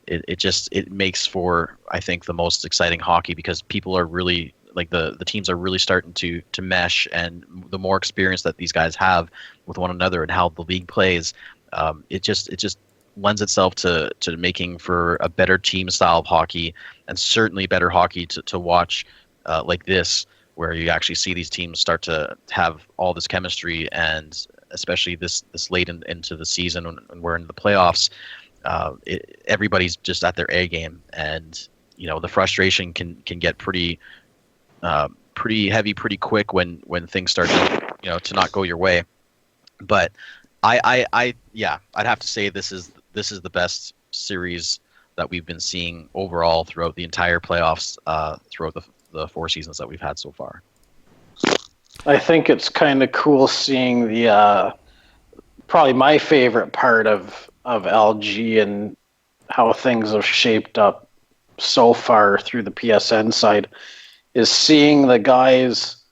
it makes for, I think, the most exciting hockey, because people are really, like, the teams are really starting to mesh, and the more experience that these guys have with one another and how the league plays, it just lends itself to making for a better team style of hockey, and certainly better hockey to watch like this, where you actually see these teams start to have all this chemistry, and especially this late into the season when we're in the playoffs, everybody's just at their A game, and the frustration can get pretty heavy pretty quick when things start to not go your way. But I'd have to say this is the best series that we've been seeing overall throughout the entire playoffs, throughout the 4 seasons that we've had so far. I think it's kind of cool seeing the probably my favorite part of LG and how things have shaped up so far through the PSN side is seeing the guys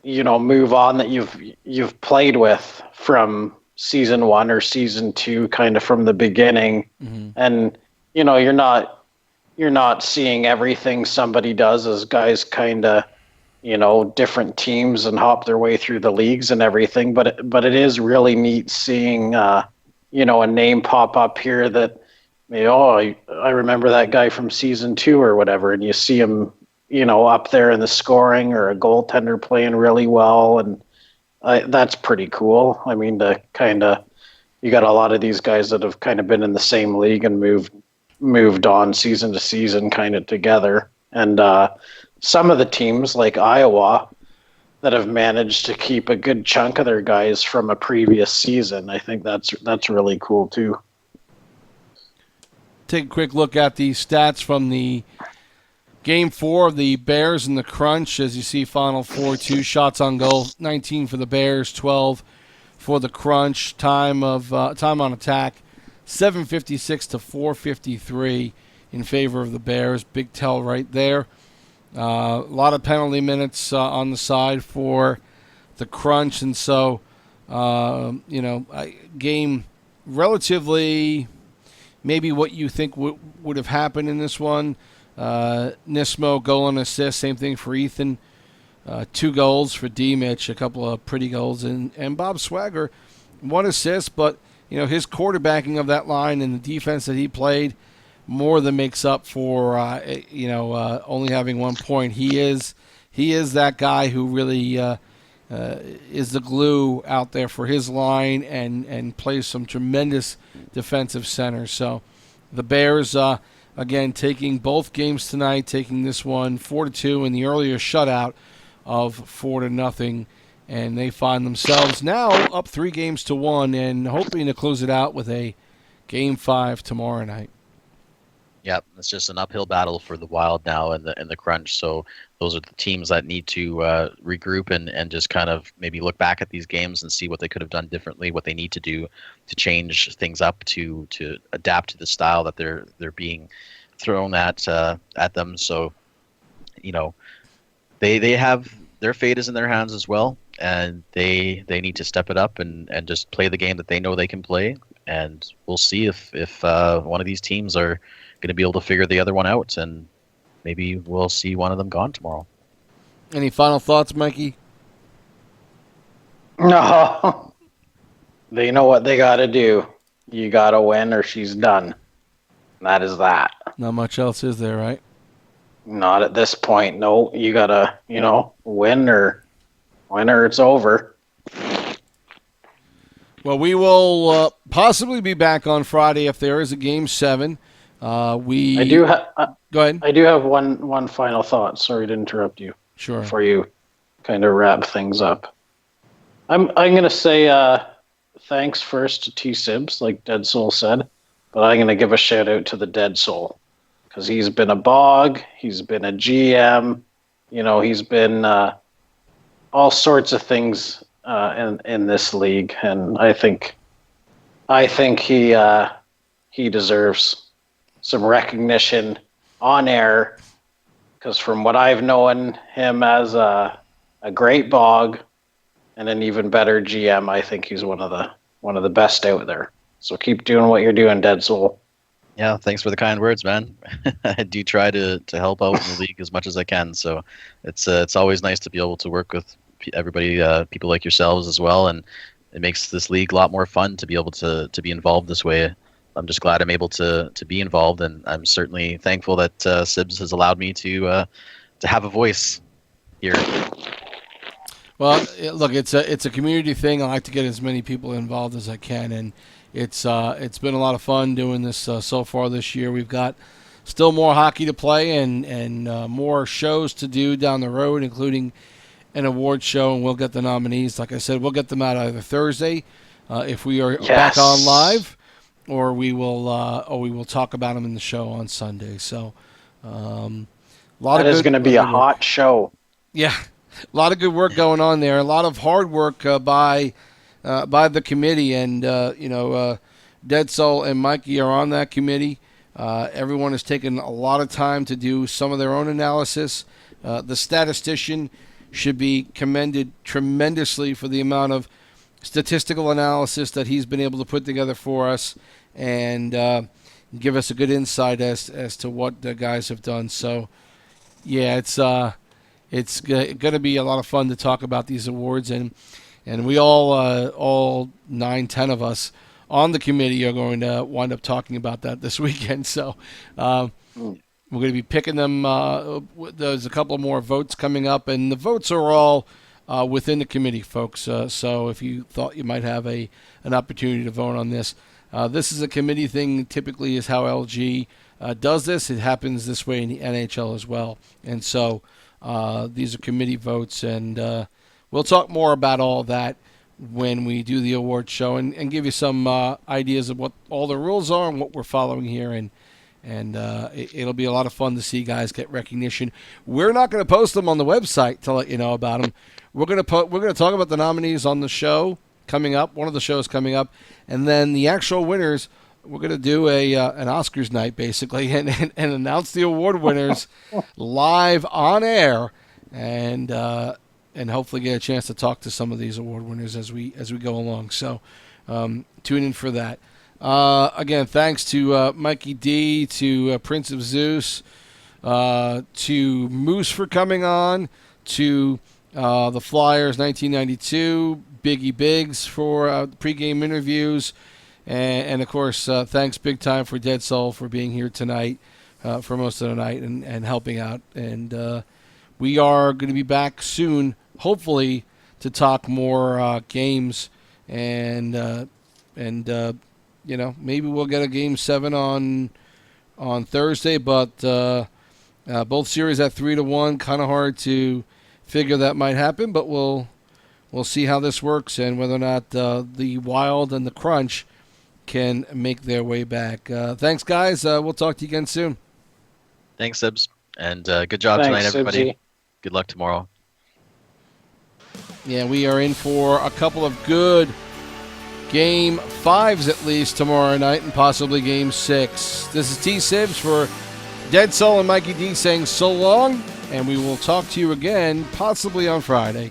move on that you've played with from season 1 or season 2, kind of from the beginning, and you're not seeing everything somebody does as guys kind of different teams and hop their way through the leagues and everything, but it is really neat seeing a name pop up here that I remember that guy from season 2 or whatever, and you see him up there in the scoring, or a goaltender playing really well, and that's pretty cool. I mean, you got a lot of these guys that have kind of been in the same league and moved on season to season kind of together, and some of the teams like Iowa that have managed to keep a good chunk of their guys from a previous season. I think that's really cool too. Take a quick look at the stats from the Game 4 of the Bears and the Crunch. As you see, Final 4-2 shots on goal, 19 for the Bears, 12 for the Crunch. Time on attack, 756 to 453 in favor of the Bears. Big tell right there. A lot of penalty minutes on the side for the Crunch, and so game relatively maybe what you think would have happened in this one. Nismo goal and assist, same thing for Ethan. 2 goals for D-Mitch, a couple of pretty goals, and Bob Swagger, 1 assist, but his quarterbacking of that line and the defense that he played more than makes up for only having 1 point. He is that guy who really is the glue out there for his line and plays some tremendous defensive center. So the Bears again taking both games tonight, taking this one 4-2 and the earlier shutout of 4-0, and they find themselves now up 3-1 and hoping to close it out with a Game 5 tomorrow night. Yep, it's just an uphill battle for the Wild now in the Crunch. So those are the teams that need to regroup and just kind of maybe look back at these games and see what they could have done differently, what they need to do to change things up to adapt to the style that they're being thrown at them. So, they have their fate is in their hands as well, and they need to step it up and just play the game that they know they can play. And we'll see if one of these teams are going to be able to figure the other one out, and maybe we'll see one of them gone tomorrow. Any final thoughts, Mikey? No. They know what they got to do. You got to win or she's done. That is that. Not much else is there, right? Not at this point. No, you got to, win or it's over. Well, we will possibly be back on Friday if there is a Game 7. Go ahead. I do have one final thought. Sorry to interrupt you. Sure. Before you kind of wrap things up, I'm gonna say thanks first to TSibs, like Dead Soul said, but I'm gonna give a shout out to the Dead Soul because he's been a bog, he's been a GM, he's been all sorts of things in this league, and I think he deserves some recognition on air, because from what I've known him as a great bog and an even better GM, I think he's one of the best out there. So keep doing what you're doing, Dead Soul. Yeah, thanks for the kind words, man. I do try to help out in the league as much as I can. So it's always nice to be able to work with everybody, people like yourselves as well, and it makes this league a lot more fun to be able to be involved this way. I'm just glad I'm able to be involved, and I'm certainly thankful that Sibs has allowed me to have a voice here. Well, look, it's a community thing. I like to get as many people involved as I can, and it's been a lot of fun doing this so far this year. We've got still more hockey to play and more shows to do down the road, including an award show, and we'll get the nominees. Like I said, we'll get them out either Thursday if we are back on live, or we will talk about them in the show on Sunday. So, that is going to be a hot show. Yeah, a lot of good work going on there. A lot of hard work by the committee, and Dead Soul and Mikey are on that committee. Everyone has taken a lot of time to do some of their own analysis. The statistician should be commended tremendously for the amount of statistical analysis that he's been able to put together for us and give us a good insight as to what the guys have done. So, yeah, it's going to be a lot of fun to talk about these awards, and we all 9, 10 of us on the committee are going to wind up talking about that this weekend. So we're going to be picking them. There's a couple more votes coming up, and the votes are all within the committee, folks. So if you thought you might have an opportunity to vote on this, this is a committee thing. Typically is how LG does this. It happens this way in the NHL as well. And so these are committee votes, and we'll talk more about all that when we do the award show and give you some ideas of what all the rules are and what we're following here. And it'll be a lot of fun to see guys get recognition. We're not going to post them on the website to let you know about them. We're going to talk about the nominees on the show coming up, one of the shows coming up, and then the actual winners. We're going to do an Oscars night basically and announce the award winners live on air and hopefully get a chance to talk to some of these award winners as we go along. So tune in for that. Again, thanks to Mikey D, to Prince of Zeus, to Moose for coming on, to the Flyers 1992, Biggie Biggs for pregame interviews, and of course, thanks big time for Dead Soul for being here tonight for most of the night and helping out. And we are going to be back soon, hopefully, to talk more games and maybe we'll get a Game 7 on Thursday, but both series at 3-1. Kind of hard to figure that might happen, but we'll see how this works and whether or not the Wild and the Crunch can make their way back. Thanks, guys. We'll talk to you again soon. Thanks, Sibs. And good job tonight, everybody. Sibsy. Good luck tomorrow. Yeah, we are in for a couple of good Game 5s at least tomorrow night and possibly Game 6. This is TSibs for Dead Soul and Mikey D saying so long, and we will talk to you again possibly on Friday.